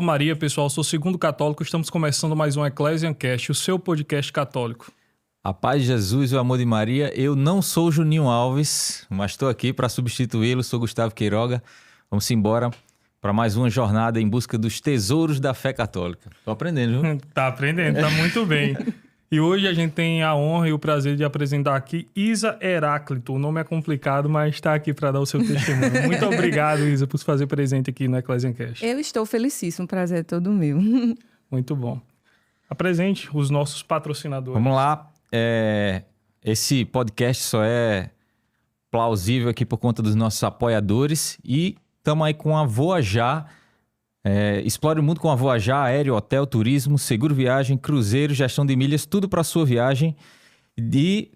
Salve Maria, pessoal. Sou segundo católico. Estamos começando mais um Ecclesiancast, o seu podcast católico. A paz de Jesus e o amor de Maria. Eu não sou Juninho Alves, mas estou aqui para substituí-lo. Sou Gustavo Queiroga. Vamos embora para mais uma jornada em busca dos tesouros da fé católica. Tô aprendendo, viu? Tá aprendendo, tá muito bem. E hoje a gente tem a honra e o prazer de apresentar aqui Isa Heráclito. O nome é complicado, mas está aqui para dar o seu testemunho. Muito obrigado, Isa, por se fazer presente aqui no Ecclesiancast. Eu estou felicíssimo, prazer é todo meu. Muito bom. Apresente os nossos patrocinadores. Vamos lá. Esse podcast só é plausível aqui por conta dos nossos apoiadores e estamos aí com a Voajar. Explore o mundo com a Voajar, aéreo, hotel, turismo, seguro viagem, cruzeiro, gestão de milhas, tudo para a sua viagem. E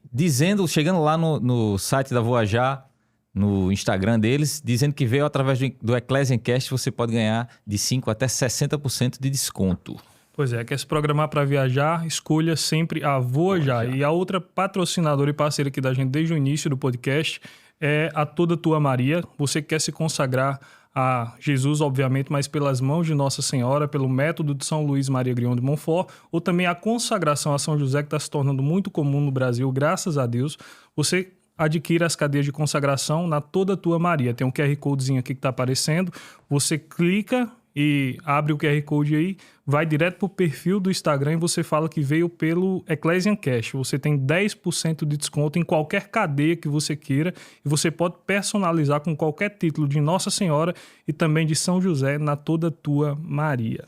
chegando lá no site da Voajar, no Instagram deles, dizendo que veio através do Ecclesiancast, você pode ganhar de 5% até 60% de desconto. Pois é, quer se programar para viajar, escolha sempre a Voajar. E a outra patrocinadora e parceira aqui da gente desde o início do podcast é a Toda Tua Maria. Você quer se consagrar a Jesus, obviamente, mas pelas mãos de Nossa Senhora, pelo método de São Luís Maria Grião de Montfort, ou também a consagração a São José, que está se tornando muito comum no Brasil, graças a Deus. Você adquira as cadeias de consagração na Toda Tua Maria. Tem um QR Codezinho aqui que está aparecendo. Você clica e abre o QR Code aí, vai direto para o perfil do Instagram e você fala que veio pelo Ecclesiancast. Você tem 10% de desconto em qualquer cadeia que você queira e você pode personalizar com qualquer título de Nossa Senhora e também de São José na Toda Tua Maria.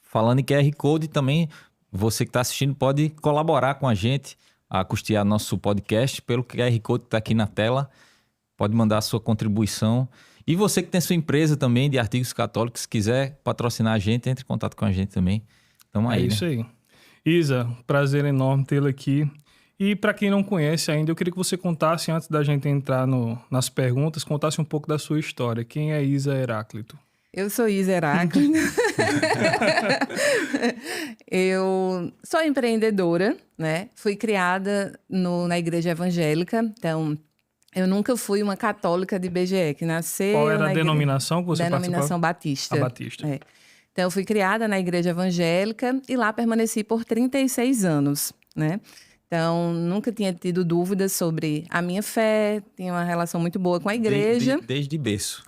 Falando em QR Code, também você que está assistindo pode colaborar com a gente a custear nosso podcast pelo QR Code que está aqui na tela. Pode mandar a sua contribuição. E você que tem sua empresa também de artigos católicos, se quiser patrocinar a gente, entre em contato com a gente também. Tamo aí, isso aí. Isa, prazer enorme tê-la aqui. E para quem não conhece ainda, eu queria que você contasse, antes da gente entrar nas perguntas, contasse um pouco da sua história. Quem é Isa Heráclito? Eu sou Isa Heráclito. Eu sou empreendedora, né? Fui criada na igreja evangélica, então eu nunca fui uma católica de BGE, que nasceu... Qual era a denominação que você participou? Denominação Batista. A Batista. É. Então, eu fui criada na igreja evangélica e lá permaneci por 36 anos, né? Então, nunca tinha tido dúvidas sobre a minha fé, tinha uma relação muito boa com a igreja. Desde berço?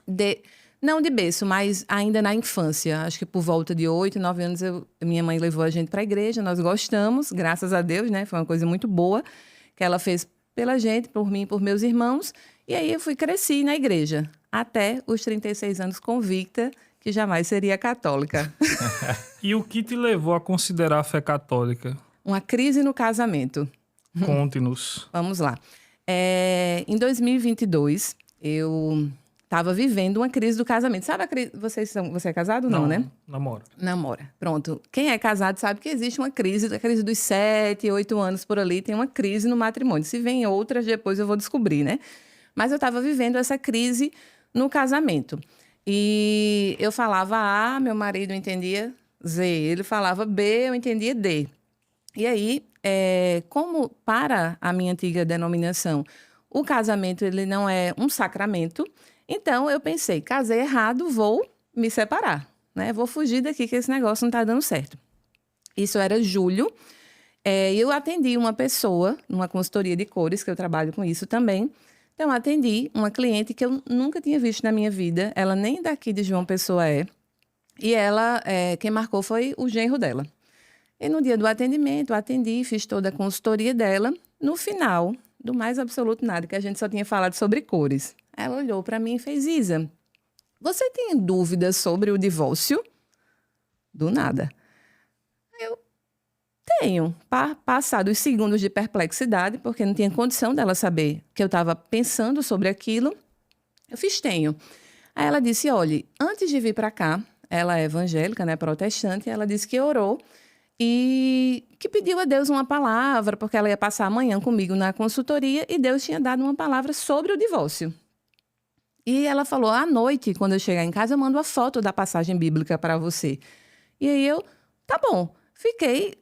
Não de berço, mas ainda na infância. Acho que por volta de 8, 9 anos, minha mãe levou a gente para a igreja, nós gostamos, graças a Deus, né? Foi uma coisa muito boa que ela fez pela gente, por mim, por meus irmãos. E aí eu cresci na igreja, até os 36 anos convicta que jamais seria católica. E o que te levou a considerar a fé católica? Uma crise no casamento. Conte-nos. Vamos lá. Em 2022, eu estava vivendo uma crise do casamento. Sabe a crise? Você é casado? Não, né? Namora. Pronto. Quem é casado sabe que existe uma crise, a crise dos 7, 8 anos por ali, tem uma crise no matrimônio. Se vem outras, depois eu vou descobrir, né? Mas eu estava vivendo essa crise no casamento. E eu falava A, meu marido entendia Z. Ele falava B, eu entendia D. E aí, como para a minha antiga denominação, o casamento ele não é um sacramento, então eu pensei, casei errado, vou me separar, né? Vou fugir daqui que esse negócio não está dando certo. Isso era julho, e eu atendi uma pessoa numa consultoria de cores, que eu trabalho com isso também. Então, atendi uma cliente que eu nunca tinha visto na minha vida, ela nem daqui de João Pessoa é, e ela, quem marcou foi o genro dela. E no dia do atendimento, eu atendi, fiz toda a consultoria dela. No final, do mais absoluto nada, que a gente só tinha falado sobre cores. Ela olhou para mim e fez, Isa, você tem dúvidas sobre o divórcio? Do nada. Eu tenho. Passado os segundos de perplexidade, porque não tinha condição dela saber que eu estava pensando sobre aquilo, eu fiz tenho. Aí ela disse, olha, antes de vir para cá, ela é evangélica, né, protestante, ela disse que orou e que pediu a Deus uma palavra, porque ela ia passar amanhã comigo na consultoria e Deus tinha dado uma palavra sobre o divórcio. E ela falou, à noite, quando eu chegar em casa, eu mando a foto da passagem bíblica para você. E aí eu, tá bom, fiquei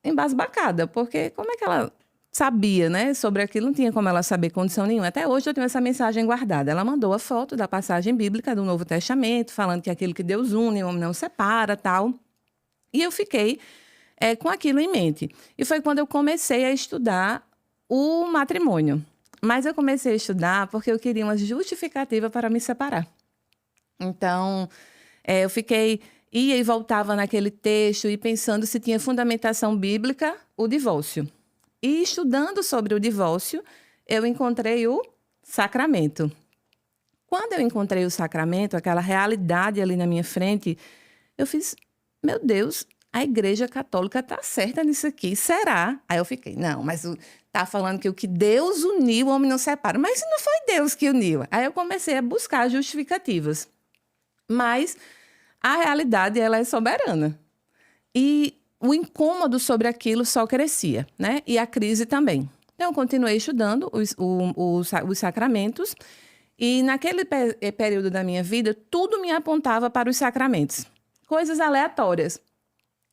embasbacada, porque como é que ela sabia, né, sobre aquilo, não tinha como ela saber condição nenhuma. Até hoje eu tenho essa mensagem guardada. Ela mandou a foto da passagem bíblica do Novo Testamento, falando que aquilo que Deus une, o homem não separa, tal. E eu fiquei com aquilo em mente. E foi quando eu comecei a estudar o matrimônio. Mas eu comecei a estudar porque eu queria uma justificativa para me separar. Então, eu ia e voltava naquele texto e pensando se tinha fundamentação bíblica o divórcio. E estudando sobre o divórcio, eu encontrei o sacramento. Quando eu encontrei o sacramento, aquela realidade ali na minha frente, eu fiz, meu Deus, a Igreja Católica está certa nisso aqui, será? Aí eu fiquei, não, mas tá falando que o que Deus uniu, o homem não separa. Mas não foi Deus que uniu. Aí eu comecei a buscar justificativas. Mas a realidade, ela é soberana. E o incômodo sobre aquilo só crescia, né? E a crise também. Então, eu continuei estudando os sacramentos. E naquele período da minha vida, tudo me apontava para os sacramentos. Coisas aleatórias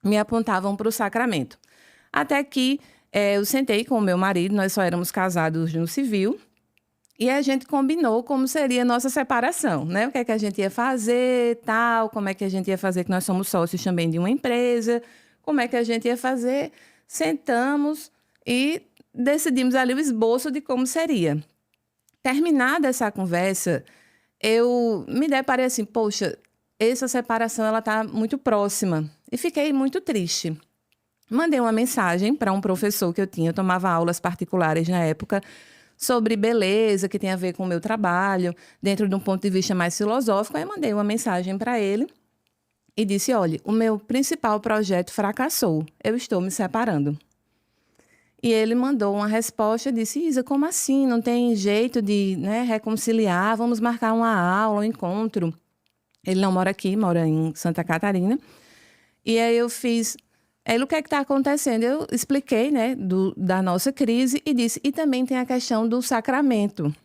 me apontavam para o sacramento. Até que eu sentei com o meu marido, nós só éramos casados no civil, e a gente combinou como seria a nossa separação, né? O que é que a gente ia fazer, tal, como é que a gente ia fazer, que nós somos sócios também de uma empresa, como é que a gente ia fazer. Sentamos e decidimos ali o esboço de como seria. Terminada essa conversa, eu me deparei assim, poxa, essa separação ela está muito próxima. E fiquei muito triste. Mandei uma mensagem para um professor que eu tomava aulas particulares na época, sobre beleza, que tem a ver com o meu trabalho, dentro de um ponto de vista mais filosófico. Aí eu mandei uma mensagem para ele e disse, olha, o meu principal projeto fracassou, eu estou me separando. E ele mandou uma resposta e disse, Isa, como assim? Não tem jeito de, né, reconciliar? Vamos marcar uma aula, um encontro. Ele não mora aqui, mora em Santa Catarina. E aí eu fiz... Ele, o que é que está acontecendo? Eu expliquei, né, da nossa crise e disse, e também tem a questão do sacramento,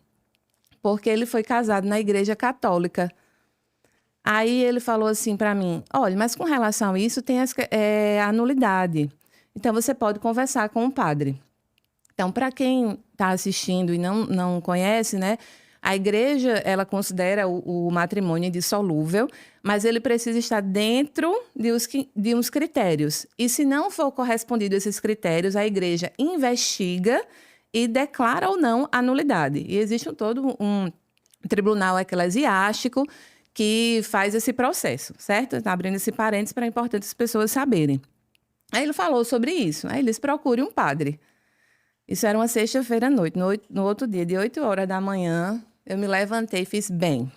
porque ele foi casado na Igreja Católica. Aí ele falou assim para mim, olha, mas com relação a isso tem a nulidade. Então, você pode conversar com o padre. Então, para quem está assistindo e não conhece, né, a igreja, ela considera o matrimônio indissolúvel, mas ele precisa estar dentro de uns critérios. E se não for correspondido a esses critérios, a igreja investiga e declara ou não a nulidade. E existe todo um tribunal eclesiástico que faz esse processo, certo? Está abrindo esse parênteses para importante as pessoas saberem. Aí ele falou sobre isso. Aí ele disse, procure um padre. Isso era uma sexta-feira à noite. No outro dia, de 8 horas da manhã, eu me levantei e fiz, bem,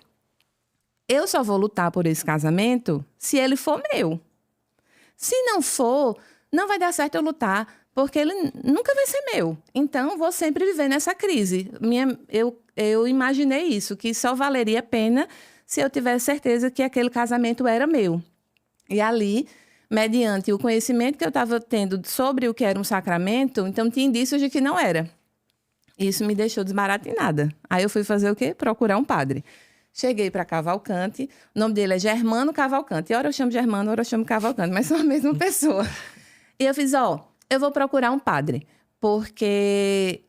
eu só vou lutar por esse casamento se ele for meu. Se não for, não vai dar certo eu lutar, porque ele nunca vai ser meu. Então, vou sempre viver nessa crise. Eu imaginei isso, que só valeria a pena se eu tivesse certeza que aquele casamento era meu. E ali, mediante o conhecimento que eu estava tendo sobre o que era um sacramento, então tinha indícios de que não era. Isso me deixou desbaratinada. Aí eu fui fazer o quê? Procurar um padre. Cheguei para Cavalcante, o nome dele é Germano Cavalcante. Ora eu chamo Germano, ora eu chamo Cavalcante, mas são a mesma pessoa. E eu fiz, eu vou procurar um padre, porque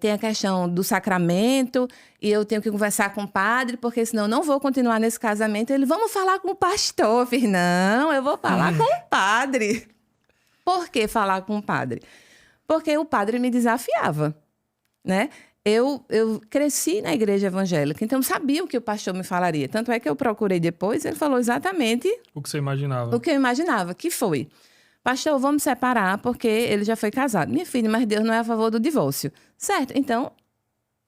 tem a questão do sacramento e eu tenho que conversar com o padre, porque senão eu não vou continuar nesse casamento. Ele, vamos falar com o pastor. Eu fiz, não, eu vou falar com o padre. Por que falar com o padre? Porque o padre me desafiava, né? Eu cresci na igreja evangélica, então sabia o que o pastor me falaria. Tanto é que eu procurei depois, ele falou exatamente... O que você imaginava. O que eu imaginava, que foi... Pastor, vamos separar porque ele já foi casado. Minha filha, mas Deus não é a favor do divórcio. Certo, então,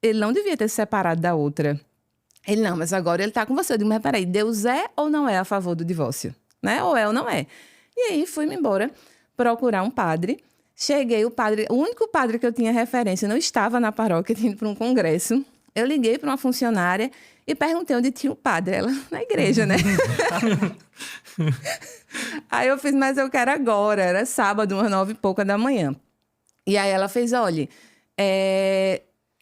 ele não devia ter se separado da outra. Ele, não, mas agora ele está com você. Eu digo, mas peraí, Deus é ou não é a favor do divórcio? Né? Ou é ou não é? E aí, fui-me embora procurar um padre. Cheguei, o único padre que eu tinha referência não estava na paróquia, tinha ido para um congresso. Eu liguei para uma funcionária e perguntei onde tinha o padre. Ela, na igreja, né? Aí eu fiz, mas eu quero agora. Era sábado, umas 9h pouca da manhã. E aí ela fez, olha,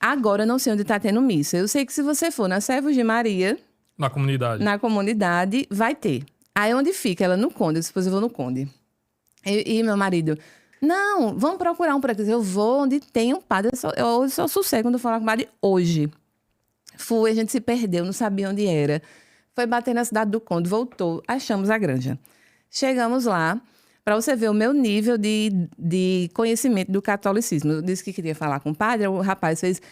agora eu não sei onde está tendo missa. Eu sei que se você for na Servos de Maria... Na comunidade. Na comunidade, vai ter. Aí onde fica? Ela no Conde. Depois eu vou no Conde. E meu marido... Não, vamos procurar um por aqui. Eu vou onde tem um padre. Eu só sossego quando eu falar com o padre hoje. Fui, a gente se perdeu, não sabia onde era. Foi bater na Cidade do Conde, voltou, achamos a granja. Chegamos lá, para você ver o meu nível de conhecimento do catolicismo. Eu disse que queria falar com o padre, o rapaz fez,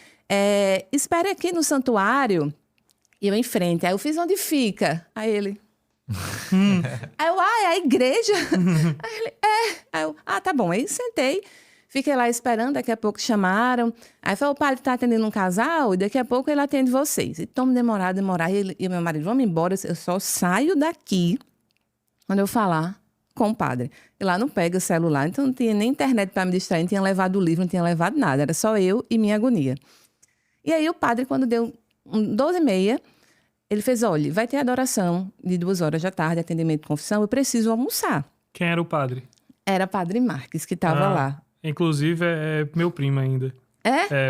espere aqui no santuário. E eu em frente. Aí eu fiz, onde fica? Aí ele... Aí eu, é a igreja? Aí ele, Aí eu, tá bom. Aí sentei, fiquei lá esperando, daqui a pouco chamaram. Aí falou, o padre tá atendendo um casal e daqui a pouco ele atende vocês. E toma demorar. E o meu marido, vamos embora, eu só saio daqui quando eu falar com o padre. E lá não pega o celular, então não tinha nem internet para me distrair, não tinha levado o livro, não tinha levado nada, era só eu e minha agonia. E aí o padre, quando deu 12h30, ele fez, olha, vai ter adoração de 2 horas da tarde, atendimento de confissão, eu preciso almoçar. Quem era o padre? Era Padre Marques, que estava lá. Inclusive, é meu primo ainda.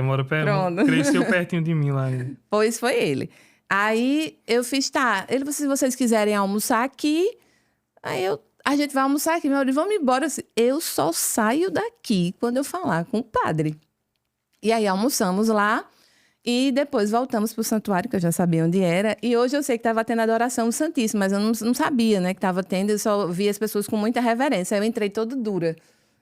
Mora perto. Cresceu pertinho de mim lá ainda. Pois foi ele. Aí eu fiz, ele, se vocês quiserem almoçar aqui, a gente vai almoçar aqui. Meu marido, vamos embora. Eu só saio daqui quando eu falar com o padre. E aí almoçamos lá. E depois voltamos para o santuário, que eu já sabia onde era. E hoje eu sei que estava tendo adoração Santíssima, mas eu não sabia, né, que estava tendo. Eu só via as pessoas com muita reverência. Eu entrei toda dura.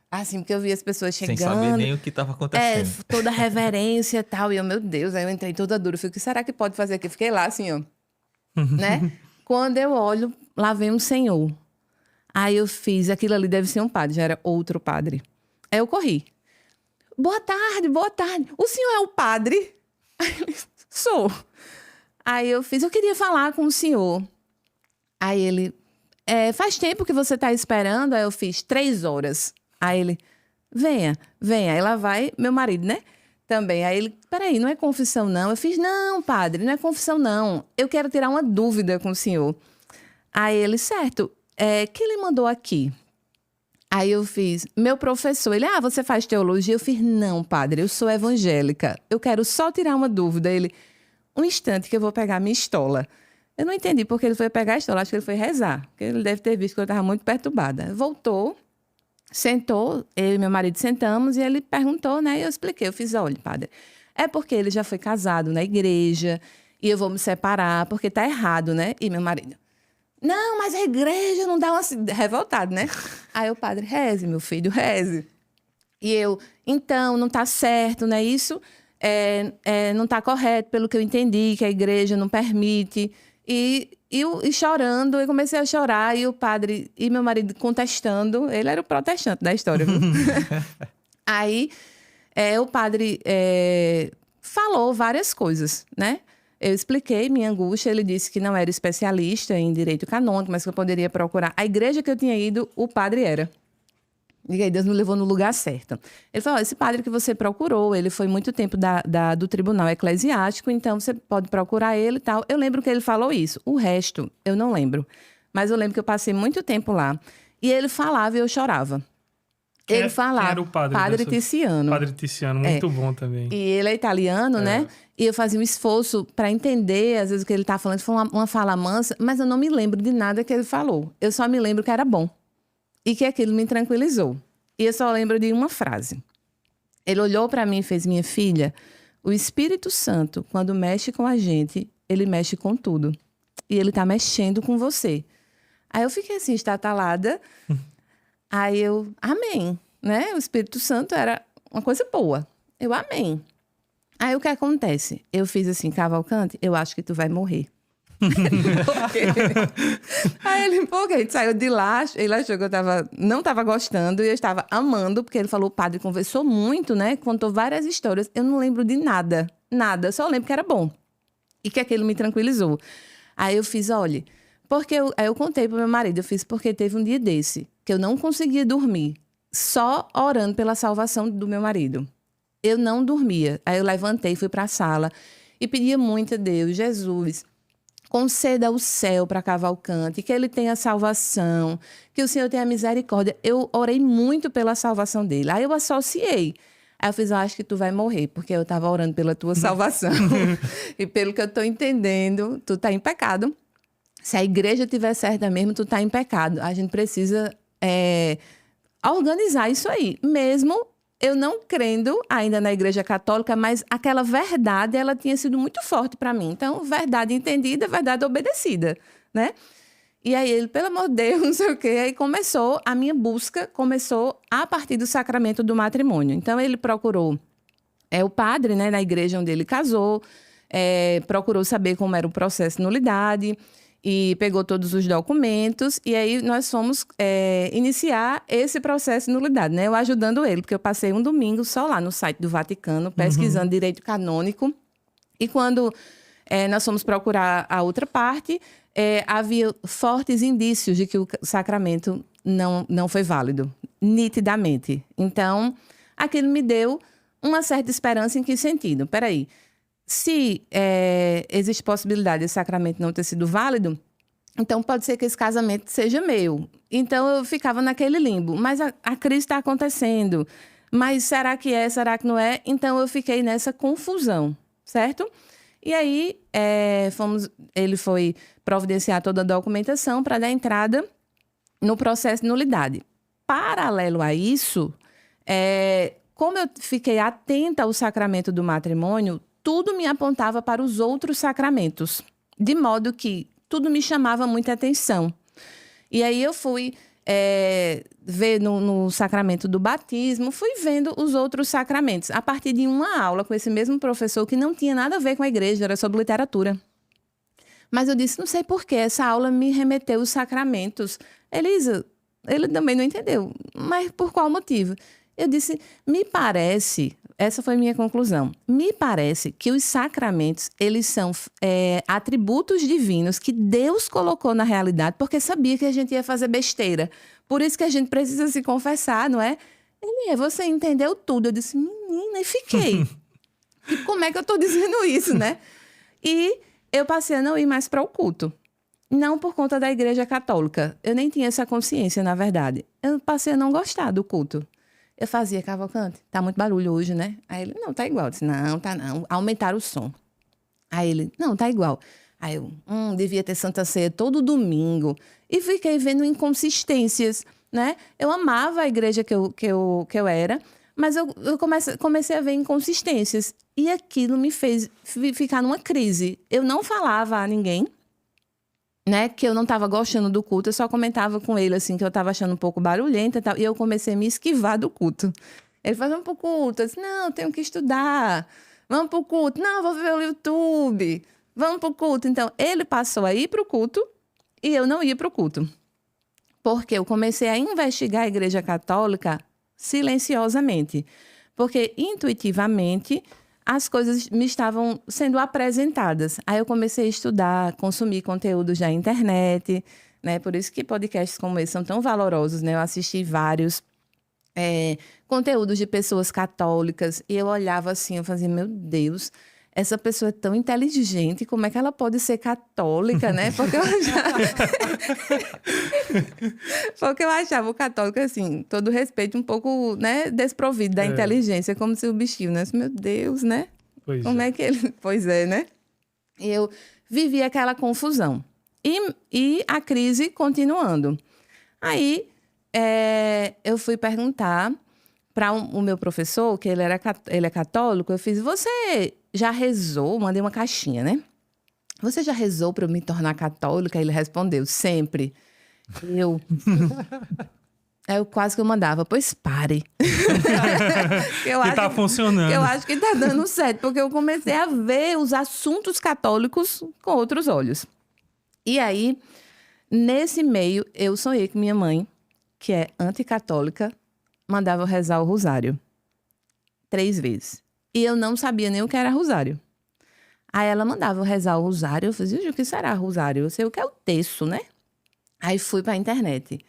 Assim, porque eu via as pessoas chegando. Sem saber nem o que estava acontecendo. Toda reverência e tal. E eu, meu Deus, aí eu entrei toda dura. Eu falei, o que será que pode fazer aqui? Fiquei lá assim, ó. Né? Quando eu olho, lá vem um senhor. Aí eu fiz, aquilo ali deve ser um padre, já era outro padre. Aí eu corri. Boa tarde, boa tarde. O senhor é o padre? Aí ele, sou. Aí eu fiz, eu queria falar com o senhor. Aí ele, faz tempo que você está esperando? Aí eu fiz, 3 horas. Aí ele, venha. Aí lá vai meu marido, né? Também. Aí ele, peraí, não é confissão não? Eu fiz, não, padre, não é confissão não. Eu quero tirar uma dúvida com o senhor. Aí ele, certo, quem lhe mandou aqui? Aí eu fiz, meu professor, ele, você faz teologia? Eu fiz, não, padre, eu sou evangélica. Eu quero só tirar uma dúvida. Ele, um instante que eu vou pegar minha estola. Eu não entendi porque ele foi pegar a estola, acho que ele foi rezar. Porque ele deve ter visto que eu estava muito perturbada. Voltou, sentou, eu e meu marido sentamos e ele perguntou, né? E eu expliquei, eu fiz, olha, padre, é porque ele já foi casado na igreja e eu vou me separar porque tá errado, né? E meu marido, não, mas a igreja não dá uma... Revoltado, né? Aí o padre, reze, meu filho, reze. E eu, então, não tá certo, né? Isso não tá correto, pelo que eu entendi, que a igreja não permite. E chorando, eu comecei a chorar. E o padre e meu marido contestando. Ele era o protestante da história, viu? Aí, o padre falou várias coisas, né? Eu expliquei minha angústia, ele disse que não era especialista em direito canônico, mas que eu poderia procurar. A igreja que eu tinha ido, o padre era. E aí Deus me levou no lugar certo. Ele falou, esse padre que você procurou, ele foi muito tempo do tribunal eclesiástico, então você pode procurar ele e tal. Eu lembro que ele falou isso. O resto, eu não lembro. Mas eu lembro que eu passei muito tempo lá. E ele falava e eu chorava. Ele falava, quem era o padre Tiziano. Padre Tiziano, muito bom também. E ele é italiano, né? E eu fazia um esforço para entender, às vezes, o que ele estava falando. Foi uma fala mansa, mas eu não me lembro de nada que ele falou. Eu só me lembro que era bom. E que aquilo me tranquilizou. E eu só lembro de uma frase. Ele olhou para mim e fez, minha filha, o Espírito Santo, quando mexe com a gente, ele mexe com tudo. E ele está mexendo com você. Aí eu fiquei assim, estatalada. Aí eu, amém, né? O Espírito Santo era uma coisa boa. Eu, amém. Aí o que acontece? Eu fiz assim, Cavalcante, eu acho que tu vai morrer. Aí ele, porque a gente saiu de lá, ele achou que eu não estava gostando e eu estava amando, porque ele falou, o padre conversou muito, né? Contou várias histórias. Eu não lembro de nada, só lembro que era bom. E que aquilo me tranquilizou. Aí eu fiz, olha, aí eu contei pro meu marido, eu fiz porque teve um dia desse, que eu não conseguia dormir, só orando pela salvação do meu marido. Eu não dormia. Aí eu levantei, fui para a sala e pedia muito a Deus, Jesus, conceda o céu para Cavalcante, que ele tenha salvação, que o Senhor tenha misericórdia. Eu orei muito pela salvação dele. Aí eu associei. Aí eu fiz, eu acho que tu vai morrer, porque eu estava orando pela tua salvação. E pelo que eu estou entendendo, tu está em pecado. Se a igreja estiver certa mesmo, tu está em pecado. A gente precisa organizar isso aí, mesmo eu não crendo ainda na Igreja Católica, mas aquela verdade, ela tinha sido muito forte para mim. Então, verdade entendida, verdade obedecida, né? E aí ele, pelo amor de Deus, não sei o quê, aí a minha busca começou a partir do sacramento do matrimônio. Então, ele procurou o padre, né, na igreja onde ele casou, procurou saber como era o processo de nulidade e pegou todos os documentos. E aí nós fomos iniciar esse processo de nulidade, né? Eu ajudando ele, porque eu passei um domingo só lá no site do Vaticano, pesquisando direito canônico. E quando nós fomos procurar a outra parte, havia fortes indícios de que o sacramento não foi válido, nitidamente. Então, aquilo me deu uma certa esperança. Em que sentido? Peraí, se existe possibilidade desse sacramento não ter sido válido, então pode ser que esse casamento seja meu. Então, eu ficava naquele limbo. Mas a crise está acontecendo. Mas será que é? Será que não é? Então, eu fiquei nessa confusão, certo? E aí, ele foi providenciar toda a documentação para dar entrada no processo de nulidade. Paralelo a isso, como eu fiquei atenta ao sacramento do matrimônio, tudo me apontava para os outros sacramentos, de modo que tudo me chamava muita atenção. E aí eu fui ver no sacramento do batismo, fui vendo os outros sacramentos, a partir de uma aula com esse mesmo professor que não tinha nada a ver com a igreja, era sobre literatura. Mas eu disse, não sei por que essa aula me remeteu os sacramentos. Elisa, ele também não entendeu, mas por qual motivo? Eu disse, me parece, essa foi a minha conclusão, me parece que os sacramentos, eles são atributos divinos que Deus colocou na realidade, porque sabia que a gente ia fazer besteira. Por isso que a gente precisa se confessar, não é? Você entendeu tudo. Eu disse, menina, e fiquei. E como é que eu estou dizendo isso, né? E eu passei a não ir mais para o culto. Não por conta da Igreja Católica. Eu nem tinha essa consciência, na verdade. Eu passei a não gostar do culto. Eu fazia, Cavalcante, tá muito barulho hoje, né? Aí ele, não, tá igual. Eu disse, não, tá não. Aumentaram o som. Aí ele, não, tá igual. Aí eu, devia ter Santa Ceia todo domingo. E fiquei vendo inconsistências, né? Eu amava a igreja que eu era, mas eu comecei a ver inconsistências. E aquilo me fez ficar numa crise. Eu não falava a ninguém, né, que eu não estava gostando do culto, eu só comentava com ele, assim, que eu estava achando um pouco barulhenta e tal, e eu comecei a me esquivar do culto. Ele falou, vamos pro culto. Eu disse, não, tenho que estudar. Vamos pro culto. Não, vou ver o YouTube. Vamos pro culto. Então, ele passou a ir pro culto e eu não ia pro culto. Porque eu comecei a investigar a Igreja Católica silenciosamente. Porque, intuitivamente, as coisas me estavam sendo apresentadas. Aí eu comecei a estudar, consumir conteúdos da internet, né? Por isso que podcasts como esse são tão valorosos, né? Eu assisti vários conteúdos de pessoas católicas e eu olhava assim, eu fazia, meu Deus, essa pessoa é tão inteligente, como é que ela pode ser católica, né? Porque eu achava o católico, assim, todo respeito, um pouco, né, desprovido da inteligência, como se o bichinho, né? Meu Deus, né? Como é que ele... Pois é, né? E eu vivi aquela confusão. E a crise continuando. Aí, eu fui perguntar para o meu professor, que ele é católico, eu fiz, você já rezou? Mandei uma caixinha, né? Você já rezou para eu me tornar católica? Ele respondeu, sempre. Eu quase que eu mandava, pois pare. Tá funcionando. Eu acho que tá dando certo, porque eu comecei a ver os assuntos católicos com outros olhos. E aí, nesse meio, eu sonhei com minha mãe, que é anticatólica, mandava eu rezar o rosário 3 vezes. E eu não sabia nem o que era rosário. Aí ela mandava eu rezar o rosário. Eu fazia, o que será rosário? Eu sei o que é o terço, né? Aí fui pra internet.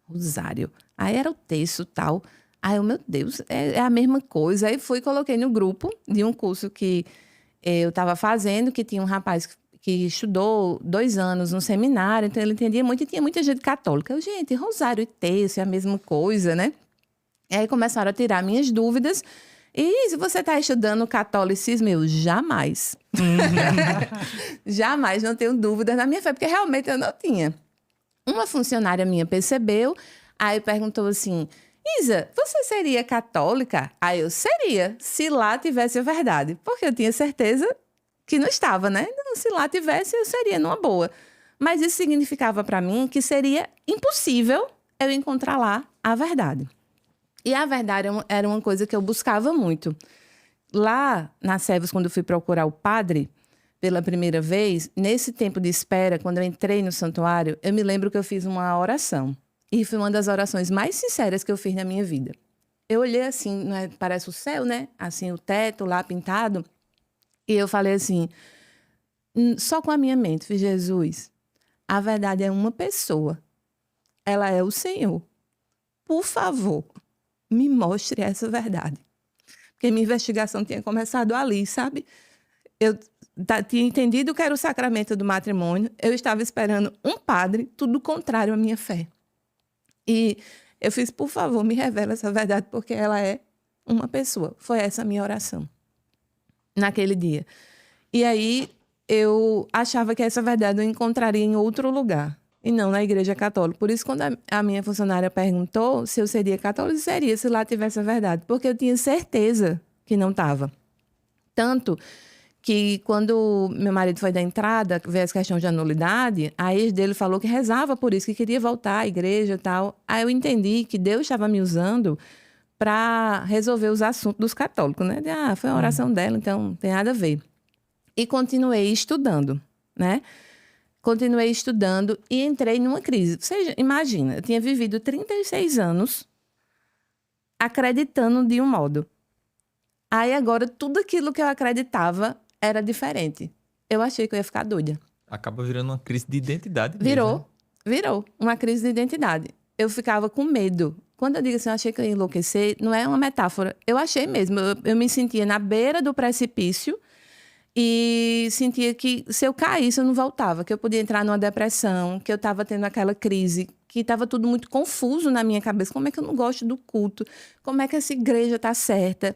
Rosário. Aí era o terço e tal. Aí eu, meu Deus, é a mesma coisa. Aí fui e coloquei no grupo de um curso que eu estava fazendo, que tinha um rapaz que estudou 2 anos no seminário, então ele entendia muito e tinha muita gente católica. Eu, gente, rosário e terço é a mesma coisa, né? E aí começaram a tirar minhas dúvidas. E se você está estudando catolicismo, eu jamais. Jamais, não tenho dúvidas na minha fé, porque realmente eu não tinha. Uma funcionária minha percebeu, aí perguntou assim, Isa, você seria católica? Aí eu seria, se lá tivesse a verdade. Porque eu tinha certeza que não estava, né? Então, se lá tivesse, eu seria numa boa. Mas isso significava para mim que seria impossível eu encontrar lá a verdade. E a verdade era uma coisa que eu buscava muito. Lá na Servos, quando eu fui procurar o padre pela primeira vez, nesse tempo de espera, quando eu entrei no santuário, eu me lembro que eu fiz uma oração. E foi uma das orações mais sinceras que eu fiz na minha vida. Eu olhei assim, não é, parece o céu, né? Assim, o teto lá pintado. E eu falei assim, só com a minha mente, fiz, Jesus, a verdade é uma pessoa. Ela é o Senhor. Por favor, me mostre essa verdade. Porque minha investigação tinha começado ali, sabe? Eu tinha entendido que era o sacramento do matrimônio. Eu estava esperando um padre, tudo contrário à minha fé. E eu fiz, por favor, me revela essa verdade, porque ela é uma pessoa. Foi essa a minha oração naquele dia. E aí eu achava que essa verdade eu encontraria em outro lugar, e não na Igreja Católica. Por isso, quando a minha funcionária perguntou se eu seria católica, eu seria, se lá tivesse a verdade. Porque eu tinha certeza que não estava. Tanto que quando meu marido foi da entrada, veio essa questão de anulidade, a ex dele falou que rezava por isso, que queria voltar à igreja e tal. Aí eu entendi que Deus estava me usando para resolver os assuntos dos católicos, né? Foi uma oração dela, então não tem nada a ver. E continuei estudando, né? Continuei estudando e entrei numa crise. Você imagina, eu tinha vivido 36 anos acreditando de um modo. Aí agora tudo aquilo que eu acreditava era diferente. Eu achei que eu ia ficar doida. Acaba virando uma crise de identidade mesmo. Virou uma crise de identidade. Eu ficava com medo. Quando eu digo assim, eu achei que eu ia enlouquecer, não é uma metáfora. Eu achei mesmo. Eu me sentia na beira do precipício e sentia que se eu caísse, eu não voltava. Que eu podia entrar numa depressão, que eu estava tendo aquela crise, que estava tudo muito confuso na minha cabeça. Como é que eu não gosto do culto? Como é que essa igreja está certa?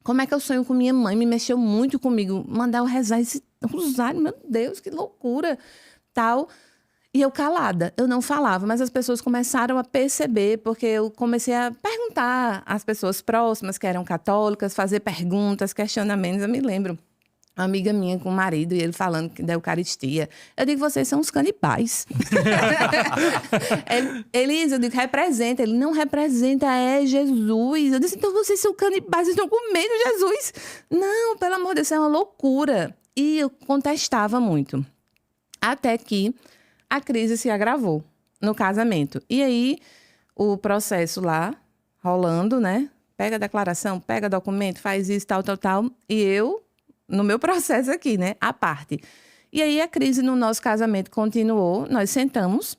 Como é que eu sonho com minha mãe? Me mexeu muito comigo. Mandar eu rezar esse rosário, meu Deus, que loucura, tal. E eu calada, eu não falava, mas as pessoas começaram a perceber, porque eu comecei a perguntar às pessoas próximas que eram católicas, fazer perguntas, questionamentos. Eu me lembro, uma amiga minha com o marido, e ele falando da Eucaristia. Eu digo, vocês são uns canibais. Elisa, eu digo, representa. Ele, não representa, é Jesus. Eu disse, então vocês são canibais, vocês estão comendo Jesus. Não, pelo amor de Deus, isso é uma loucura. E eu contestava muito. Até que a crise se agravou no casamento. E aí, o processo lá, rolando, né? Pega a declaração, pega documento, faz isso, tal, tal, tal. E eu, no meu processo aqui, né? À parte. E aí, a crise no nosso casamento continuou. Nós sentamos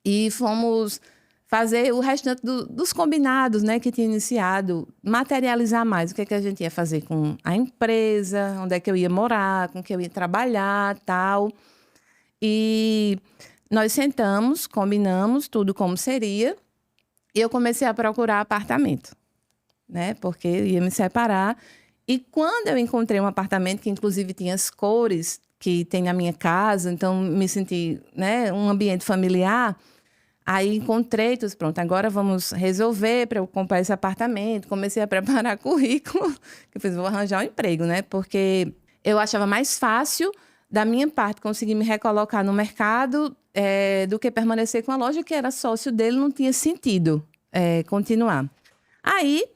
e fomos fazer o restante dos combinados, né? Que tinha iniciado. Materializar mais o que a gente ia fazer com a empresa, onde é que eu ia morar, com que eu ia trabalhar, tal. E nós sentamos, combinamos tudo como seria. E eu comecei a procurar apartamento, né? Porque eu ia me separar. E quando eu encontrei um apartamento que, inclusive, tinha as cores que tem na minha casa, então me senti, né, um ambiente familiar, aí encontrei, tudo pronto, agora vamos resolver para eu comprar esse apartamento. Comecei a preparar currículo, eu fiz, vou arranjar um emprego, né? Porque eu achava mais fácil, da minha parte, conseguir me recolocar no mercado do que permanecer com a loja, que era sócio dele, não tinha sentido continuar. Aí,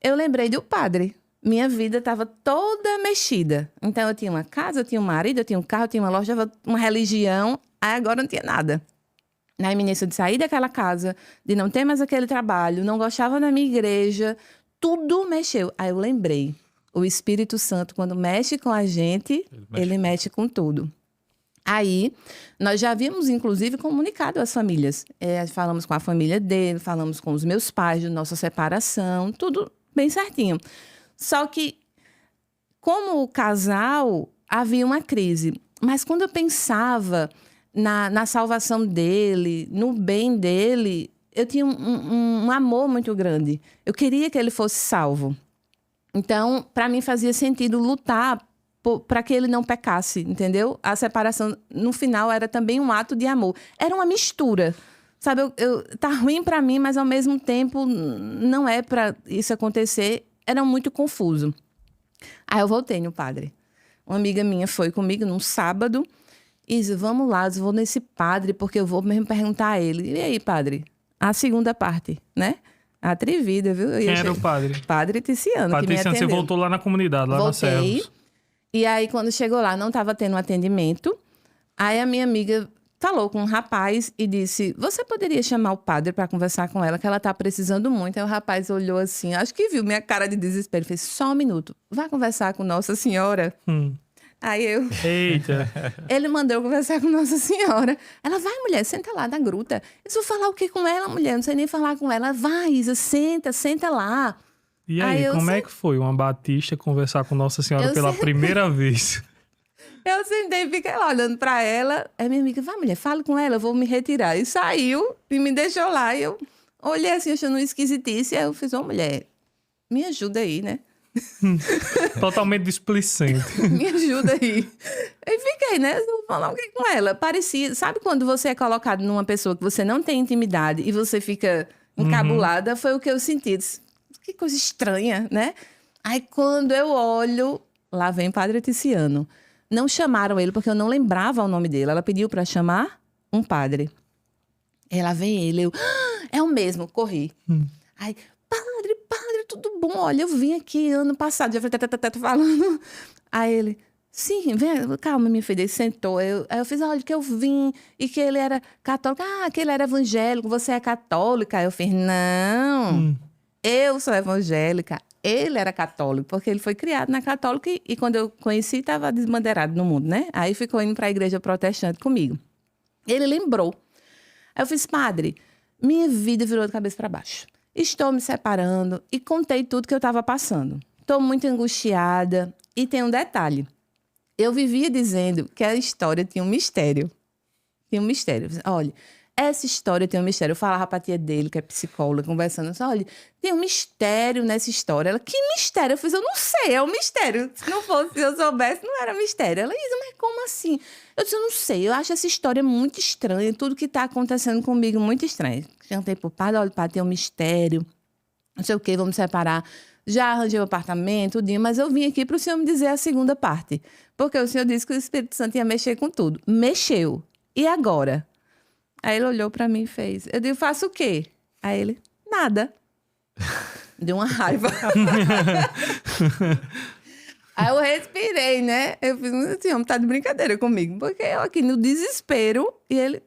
eu lembrei do padre. Minha vida estava toda mexida. Então, eu tinha uma casa, eu tinha um marido, eu tinha um carro, eu tinha uma loja, uma religião. Aí, agora não tinha nada. Na iminência de sair daquela casa, de não ter mais aquele trabalho, não gostava da minha igreja, tudo mexeu. Aí, eu lembrei. O Espírito Santo, quando mexe com a gente, ele mexe com tudo. Aí, nós já havíamos, inclusive, comunicado às famílias. Falamos com a família dele, falamos com os meus pais de nossa separação, tudo bem certinho. Só que, como casal, havia uma crise. Mas quando eu pensava na salvação dele, no bem dele, eu tinha um amor muito grande. Eu queria que ele fosse salvo. Então, para mim fazia sentido lutar para que ele não pecasse, entendeu? A separação, no final, era também um ato de amor. Era uma mistura, Sabe, tá ruim pra mim, mas ao mesmo tempo não é pra isso acontecer. Era muito confuso. Aí eu voltei no padre. Uma amiga minha foi comigo num sábado e disse, vamos lá, eu vou nesse padre, porque eu vou mesmo perguntar a ele. E aí, padre? A segunda parte, né? Atrevida, viu? Quem era o padre? Padre Ticiano, Padre que me Ticiano, atendeu. você voltou lá na comunidade, lá na Servos. E aí, quando chegou lá, não estava tendo atendimento. Aí a minha amiga falou com um rapaz e disse, você poderia chamar o padre para conversar com ela, que ela tá precisando muito. Aí o rapaz olhou assim, acho que viu minha cara de desespero. Fez, só um minuto, vá conversar com Nossa Senhora. Aí eu... Eita! Ele mandou eu conversar com Nossa Senhora. Ela, vai, mulher, senta lá na gruta. Eu disse, vou falar o que com ela, mulher? Não sei nem falar com ela. Vai, Isa, senta lá. E aí, como é que foi uma batista conversar com Nossa Senhora pela primeira vez? Eu sentei e fiquei lá olhando pra ela. Aí minha amiga, vai, mulher, fala com ela, eu vou me retirar. E saiu e me deixou lá. E eu olhei assim, achando esquisitice. Aí eu fiz, mulher, me ajuda aí, né? Totalmente displicente. Me ajuda aí. E fiquei, né? Vou falar o que com ela. Parecia... Sabe quando você é colocado numa pessoa que você não tem intimidade e você fica encabulada? Foi o que eu senti. Que coisa estranha, né? Aí quando eu olho, lá vem Padre Ticiano. Não chamaram ele porque eu não lembrava o nome dele. Ela pediu para chamar um padre. Ela vem ele, eu... é o mesmo, corri. Aí, padre, tudo bom? Olha, eu vim aqui ano passado, já falando. Aí ele, sim, vem, calma, minha filha. Ele sentou. Aí eu fiz, olha, que eu vim e que ele era católico. Ah, que ele era evangélico, você é católica. Aí eu fiz, não, eu sou evangélica. Ele era católico, porque ele foi criado na católica e quando eu conheci, estava desbandeirado no mundo, né? Aí ficou indo para a igreja protestante comigo. Ele lembrou. Aí eu fiz, padre, minha vida virou de cabeça para baixo. Estou me separando e contei tudo que eu estava passando. Estou muito angustiada. E tem um detalhe. Eu vivia dizendo que a história tinha um mistério. Tinha um mistério. Olha, essa história tem um mistério. Eu falava pra tia dele, que é psicóloga, conversando. Eu disse, olha, tem um mistério nessa história. Ela, que mistério? Eu fiz, eu não sei, é um mistério. Se não fosse, se eu soubesse, não era mistério. Ela, Isa, mas como assim? Eu disse, eu não sei, eu acho essa história muito estranha. Tudo que tá acontecendo comigo muito estranho. Jantei pro padre, olha, padre, tem um mistério. Não sei o quê, vamos separar. Já arranjei o apartamento, o dia, mas eu vim aqui pro senhor me dizer a segunda parte. Porque o senhor disse que o Espírito Santo ia mexer com tudo. Mexeu. E agora? Aí ele olhou pra mim e fez. Eu digo, faço o quê? Aí ele, nada. Deu uma raiva. Aí eu respirei, né? Eu fiz, esse homem tá de brincadeira comigo. Porque eu aqui no desespero e ele,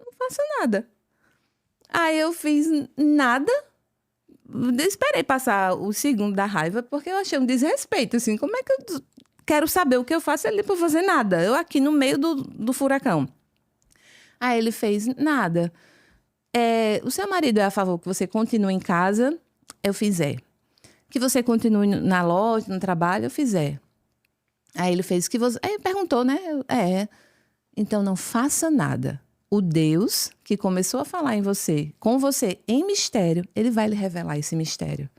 não faço nada. Aí eu fiz nada. Esperei passar o segundo da raiva, porque eu achei um desrespeito, assim. Como é que eu quero saber o que eu faço ali pra fazer nada? Eu aqui no meio do furacão. Aí ele fez, nada. O seu marido é a favor que você continue em casa? Eu fiz, que você continue na loja, no trabalho? Eu fiz, Aí ele fez, que você... Aí ele perguntou, né? Então não faça nada. O Deus que começou a falar com você em mistério, ele vai lhe revelar esse mistério.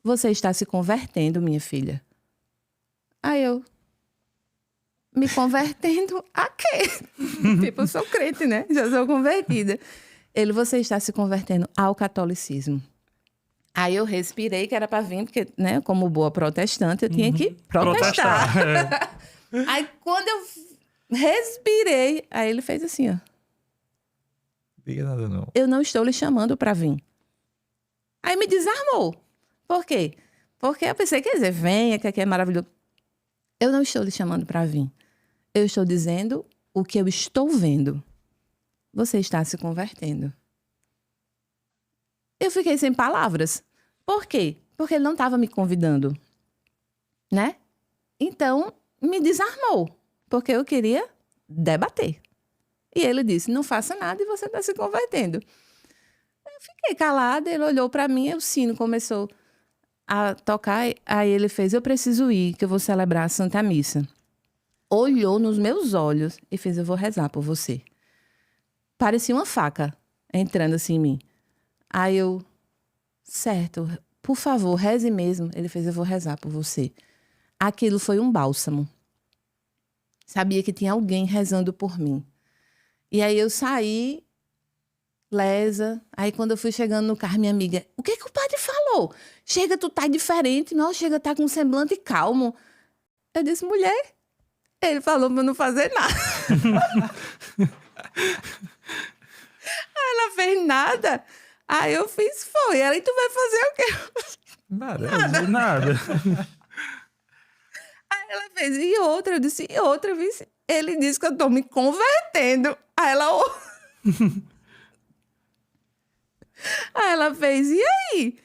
Você está se convertendo, minha filha. Aí eu... Me convertendo a quê? Tipo, eu sou crente, né? Já sou convertida. Você está se convertendo ao catolicismo. Aí eu respirei, que era para vir, porque, né, como boa protestante, eu tinha que protestar. Aí quando eu respirei, aí ele fez assim, ó. Diga nada, não. Eu não estou lhe chamando para vir. Aí me desarmou. Por quê? Porque eu pensei, quer dizer, venha, que aqui é maravilhoso. Eu não estou lhe chamando para vir. Eu estou dizendo o que eu estou vendo. Você está se convertendo. Eu fiquei sem palavras. Por quê? Porque ele não estava me convidando. Né? Então, me desarmou. Porque eu queria debater. E ele disse, não faça nada e você está se convertendo. Eu fiquei calada, ele olhou para mim e o sino começou a tocar. Aí ele fez, eu preciso ir, que eu vou celebrar a Santa Missa. Olhou nos meus olhos e fez, eu vou rezar por você. Parecia uma faca entrando assim em mim. Aí eu, certo, por favor, reze mesmo. Ele fez, eu vou rezar por você. Aquilo foi um bálsamo. Sabia que tinha alguém rezando por mim. E aí eu saí lesa. Aí quando eu fui chegando no carro, minha amiga, o que o padre falou? Chega, tu tá diferente. Não, chega, tá com um semblante calmo. Eu disse, mulher, ele falou pra eu não fazer nada. Ela fez nada. Aí eu fiz, foi. Ela, e tu vai fazer o quê? Nada. Aí ela fez, e outra? Eu disse, e outra, vice? Ele disse que eu tô me convertendo. Aí ela... Aí ela fez, e aí?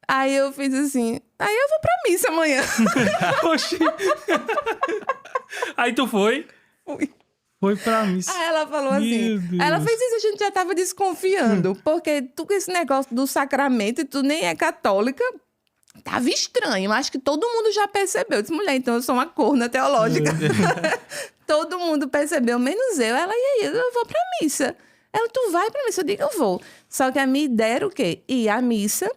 Aí eu fiz assim, aí eu vou pra missa amanhã. Oxi. Aí tu foi? Fui. Foi pra missa. Aí ela falou assim, ela fez isso, a gente já tava desconfiando, porque tu com esse negócio do sacramento e tu nem é católica, tava estranho. Acho que todo mundo já percebeu. Eu disse, mulher, então eu sou uma corna teológica. Todo mundo percebeu, menos eu. Ela, e aí, eu vou pra missa. Ela, tu vai pra missa? Eu digo, eu vou. Só que a minha ideia era o quê? Ir à missa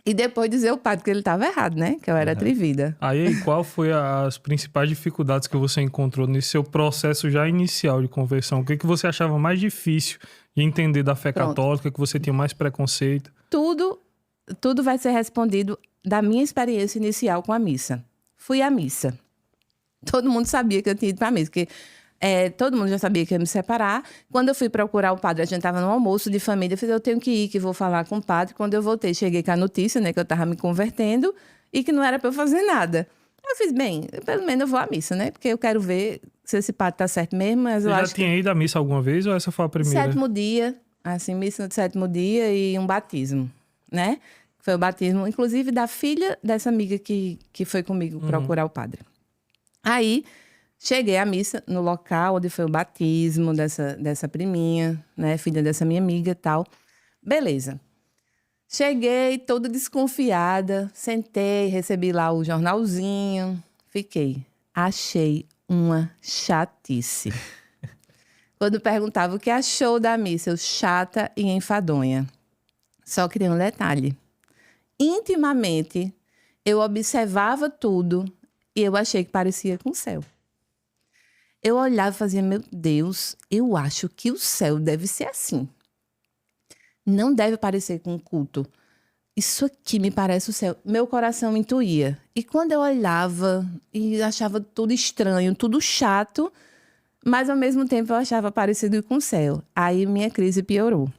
e depois dizer ao padre que ele estava errado, né? Que eu era atrevida. Aí, qual foi as principais dificuldades que você encontrou nesse seu processo já inicial de conversão? O que você achava mais difícil de entender da fé católica, que você tinha mais preconceito? Tudo vai ser respondido da minha experiência inicial com a missa. Fui à missa. Todo mundo sabia que eu tinha ido para a missa, porque todo mundo já sabia que ia me separar. Quando eu fui procurar o padre, a gente estava no almoço de família, eu falei, eu tenho que ir, que vou falar com o padre. Quando eu voltei, cheguei com a notícia, né, que eu estava me convertendo e que não era para eu fazer nada. Eu fiz, bem, pelo menos eu vou à missa, né, porque eu quero ver se esse padre tá certo mesmo, mas eu acho que... Você já tinha ido à missa alguma vez ou essa foi a primeira? 7º dia, assim, missa de 7º dia e um batismo, né? Foi o batismo, inclusive, da filha dessa amiga que foi comigo procurar o padre. Aí... cheguei à missa no local onde foi o batismo dessa priminha, né? Filha dessa minha amiga e tal. Beleza. Cheguei toda desconfiada, sentei, recebi lá o jornalzinho, fiquei. Achei uma chatice. Quando perguntava o que achou da missa, eu chata e enfadonha. Só queria um detalhe. Intimamente, eu observava tudo e eu achei que parecia com o céu. Eu olhava e fazia, meu Deus, eu acho que o céu deve ser assim. Não deve parecer com um culto. Isso aqui me parece o céu. Meu coração intuía. E quando eu olhava e achava tudo estranho, tudo chato, mas ao mesmo tempo eu achava parecido com o céu. Aí minha crise piorou.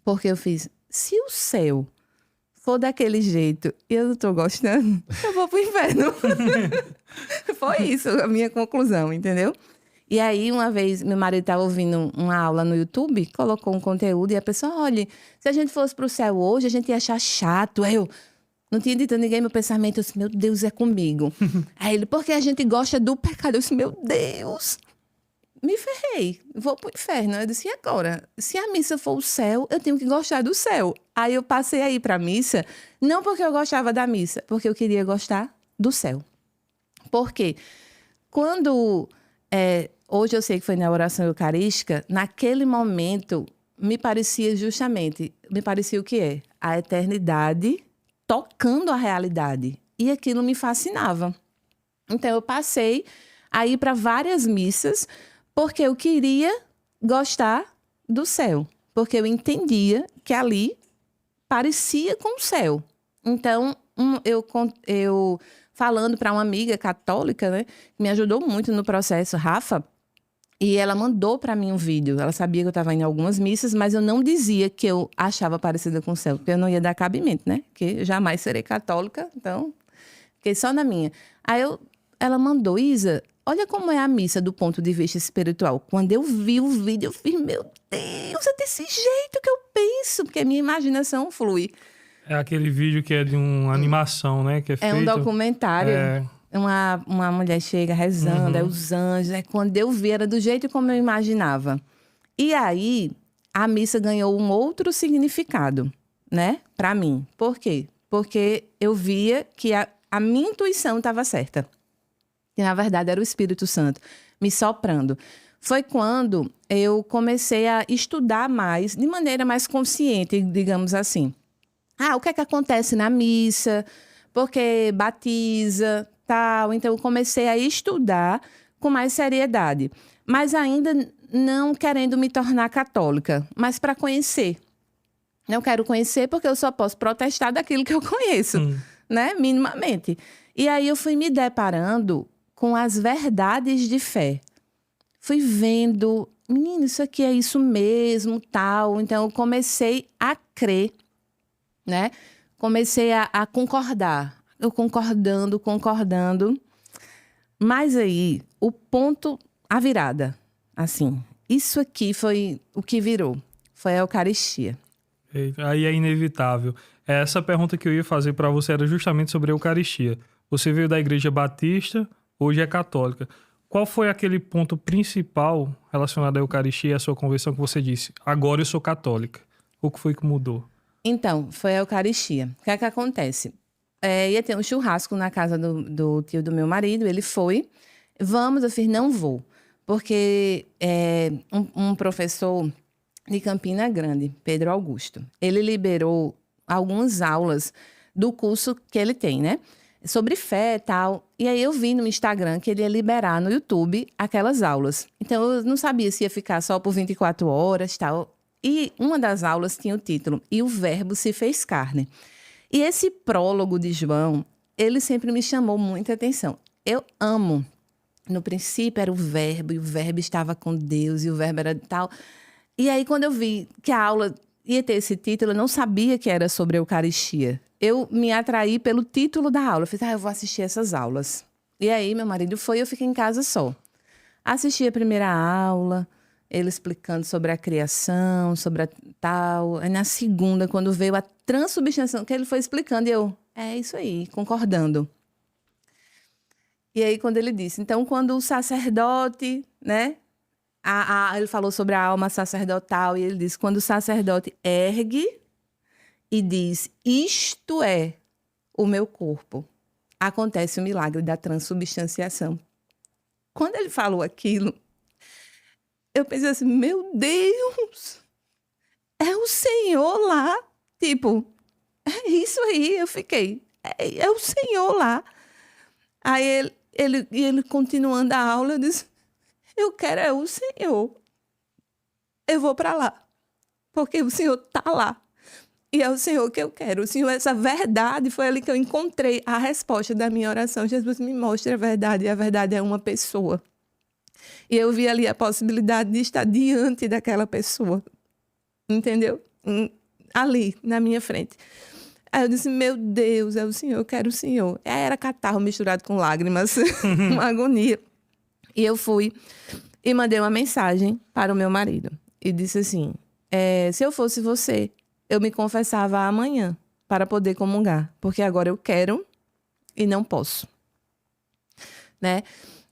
Porque eu fiz, se o céu for daquele jeito e eu não tô gostando, eu vou pro inferno. Foi isso a minha conclusão, entendeu? E aí, uma vez, meu marido estava ouvindo uma aula no YouTube, colocou um conteúdo e a pessoa, olha, se a gente fosse pro céu hoje, a gente ia achar chato. Aí eu não tinha dito a ninguém meu pensamento, eu disse, meu Deus, é comigo. Aí ele, porque a gente gosta do pecado. Eu disse, meu Deus, me ferrei, vou pro inferno. Eu disse, e agora? Se a missa for o céu, eu tenho que gostar do céu. Aí eu passei a ir pra missa, não porque eu gostava da missa, porque eu queria gostar do céu. Por quê? Quando... hoje eu sei que foi na oração eucarística, naquele momento me parecia o que é? A eternidade tocando a realidade. E aquilo me fascinava. Então eu passei a ir para várias missas porque eu queria gostar do céu. Porque eu entendia que ali parecia com o céu. Então eu falando para uma amiga católica, né, que me ajudou muito no processo, Rafa, e ela mandou para mim um vídeo. Ela sabia que eu estava em algumas missas, mas eu não dizia que eu achava parecida com o céu, porque eu não ia dar cabimento, né? Porque eu jamais serei católica, então fiquei só na minha. Aí ela mandou, Isa, olha como é a missa do ponto de vista espiritual. Quando eu vi o vídeo, eu fiz, meu Deus, é desse jeito que eu penso, porque a minha imaginação flui. É aquele vídeo que é de uma animação, né? Que é feito... um documentário. Uma mulher chega rezando, é os anjos. Quando eu vi, era do jeito como eu imaginava. E aí, a missa ganhou um outro significado, né? Para mim. Por quê? Porque eu via que a minha intuição estava certa. Que, na verdade, era o Espírito Santo me soprando. Foi quando eu comecei a estudar mais, de maneira mais consciente, digamos assim. O que é que acontece na missa? Porque batiza, tal. Então, eu comecei a estudar com mais seriedade. Mas ainda não querendo me tornar católica, mas para conhecer. Não quero conhecer porque eu só posso protestar daquilo que eu conheço, né? Minimamente. E aí eu fui me deparando com as verdades de fé. Fui vendo, menino, isso aqui é isso mesmo, tal. Então eu comecei a crer, né? Comecei a concordar. Eu concordando. Mas aí, o ponto, a virada, assim, isso aqui foi o que virou. Foi a Eucaristia. Aí é inevitável. Essa pergunta que eu ia fazer para você era justamente sobre a Eucaristia. Você veio da Igreja Batista, hoje é católica. Qual foi aquele ponto principal relacionado à Eucaristia e à sua conversão que você disse? Agora eu sou católica. O que foi que mudou? Então, foi a Eucaristia. O que é que acontece? Ia ter um churrasco na casa do tio do meu marido, ele foi. Vamos, eu fiz, não vou. Porque um professor de Campina Grande, Pedro Augusto, ele liberou algumas aulas do curso que ele tem, né? Sobre fé e tal. E aí eu vi no Instagram que ele ia liberar no YouTube aquelas aulas. Então eu não sabia se ia ficar só por 24 horas e tal. E uma das aulas tinha o título "E o Verbo se fez carne". E esse prólogo de João, ele sempre me chamou muita atenção. Eu amo. No princípio era o Verbo, e o Verbo estava com Deus, e o Verbo era tal. E aí, quando eu vi que a aula ia ter esse título, eu não sabia que era sobre a Eucaristia. Eu me atraí pelo título da aula. Eu falei, eu vou assistir essas aulas. E aí, meu marido foi e eu fiquei em casa só. Assisti a primeira aula, ele explicando sobre a criação, sobre a tal. Aí, na segunda, quando veio a transubstanciação, que ele foi explicando, e eu, é isso aí, concordando. E aí, quando ele disse, então, quando o sacerdote, né? Ele falou sobre a alma sacerdotal e ele disse, quando o sacerdote ergue e diz, isto é o meu corpo, acontece o milagre da transubstanciação. Quando ele falou aquilo, eu pensei assim, meu Deus, é o Senhor lá. Tipo, é isso aí, eu fiquei, é o Senhor lá. Aí ele continuando a aula, eu disse, eu quero é o Senhor. Eu vou para lá. Porque o Senhor está lá. E é o Senhor que eu quero. O Senhor, essa verdade, foi ali que eu encontrei a resposta da minha oração. Jesus me mostra a verdade, e a verdade é uma pessoa. E eu vi ali a possibilidade de estar diante daquela pessoa. Entendeu? Ali, na minha frente. Aí eu disse, meu Deus, é o Senhor, eu quero o Senhor. Era catarro misturado com lágrimas, uma agonia. E eu fui e mandei uma mensagem para o meu marido. E disse assim, se eu fosse você, eu me confessava amanhã para poder comungar. Porque agora eu quero e não posso. Né?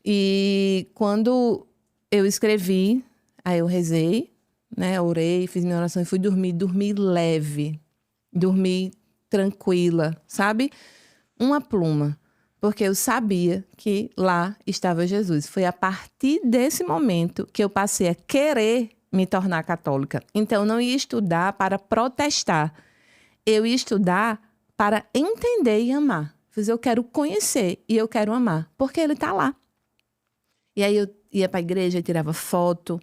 E quando eu escrevi, aí eu rezei, né? Orei, fiz minha oração e fui dormir. Dormi leve. Dormi tranquila, sabe? Uma pluma. Porque eu sabia que lá estava Jesus. Foi a partir desse momento que eu passei a querer me tornar católica. Então, eu não ia estudar para protestar. Eu ia estudar para entender e amar. Eu quero conhecer e eu quero amar. Porque ele está lá. E aí eu ia para a igreja e tirava foto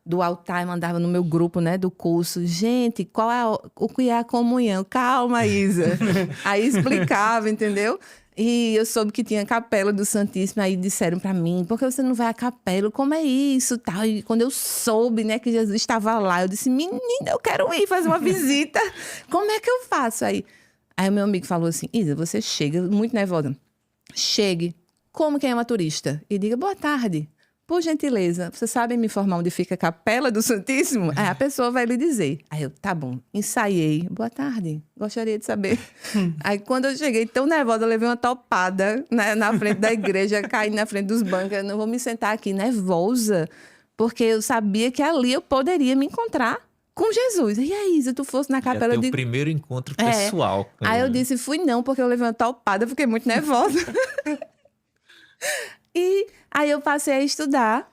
do altar e mandava no meu grupo, né, do curso. Gente, qual é o que é a comunhão? Calma, Isa. Aí explicava, entendeu? E eu soube que tinha a capela do Santíssimo, aí disseram para mim, por que você não vai à capela? Como é isso? Tal. E quando eu soube, né, que Jesus estava lá, eu disse, menina, eu quero ir fazer uma visita. Como é que eu faço? Aí o meu amigo falou assim, Isa, você chega, muito nervosa, chegue como quem é uma turista e diga, boa tarde. Por gentileza, vocês sabem me informar onde fica a Capela do Santíssimo? Aí a pessoa vai lhe dizer. Aí eu, tá bom, ensaiei. Boa tarde, gostaria de saber. Aí quando eu cheguei tão nervosa, eu levei uma topada, né, na frente da igreja, caí na frente dos bancos. Eu não vou me sentar aqui nervosa, porque eu sabia que ali eu poderia me encontrar com Jesus. E aí, se tu fosse na capela... o primeiro encontro pessoal. Aí eu disse, fui não, porque eu levei uma topada, fiquei muito nervosa. E aí eu passei a estudar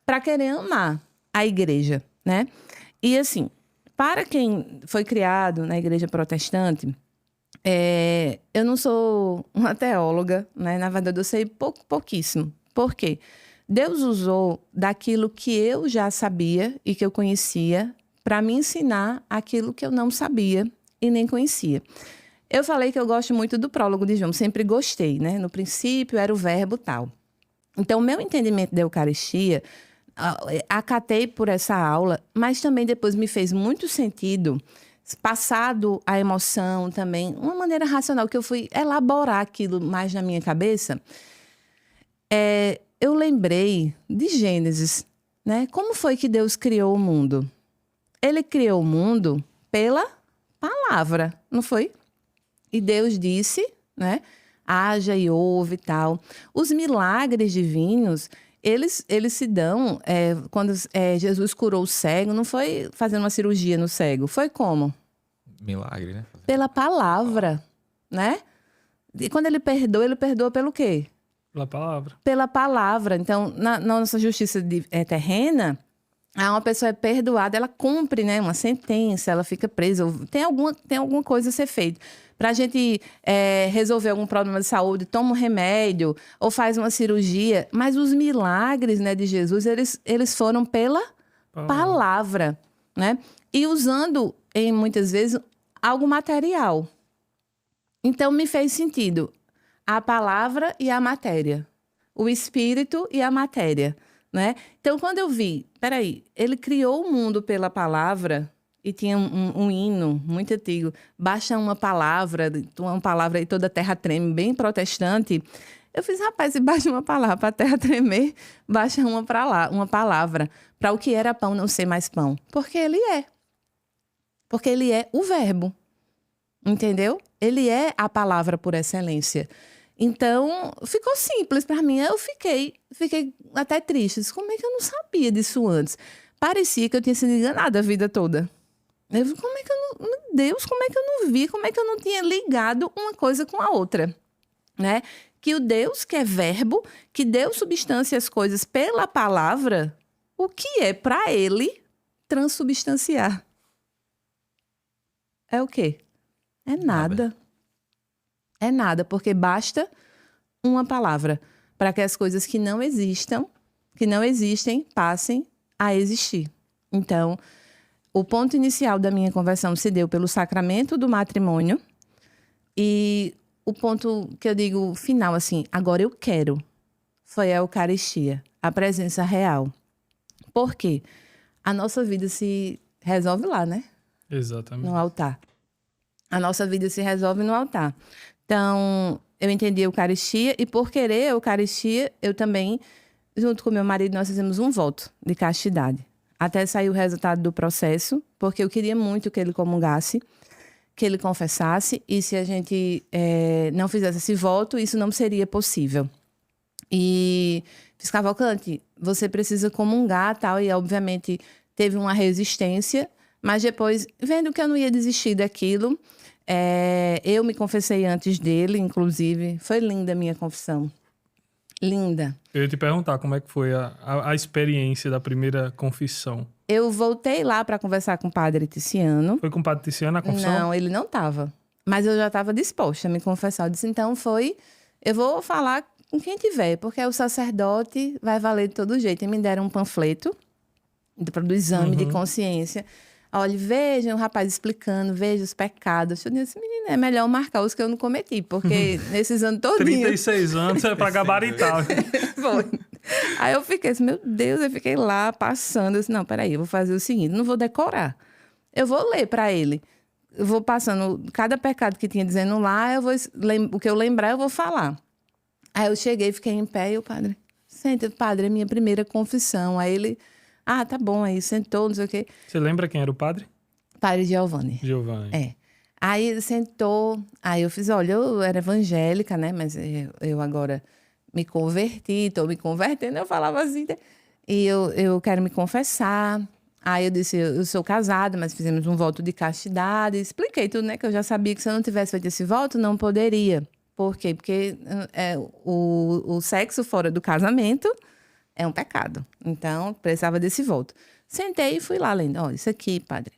para querer amar a igreja, né? E assim, para quem foi criado na igreja protestante, eu não sou uma teóloga, né? Na verdade, eu sei pouquíssimo. Por quê? Deus usou daquilo que eu já sabia e que eu conhecia para me ensinar aquilo que eu não sabia e nem conhecia. Eu falei que eu gosto muito do prólogo de João, sempre gostei, né? No princípio era o verbo tal. Então, o meu entendimento da Eucaristia, acatei por essa aula, mas também depois me fez muito sentido, passado a emoção também, uma maneira racional, que eu fui elaborar aquilo mais na minha cabeça. Eu lembrei de Gênesis, né? Como foi que Deus criou o mundo? Ele criou o mundo pela palavra, não foi? E Deus disse, né? Haja e houve e tal. Os milagres divinos, eles se dão... quando Jesus curou o cego, não foi fazendo uma cirurgia no cego. Foi como? Milagre, né? Pela palavra, né? E quando ele perdoa pelo quê? Pela palavra. Pela palavra. Então, na nossa justiça terrena, uma pessoa é perdoada, ela cumpre, né, uma sentença, ela fica presa. Tem alguma coisa a ser feita. Para a gente resolver algum problema de saúde, toma um remédio ou faz uma cirurgia. Mas os milagres, né, de Jesus, eles foram pela palavra, né? E usando, muitas vezes, algo material. Então, me fez sentido a palavra e a matéria. O espírito e a matéria, né? Então, quando eu vi, peraí, ele criou o mundo pela palavra, e tinha um hino muito antigo, baixa uma palavra e toda a terra treme, bem protestante. Eu fiz, rapaz, se baixa uma palavra para a terra tremer, baixa uma palavra para o que era pão não ser mais pão. Porque ele é. Porque ele é o verbo. Entendeu? Ele é a palavra por excelência. Então, ficou simples para mim. Eu fiquei até triste. Como é que eu não sabia disso antes? Parecia que eu tinha sido enganada a vida toda. Meu Deus, como é que eu não vi? Como é que eu não tinha ligado uma coisa com a outra? Né? Que o Deus que é verbo, que deu substância às coisas pela palavra, o que é para ele transubstanciar? É o quê? É nada. É nada, porque basta uma palavra para que as coisas que não existem, passem a existir. Então, o ponto inicial da minha conversão se deu pelo sacramento do matrimônio e o ponto que eu digo final, assim, agora eu quero, foi a Eucaristia, a presença real. Por quê? A nossa vida se resolve lá, né? Exatamente. No altar. A nossa vida se resolve no altar. Então, eu entendi a Eucaristia e por querer a Eucaristia, eu também, junto com meu marido, nós fizemos um voto de castidade. Até sair o resultado do processo, porque eu queria muito que ele comungasse, que ele confessasse, e se a gente não fizesse esse voto, isso não seria possível. E fiz, Cavalcante, você precisa comungar, tal, e obviamente teve uma resistência, mas depois, vendo que eu não ia desistir daquilo, eu me confessei antes dele, inclusive. Foi linda a minha confissão. Linda. Eu ia te perguntar como é que foi a experiência da primeira confissão. Eu voltei lá para conversar com o padre Tiziano. Foi com o padre Tiziano a confissão? Não, ele não estava. Mas eu já estava disposta a me confessar. Eu disse, então eu vou falar com quem tiver, porque o sacerdote vai valer de todo jeito. E me deram um panfleto do exame de consciência. Olha, veja o rapaz explicando, veja os pecados. Eu disse, menina, é melhor marcar os que eu não cometi, porque nesses anos todinhos... 36 anos é pra gabaritar. Foi. Aí eu fiquei assim, meu Deus, eu fiquei lá passando. Eu disse, não, peraí, eu vou fazer o seguinte, não vou decorar. Eu vou ler para ele. Eu vou passando cada pecado que tinha dizendo lá, o que eu lembrar, eu vou falar. Aí eu cheguei, fiquei em pé e o padre, senta, padre, é minha primeira confissão. Aí ele... Ah, tá bom, aí sentou, não sei o quê. Você lembra quem era o padre? Padre Giovanni. Giovanni. Aí ele sentou, aí eu fiz, olha, eu era evangélica, né? Mas eu agora me converti, tô me convertendo, eu falava assim, né? E eu quero me confessar. Aí eu disse, eu sou casada, mas fizemos um voto de castidade. Expliquei tudo, né? Que eu já sabia que se eu não tivesse feito esse voto, não poderia. Por quê? Porque o sexo fora do casamento... é um pecado. Então, precisava desse voto. Sentei e fui lá lendo. Olha, isso aqui, padre.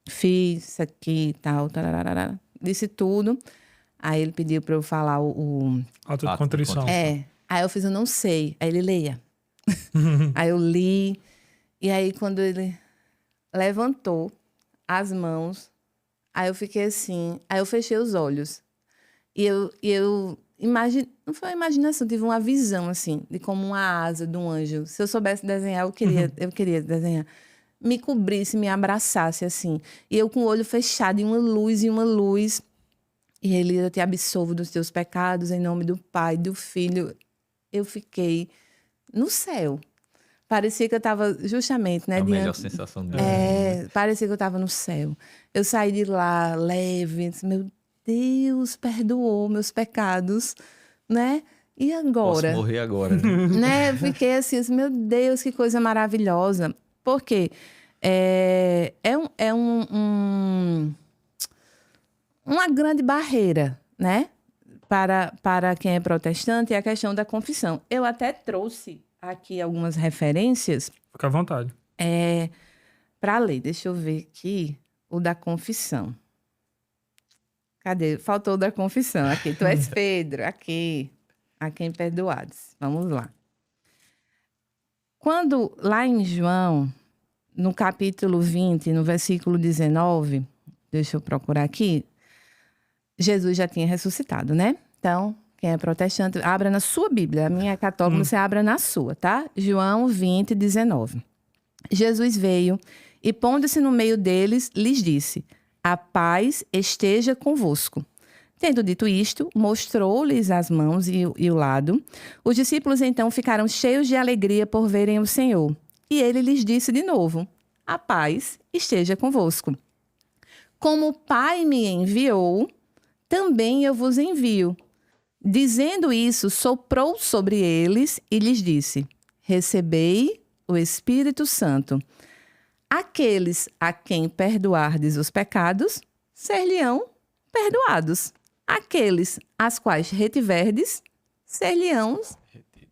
Fiz isso aqui, tal, tararara. Disse tudo. Aí ele pediu para eu falar o... Ato de contrição. Aí eu fiz, eu não sei. Aí ele leia. Aí eu li. E aí, quando ele levantou as mãos, aí eu fiquei assim. Aí eu fechei os olhos. E eu não foi uma imaginação, tive uma visão, assim, de como uma asa de um anjo. Se eu soubesse desenhar, eu queria desenhar. Me cobrisse, me abraçasse, assim. E eu com o olho fechado, e uma luz. E ele, eu te absolvo dos teus pecados, em nome do Pai, do Filho. Eu fiquei no céu. Parecia que eu estava justamente, né? É a melhor sensação do mundo. Parecia que eu estava no céu. Eu saí de lá leve, disse, meu Deus, perdoou meus pecados, né? E agora? Posso morrer agora, né? Eu fiquei assim, meu Deus, que coisa maravilhosa. Por quê? Uma grande barreira, né? Para quem é protestante, é a questão da confissão. Eu até trouxe aqui algumas referências. Fica à vontade. Para ler, deixa eu ver aqui o da confissão. Cadê? Faltou o da confissão. Aqui, tu és Pedro, aqui. A quem perdoados. Vamos lá. Quando, lá em João, no capítulo 20, no versículo 19, deixa eu procurar aqui, Jesus já tinha ressuscitado, né? Então, quem é protestante, abra na sua Bíblia. A minha é católica, você abra na sua, tá? João 20, 19. Jesus veio e, pondo-se no meio deles, lhes disse: a paz esteja convosco. Tendo dito isto, mostrou-lhes as mãos e o lado. Os discípulos então ficaram cheios de alegria por verem o Senhor. E ele lhes disse de novo: a paz esteja convosco. Como o Pai me enviou, também eu vos envio. Dizendo isso, soprou sobre eles e lhes disse: recebei o Espírito Santo. Aqueles a quem perdoardes os pecados, ser-lhe-ão perdoados. Aqueles as quais retiverdes, ser-lhe-ão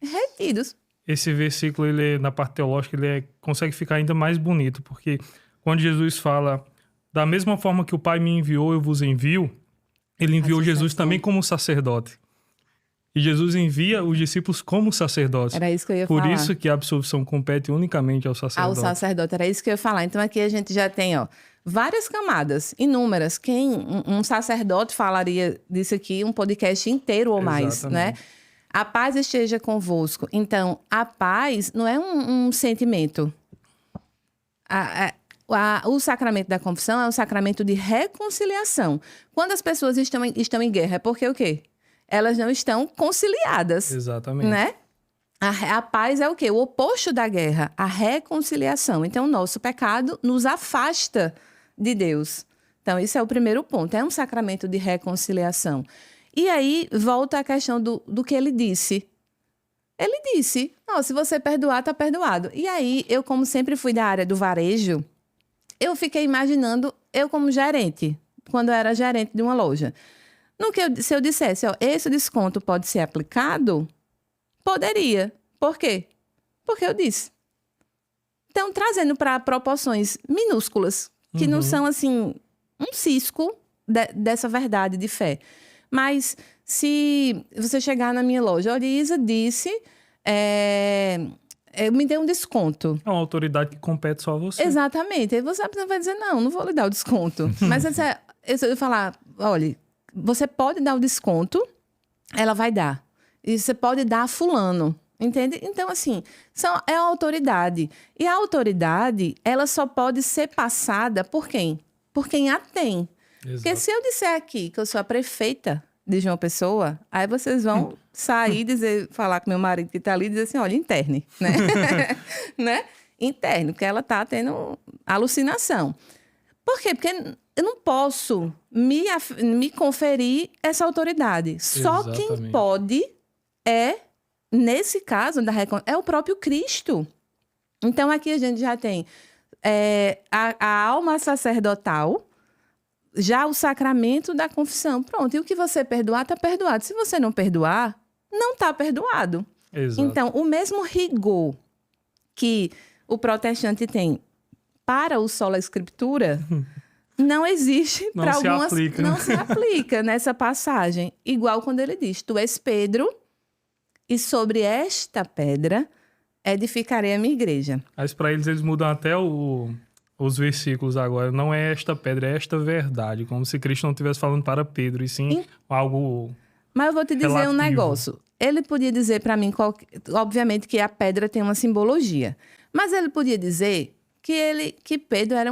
retidos. Esse versículo, ele, na parte teológica, consegue ficar ainda mais bonito, porque quando Jesus fala, da mesma forma que o Pai me enviou, eu vos envio, ele enviou Jesus também como sacerdote. E Jesus envia os discípulos como sacerdotes. Era isso que eu ia falar. Por isso que a absolvição compete unicamente ao sacerdote. Ao sacerdote, era isso que eu ia falar. Então aqui a gente já tem, várias camadas, inúmeras. Um sacerdote falaria disso aqui, um podcast inteiro ou mais, né? A paz esteja convosco. Então, a paz não é um sentimento. O sacramento da confissão é um sacramento de reconciliação. Quando as pessoas estão em guerra, é porque o quê? Elas não estão conciliadas. Exatamente. Né? A paz é o quê? O oposto da guerra, a reconciliação. Então, o nosso pecado nos afasta de Deus. Então, esse é o primeiro ponto. É um sacramento de reconciliação. E aí, volta a questão do que ele disse. Ele disse, se você perdoar, está perdoado. E aí, eu, como sempre fui da área do varejo, eu fiquei imaginando eu como gerente, quando eu era gerente de uma loja. Se eu dissesse, esse desconto pode ser aplicado, poderia. Por quê? Porque eu disse. Então, trazendo para proporções minúsculas, que não são, assim, um cisco dessa verdade de fé. Mas, se você chegar na minha loja, olha, Isa disse, me dê um desconto. É uma autoridade que compete só a você. Exatamente. Aí você vai dizer, não vou lhe dar o desconto. Mas eu vou falar, olha, você pode dar o desconto, ela vai dar. E você pode dar a fulano, entende? Então, assim, é a autoridade. E a autoridade, ela só pode ser passada por quem? Por quem a tem. Exato. Porque se eu disser aqui que eu sou a prefeita de João Pessoa, aí vocês vão sair, falar com meu marido que está ali e dizer assim, olha, interne, né? né? Interne, porque ela está tendo alucinação. Por quê? Porque eu não posso me conferir essa autoridade. Só Exatamente. Quem pode nesse caso, é o próprio Cristo. Então, aqui a gente já tem a alma sacerdotal, já o sacramento da confissão. Pronto, e o que você perdoar, está perdoado. Se você não perdoar, não está perdoado. Exato. Então, o mesmo rigor que o protestante tem para o sola escritura, não existe para algumas... Não se aplica nessa passagem. Igual quando ele diz, tu és Pedro, e sobre esta pedra edificarei a minha igreja. Mas para eles mudam até os versículos agora. Não é esta pedra, é esta verdade. Como se Cristo não estivesse falando para Pedro, e sim algo Mas eu vou te dizer relativo. Um negócio. Ele podia dizer para mim, obviamente, que a pedra tem uma simbologia. Mas ele podia dizer que Pedro era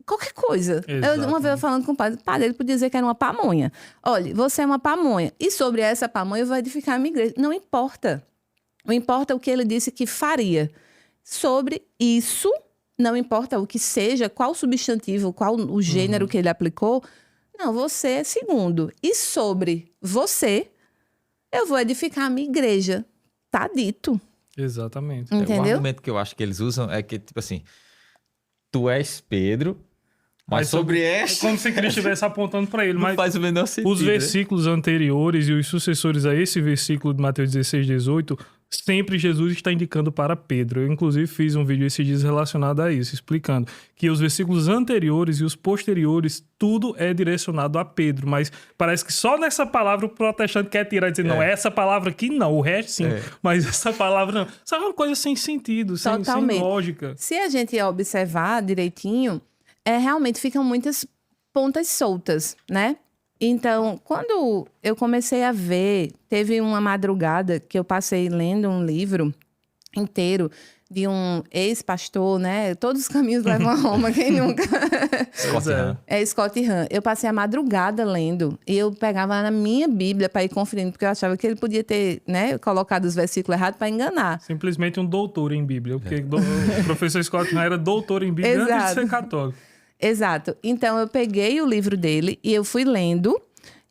qualquer coisa. Uma vez eu falando com o padre, ele podia dizer que era uma pamonha. Olha, você é uma pamonha. E sobre essa pamonha eu vou edificar a minha igreja. Não importa. Não importa o que ele disse que faria. Sobre isso, não importa o que seja, qual substantivo, qual o gênero que ele aplicou. Não, você é segundo. E sobre você, eu vou edificar a minha igreja. Tá dito. Exatamente. Entendeu? O argumento que eu acho que eles usam é que, tipo assim, tu és Pedro, mas sobre esta... Como se Cristo estivesse apontando para ele. Mas faz o menor sentido. Os versículos anteriores e os sucessores a esse versículo de Mateus 16, 18, sempre Jesus está indicando para Pedro. Eu, inclusive, fiz um vídeo esses dias relacionado a isso, explicando que os versículos anteriores e os posteriores, tudo é direcionado a Pedro. Mas parece que só nessa palavra o protestante quer tirar e dizer, não, essa palavra aqui não, o resto sim, mas essa palavra não. Isso é uma coisa sem sentido, sem lógica. Se a gente observar direitinho, realmente ficam muitas pontas soltas, né? Então, quando eu comecei a ver, teve uma madrugada que eu passei lendo um livro inteiro de um ex-pastor, né? Todos os caminhos levam a Roma, quem nunca? Scott Hahn. Scott Hahn. Eu passei a madrugada lendo e eu pegava na minha Bíblia para ir conferindo, porque eu achava que ele podia ter, né, colocado os versículos errados para enganar. Simplesmente um doutor em Bíblia, porque o professor Scott Hahn era doutor em Bíblia antes de ser católico. Exato. Então, eu peguei o livro dele e eu fui lendo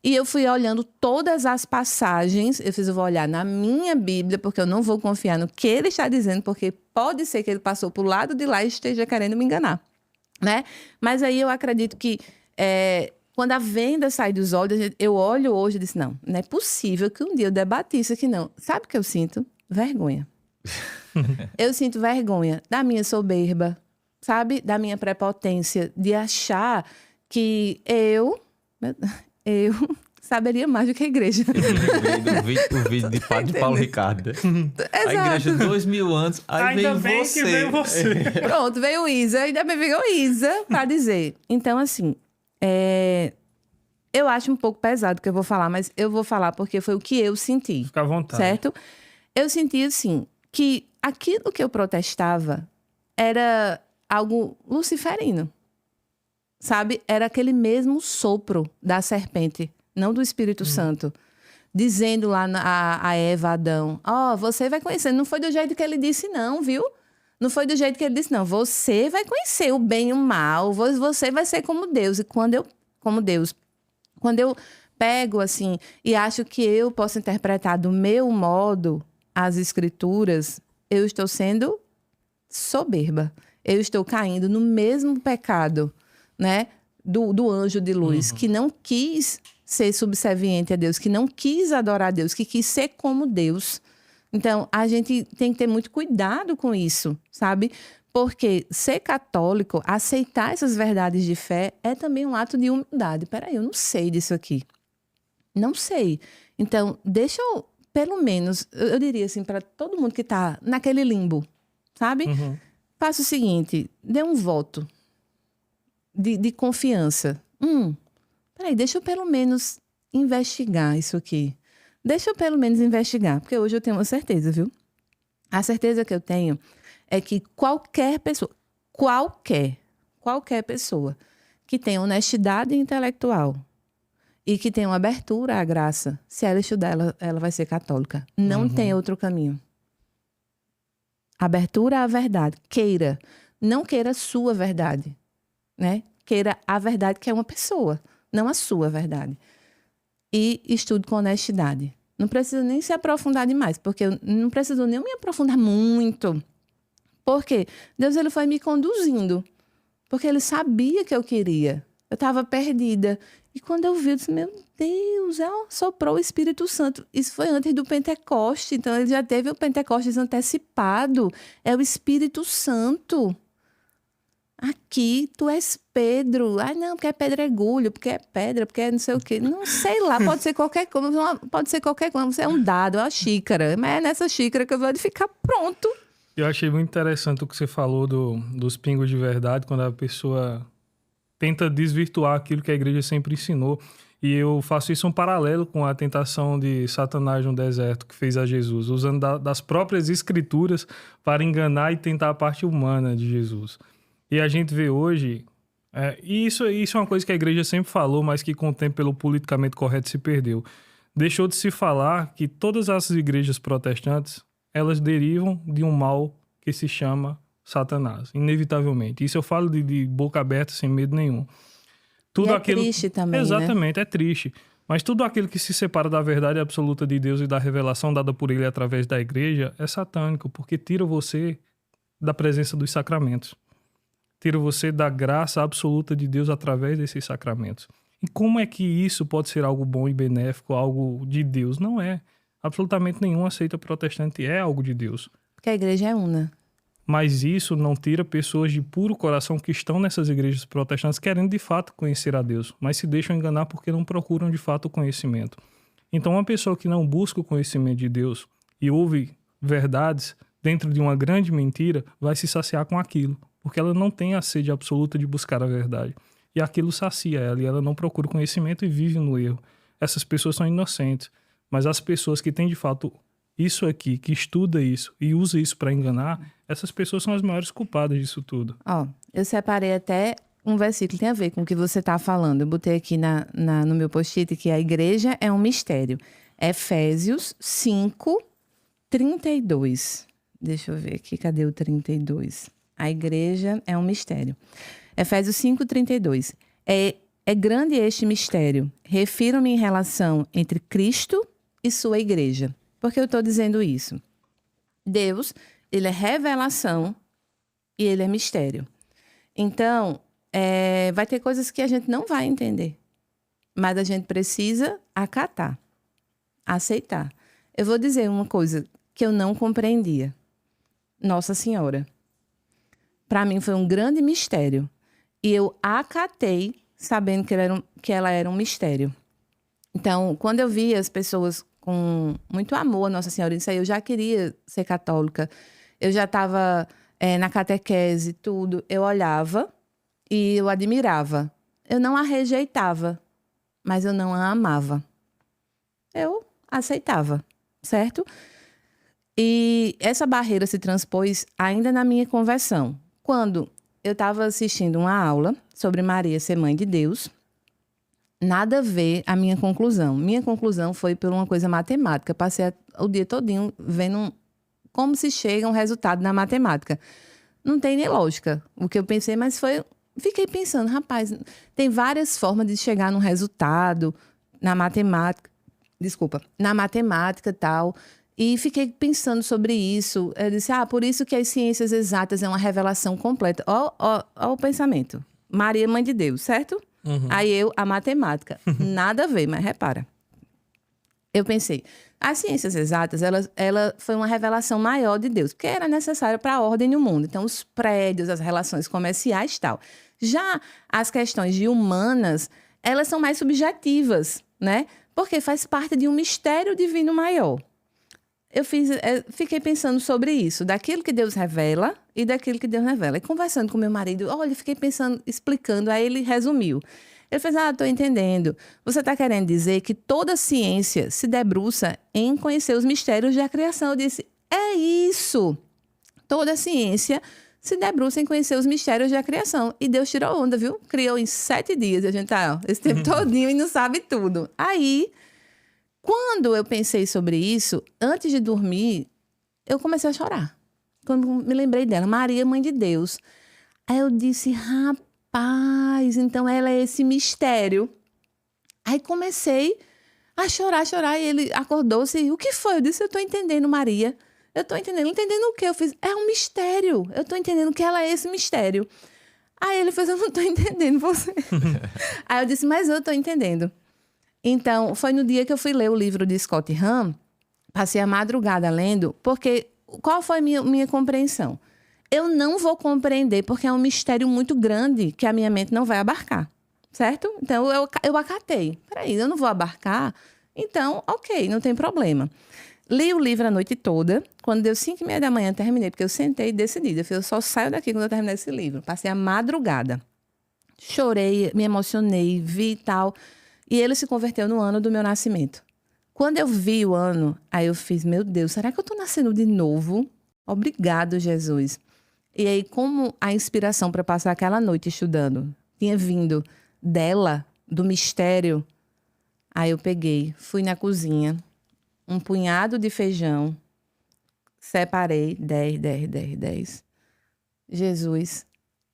e eu fui olhando todas as passagens. Eu vou olhar na minha Bíblia, porque eu não vou confiar no que ele está dizendo, porque pode ser que ele passou para o lado de lá e esteja querendo me enganar, né? Mas aí eu acredito que quando a venda sai dos olhos, eu olho hoje e disse, não é possível que um dia eu debati isso aqui, não. Sabe o que eu sinto? Vergonha. Eu sinto vergonha da minha soberba, sabe? Da minha prepotência, de achar que eu saberia mais do que a igreja. Eu lembrei do vídeo de Padre Paulo Ricardo. Exato. A igreja 2000 anos, aí ainda vem bem você. que veio você. Pronto, veio Isa, ainda bem veio Isa para dizer. Então, assim, eu acho um pouco pesado o que eu vou falar, mas eu vou falar porque foi o que eu senti. Fica à vontade. Certo? Eu senti, assim, que aquilo que eu protestava era algo luciferino, sabe? Era aquele mesmo sopro da serpente, não do Espírito Santo, dizendo lá a Eva, Adão, você vai conhecer. Não foi do jeito que ele disse não, viu? Não foi do jeito que ele disse não. Você vai conhecer o bem e o mal, você vai ser como Deus. E quando eu pego assim e acho que eu posso interpretar do meu modo as escrituras, eu estou sendo soberba. Eu estou caindo no mesmo pecado, né, do anjo de luz, que não quis ser subserviente a Deus, que não quis adorar a Deus, que quis ser como Deus. Então, a gente tem que ter muito cuidado com isso, sabe? Porque ser católico, aceitar essas verdades de fé, é também um ato de humildade. Peraí, eu não sei disso aqui. Não sei. Então, deixa eu, pelo menos, eu diria assim, para todo mundo que está naquele limbo, sabe? Faça o seguinte, dê um voto de confiança. Peraí, deixa eu pelo menos investigar isso aqui. Deixa eu pelo menos investigar, porque hoje eu tenho uma certeza, viu? A certeza que eu tenho é que qualquer pessoa que tenha honestidade intelectual e que tenha uma abertura à graça, se ela estudar, ela vai ser católica. Não tem outro caminho. Abertura à verdade. Queira. Não queira a sua verdade, né? Queira a verdade que é uma pessoa, não a sua verdade. E estude com honestidade. Não precisa nem se aprofundar demais, porque eu não preciso nem me aprofundar muito. Porque Deus ele foi me conduzindo. Porque ele sabia que eu queria. Eu estava perdida. E quando eu vi, eu disse, meu Deus, soprou o Espírito Santo. Isso foi antes do Pentecoste. Então, ele já teve o Pentecostes antecipado. É o Espírito Santo. Aqui, tu és Pedro. Não, porque é pedregulho, porque é pedra, porque é não sei o quê. Não sei lá, pode ser qualquer coisa. Pode ser qualquer coisa. Você é um dado, é uma xícara. Mas é nessa xícara que eu vou edificar. Pronto. Eu achei muito interessante o que você falou dos pingos de verdade, quando a pessoa tenta desvirtuar aquilo que a igreja sempre ensinou. E eu faço isso um paralelo com a tentação de Satanás no deserto que fez a Jesus, usando das próprias escrituras para enganar e tentar a parte humana de Jesus. E a gente vê hoje... isso é uma coisa que a igreja sempre falou, mas que com o tempo, pelo politicamente correto, se perdeu. Deixou de se falar que todas as igrejas protestantes, elas derivam de um mal que se chama Satanás, inevitavelmente. Isso eu falo de boca aberta, sem medo nenhum. Tudo triste também, exatamente, né? É triste. Mas tudo aquilo que se separa da verdade absoluta de Deus e da revelação dada por ele através da igreja é satânico, porque tira você da presença dos sacramentos. Tira você da graça absoluta de Deus através desses sacramentos. E como é que isso pode ser algo bom e benéfico, algo de Deus? Não é. Absolutamente nenhuma seita protestante é algo de Deus. Porque a igreja é una. Mas isso não tira pessoas de puro coração que estão nessas igrejas protestantes querendo de fato conhecer a Deus, mas se deixam enganar porque não procuram de fato o conhecimento. Então uma pessoa que não busca o conhecimento de Deus e ouve verdades dentro de uma grande mentira vai se saciar com aquilo, porque ela não tem a sede absoluta de buscar a verdade. E aquilo sacia ela, e ela não procura conhecimento e vive no erro. Essas pessoas são inocentes, mas as pessoas que têm de fato isso aqui, que estuda isso e usa isso para enganar, essas pessoas são as maiores culpadas disso tudo. Eu separei até um versículo que tem a ver com o que você está falando. Eu botei aqui no meu post-it que a igreja é um mistério. Efésios 5, 32. Deixa eu ver aqui, cadê o 32? A igreja é um mistério. Efésios 5, 32. É grande este mistério. Refiro-me em relação entre Cristo e sua igreja. Por que eu estou dizendo isso? Deus, ele é revelação e ele é mistério. Então, vai ter coisas que a gente não vai entender. Mas a gente precisa acatar, aceitar. Eu vou dizer uma coisa que eu não compreendia. Nossa Senhora. Para mim foi um grande mistério. E eu acatei sabendo que ela era um mistério. Então, quando eu vi as pessoas com muito amor a Nossa Senhora, isso aí eu já queria ser católica. Eu já estava na catequese, tudo. Eu olhava e eu admirava. Eu não a rejeitava, mas eu não a amava. Eu aceitava, certo? E essa barreira se transpôs ainda na minha conversão. Quando eu estava assistindo uma aula sobre Maria ser mãe de Deus, nada a ver a minha conclusão. Minha conclusão foi por uma coisa matemática. Passei o dia todinho vendo como se chega a um resultado na matemática. Não tem nem lógica o que eu pensei, mas fiquei pensando, rapaz, tem várias formas de chegar num resultado na matemática. Na matemática e tal. E fiquei pensando sobre isso. Eu disse, por isso que as ciências exatas é uma revelação completa. Ó o pensamento. Maria, mãe de Deus, certo? Uhum. Aí a matemática. Nada a ver, mas repara. Eu pensei, as ciências exatas, ela foi uma revelação maior de Deus, porque era necessário para a ordem no mundo. Então, os prédios, as relações comerciais e tal. Já as questões de humanas, elas são mais subjetivas, né? Porque faz parte de um mistério divino maior. Eu fiquei pensando sobre isso, daquilo que Deus revela e daquilo que Deus revela. E conversando com meu marido, fiquei pensando, explicando, aí ele resumiu. Ele fez, estou entendendo. Você está querendo dizer que toda ciência se debruça em conhecer os mistérios da criação. Eu disse, é isso. Toda ciência se debruça em conhecer os mistérios da criação. E Deus tirou onda, viu? Criou em 7 dias. E a gente tá esse tempo todinho e não sabe tudo. Aí, quando eu pensei sobre isso, antes de dormir, eu comecei a chorar. Quando me lembrei dela, Maria, mãe de Deus. Aí eu disse, rapaz, então ela é esse mistério. Aí comecei a chorar. E ele acordou-se. O que foi? Eu disse, eu estou entendendo, Maria. Eu estou entendendo. Entendendo o quê? Eu fiz, é um mistério. Eu estou entendendo que ela é esse mistério. Aí ele fez, eu não estou entendendo você. Aí eu disse, mas eu estou entendendo. Então, foi no dia que eu fui ler o livro de Scott Hahn, passei a madrugada lendo, porque qual foi a minha compreensão? Eu não vou compreender, porque é um mistério muito grande que a minha mente não vai abarcar, certo? Então, eu acatei. Peraí, eu não vou abarcar? Então, ok, não tem problema. Li o livro a noite toda. Quando deu 5h30 da manhã, terminei, porque eu sentei decidida. Eu só saio daqui quando eu terminar esse livro. Passei a madrugada. Chorei, me emocionei, vi e tal. E ele se converteu no ano do meu nascimento. Quando eu vi o ano, aí eu fiz, meu Deus, será que eu tô nascendo de novo? Obrigado, Jesus. E aí, como a inspiração para passar aquela noite estudando tinha vindo dela, do mistério, aí eu peguei, fui na cozinha, um punhado de feijão, separei 10. Jesus,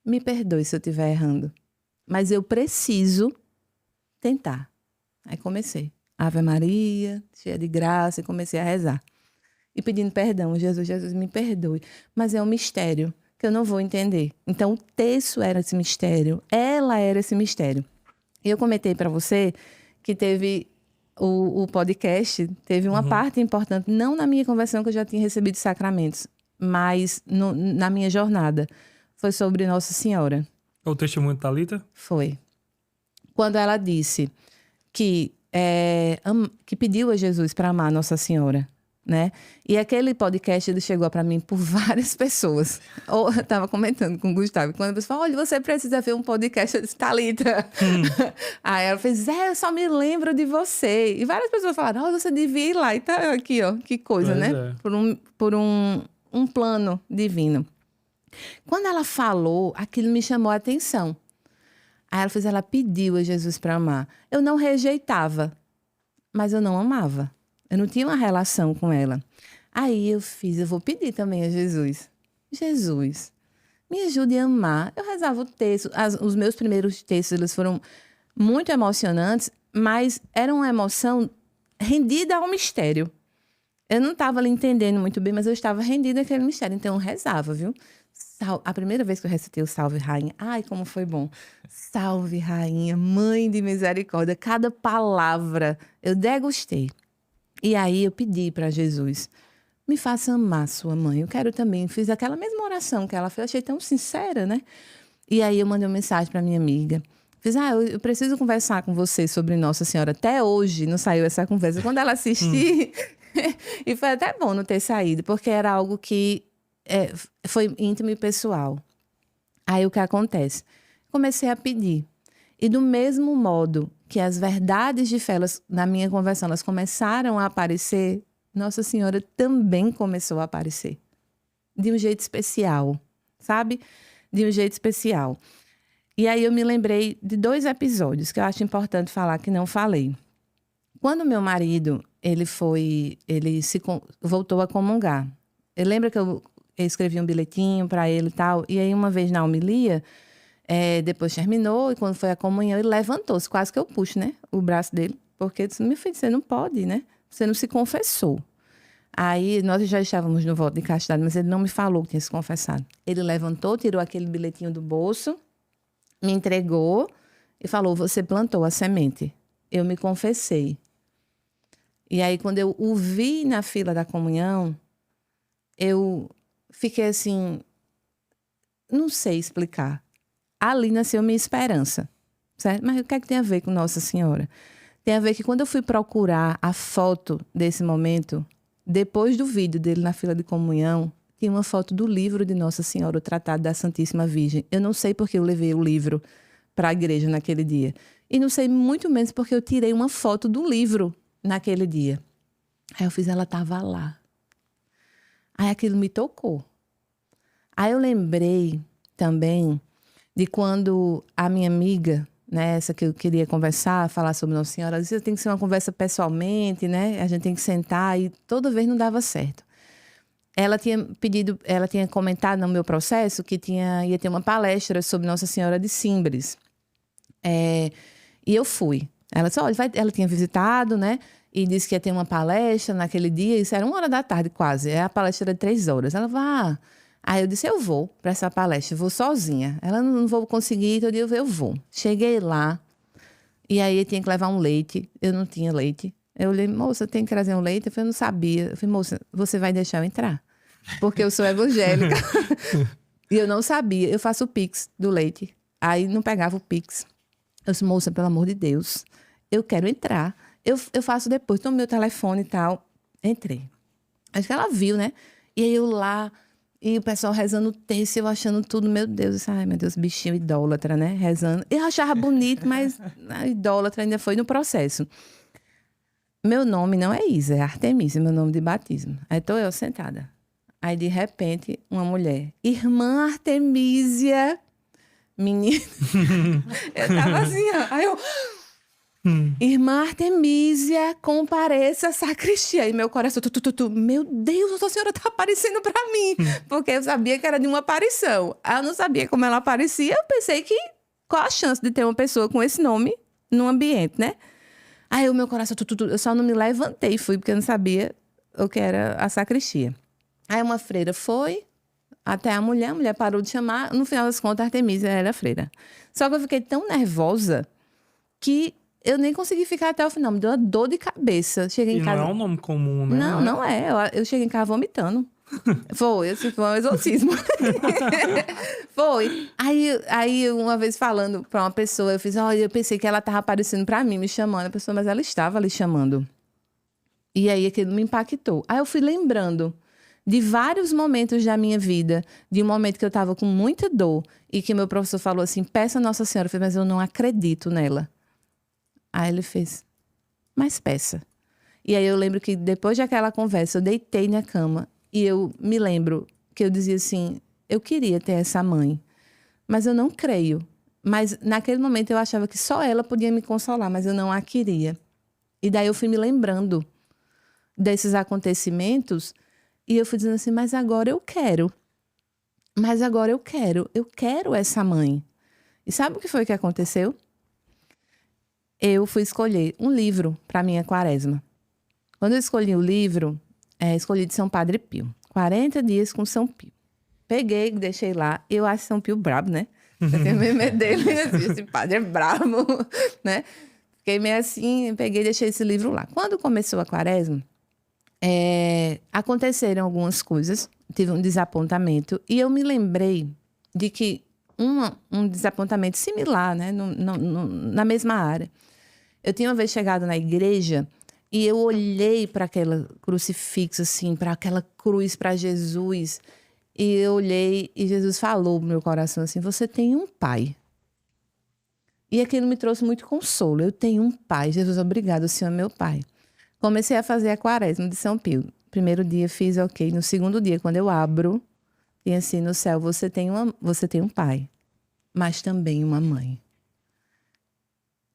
me perdoe se eu estiver errando, mas eu preciso tentar. Aí comecei. Ave Maria, cheia de graça, e comecei a rezar. E pedindo perdão, Jesus, me perdoe. Mas é um mistério que eu não vou entender. Então, o terço era esse mistério. Ela era esse mistério. E eu comentei para você que teve o podcast, teve uma parte importante, não na minha conversão, que eu já tinha recebido sacramentos, mas na minha jornada. Foi sobre Nossa Senhora. O testemunho de Thalita? Foi. Quando ela disse que pediu a Jesus para amar Nossa Senhora, né? E aquele podcast, ele chegou para mim por várias pessoas. Eu estava comentando com o Gustavo, quando a pessoa falou, olha, você precisa ver um podcast, eu disse, Thalita. Aí ela fez, eu só me lembro de você. E várias pessoas falaram, olha, você devia ir lá. E tá aqui, ó, que coisa, pois né? Por um plano divino. Quando ela falou, aquilo me chamou a atenção. Aí ela pediu a Jesus para amar. Eu não rejeitava, mas eu não amava. Eu não tinha uma relação com ela. Aí eu vou pedir também a Jesus. Jesus, me ajude a amar. Eu rezava o texto. Os meus primeiros textos, eles foram muito emocionantes, mas era uma emoção rendida ao mistério. Eu não estava ali entendendo muito bem, mas eu estava rendida àquele mistério. Então eu rezava, viu? A primeira vez que eu recitei o Salve Rainha, ai, como foi bom. Salve Rainha, Mãe de Misericórdia. Cada palavra eu degustei. E aí eu pedi para Jesus, me faça amar sua mãe. Eu quero também. Fiz aquela mesma oração que ela fez, achei tão sincera, né? E aí eu mandei uma mensagem para minha amiga. Fiz, eu preciso conversar com você sobre Nossa Senhora. Até hoje não saiu essa conversa. Quando ela assistir, e foi até bom não ter saído, porque era algo que foi íntimo e pessoal. Aí o que acontece? Comecei a pedir. E do mesmo modo que as verdades de fé, na minha conversão, elas começaram a aparecer, Nossa Senhora também começou a aparecer. De um jeito especial, sabe? De um jeito especial. E aí eu me lembrei de 2 episódios que eu acho importante falar que não falei. Quando meu marido, ele voltou a comungar. Eu lembro que eu escrevi um bilhetinho para ele e tal, e aí uma vez na homilia, depois terminou, e quando foi a comunhão, ele levantou-se, quase que eu puxo, né, o braço dele, porque eu disse, meu filho, você não pode, né? Você não se confessou. Aí nós já estávamos no voto de castidade, mas ele não me falou que tinha se confessado. Ele levantou, tirou aquele bilhetinho do bolso, me entregou e falou, você plantou a semente. Eu me confessei. E aí, quando eu o vi na fila da comunhão, eu fiquei assim, não sei explicar. Ali nasceu minha esperança, certo? Mas o que é que tem a ver com Nossa Senhora? Tem a ver que quando eu fui procurar a foto desse momento, depois do vídeo dele na fila de comunhão, tinha uma foto do livro de Nossa Senhora, o Tratado da Santíssima Virgem. Eu não sei porque eu levei o livro para a igreja naquele dia. E não sei muito menos porque eu tirei uma foto do livro naquele dia. Aí eu fiz, ela estava lá. Aí aquilo me tocou. Aí eu lembrei também de quando a minha amiga, né, essa que eu queria conversar, falar sobre Nossa Senhora, ela disse, tem que ser uma conversa pessoalmente, né? A gente tem que sentar, e toda vez não dava certo. Ela tinha comentado no meu processo que ia ter uma palestra sobre Nossa Senhora de Simbres. E eu fui. Ela disse, olha, ela tinha visitado, né? E disse que ia ter uma palestra naquele dia, isso era 1h quase, a palestra era de 3 horas. Ela vai. Aí eu disse, eu vou para essa palestra, eu vou sozinha. Ela, não vou conseguir, todo dia eu vou. Cheguei lá, e aí eu tinha que levar um leite, eu não tinha leite. Eu olhei, moça, tem que trazer um leite? Eu falei, eu não sabia. Eu falei, moça, você vai deixar eu entrar? Porque eu sou evangélica. E eu não sabia, eu faço o Pix do leite. Aí não pegava o Pix. Eu disse, moça, pelo amor de Deus, eu quero entrar. Eu faço depois, tomo meu telefone e tal. Entrei. Acho que ela viu, né? E aí eu lá, e o pessoal rezando o texto, eu achando tudo, meu Deus. Ai, meu Deus, bichinho idólatra, né? Rezando. Eu achava bonito, mas a idólatra ainda foi no processo. Meu nome não é Isa, é Artemisia, meu nome de batismo. Aí tô eu sentada. Aí, de repente, uma mulher. Irmã Artemisia. Menina. Eu tava assim, ó. Aí eu... Irmã Artemisia, compareça à sacristia. E meu coração... Meu Deus, Nossa Senhora tá aparecendo pra mim. Porque eu sabia que era de uma aparição. Aí eu não sabia como ela aparecia. Eu pensei que... Qual a chance de ter uma pessoa com esse nome no ambiente, né? Aí o meu coração... Eu só não me levantei e fui, porque eu não sabia o que era a sacristia. Aí uma freira foi até a mulher parou de chamar. No final das contas, a Artemisia era a freira. Só que eu fiquei tão nervosa que eu nem consegui ficar até o final. Me deu uma dor de cabeça. Cheguei em casa... não é um nome comum, né? Não é. Eu cheguei em casa vomitando. Foi um exorcismo. Foi. Aí, uma vez falando pra uma pessoa, eu fiz, olha, eu pensei que ela tava aparecendo pra mim, me chamando. A pessoa, mas ela estava ali chamando. E aí aquilo me impactou. Aí eu fui lembrando de vários momentos da minha vida, de um momento que eu estava com muita dor e que meu professor falou assim, peça a Nossa Senhora. Eu falei, mas eu não acredito nela. Aí ele fez, mas peça. E aí eu lembro que depois daquela conversa, eu deitei na cama e eu me lembro que eu dizia assim, eu queria ter essa mãe, mas eu não creio. Mas naquele momento eu achava que só ela podia me consolar, mas eu não a queria. E daí eu fui me lembrando desses acontecimentos e eu fui dizendo assim, mas agora eu quero. Mas agora eu quero essa mãe. E sabe o que foi que aconteceu? Eu fui escolher um livro para minha quaresma. Quando eu escolhi o livro, escolhi de São Padre Pio. 40 dias com São Pio. Peguei, deixei lá. Eu acho São Pio brabo, né? Eu tenho meio medo dele. Esse padre é brabo, né? Fiquei meio assim, peguei e deixei esse livro lá. Quando começou a quaresma, aconteceram algumas coisas. Tive um desapontamento. E eu me lembrei de que um desapontamento similar, né? Na mesma área. Eu tinha uma vez chegado na igreja e eu olhei para aquela crucifixo, assim, para aquela cruz, para Jesus. E eu olhei e Jesus falou no meu coração assim, você tem um pai. E aquilo me trouxe muito consolo. Eu tenho um pai. Jesus, obrigado, o Senhor é meu pai. Comecei a fazer a quaresma de São Pio. Primeiro dia fiz ok. No segundo dia, quando eu abro, e assim, no céu, você tem um pai, mas também uma mãe.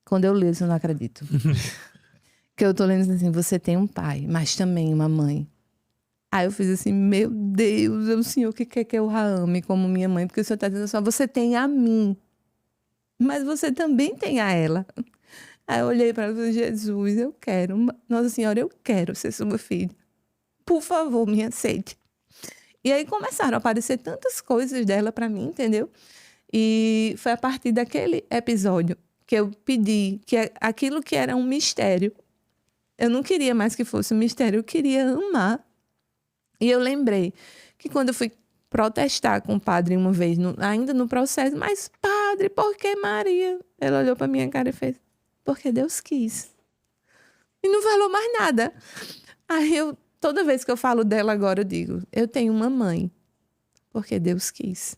Quando eu leio isso, eu não acredito. Que eu tô lendo assim, você tem um pai, mas também uma mãe. Aí eu fiz assim, meu Deus, o Senhor que quer que eu a ame como minha mãe, porque o Senhor tá dizendo assim, você tem a mim, mas você também tem a ela. Aí eu olhei para ela e falei, Jesus, eu quero, Nossa Senhora, eu quero ser sua filha. Por favor, me aceite. E aí começaram a aparecer tantas coisas dela para mim, entendeu? E foi a partir daquele episódio que eu pedi que aquilo que era um mistério, eu não queria mais que fosse um mistério, eu queria amar. E eu lembrei que quando eu fui protestar com o padre uma vez, ainda no processo, mas padre, por que Maria? Ela olhou para minha cara e fez, porque Deus quis. E não falou mais nada. Aí toda vez que eu falo dela agora, eu digo, eu tenho uma mãe, porque Deus quis.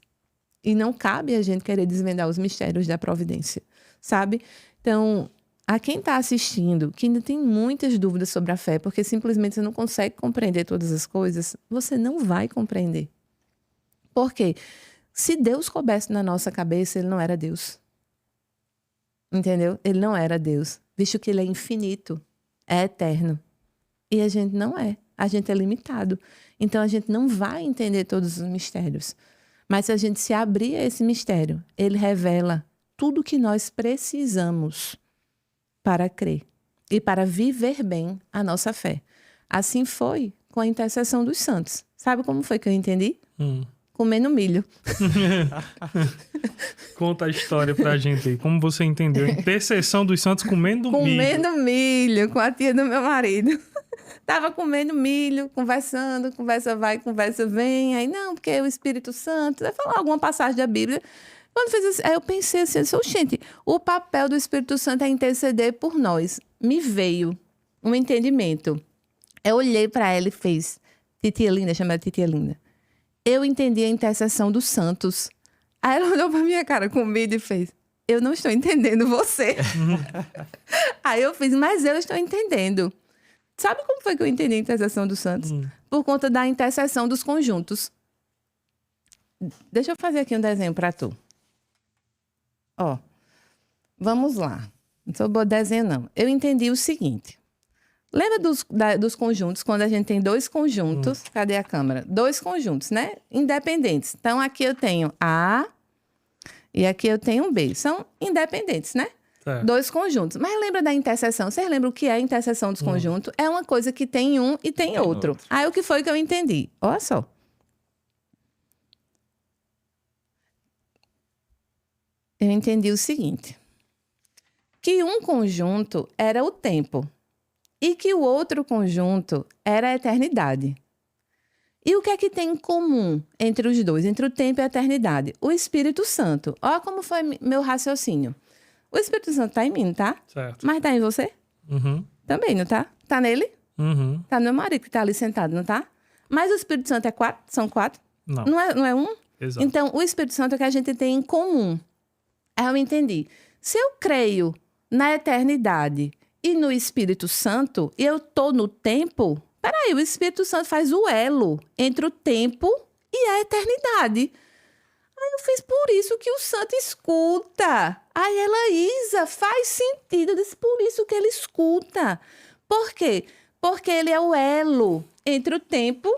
E não cabe a gente querer desvendar os mistérios da providência, sabe? Então, a quem está assistindo, que ainda tem muitas dúvidas sobre a fé, porque simplesmente você não consegue compreender todas as coisas, você não vai compreender. Por quê? Se Deus coubesse na nossa cabeça, ele não era Deus. Entendeu? Ele não era Deus, visto que ele é infinito, é eterno. E a gente não é. A gente é limitado. Então, a gente não vai entender todos os mistérios. Mas se a gente se abrir a esse mistério, ele revela tudo o que nós precisamos para crer e para viver bem a nossa fé. Assim foi com a intercessão dos santos. Sabe como foi que eu entendi? Comendo milho. Conta a história pra gente aí. Como você entendeu? Intercessão dos santos comendo milho. Comendo milho com a tia do meu marido. Tava comendo milho, conversando, conversa vai, conversa vem. Aí, não, porque é o Espírito Santo. Vai falar alguma passagem da Bíblia. Quando fez assim, aí eu pensei assim, gente, o papel do Espírito Santo é interceder por nós. Me veio um entendimento. Eu olhei para ela e fez, Titia Linda, chama ela Titia Linda. Eu entendi a intercessão dos santos. Aí ela olhou pra minha cara com medo e fez, eu não estou entendendo você. Aí eu fiz, mas eu estou entendendo. Sabe como foi que eu entendi a intercessão dos santos? Por conta da intercessão dos conjuntos. Deixa eu fazer aqui um desenho pra tu. Ó, vamos lá. Não sou boa desenho, não. Eu entendi o seguinte. Lembra dos conjuntos, quando a gente tem dois conjuntos? Cadê a câmera? Dois conjuntos, né? Independentes. Então, aqui eu tenho A e aqui eu tenho B. São independentes, né? Dois conjuntos. Mas lembra da interseção? Vocês lembram o que é a interseção dos conjuntos? É uma coisa que tem um e tem outro. Aí, o que foi que eu entendi? Olha só. Eu entendi o seguinte. Que um conjunto era o tempo e que o outro conjunto era a eternidade. E o que é que tem em comum entre os dois, entre o tempo e a eternidade? O Espírito Santo. Olha como foi meu raciocínio. O Espírito Santo está em mim, tá? Certo. Mas está em você? Também, não tá? Tá nele? Tá no meu marido que está ali sentado, não tá? Mas o Espírito Santo é 4? São 4? Não. Não é um? Exato. Então, o Espírito Santo é o que a gente tem em comum. Aí eu entendi. Se eu creio na eternidade e no Espírito Santo, e eu tô no tempo, peraí, o Espírito Santo faz o elo entre o tempo e a eternidade. Aí eu fiz por isso que o santo escuta. Aí ela, Isa, faz sentido. Eu disse, por isso que ele escuta. Por quê? Porque ele é o elo entre o tempo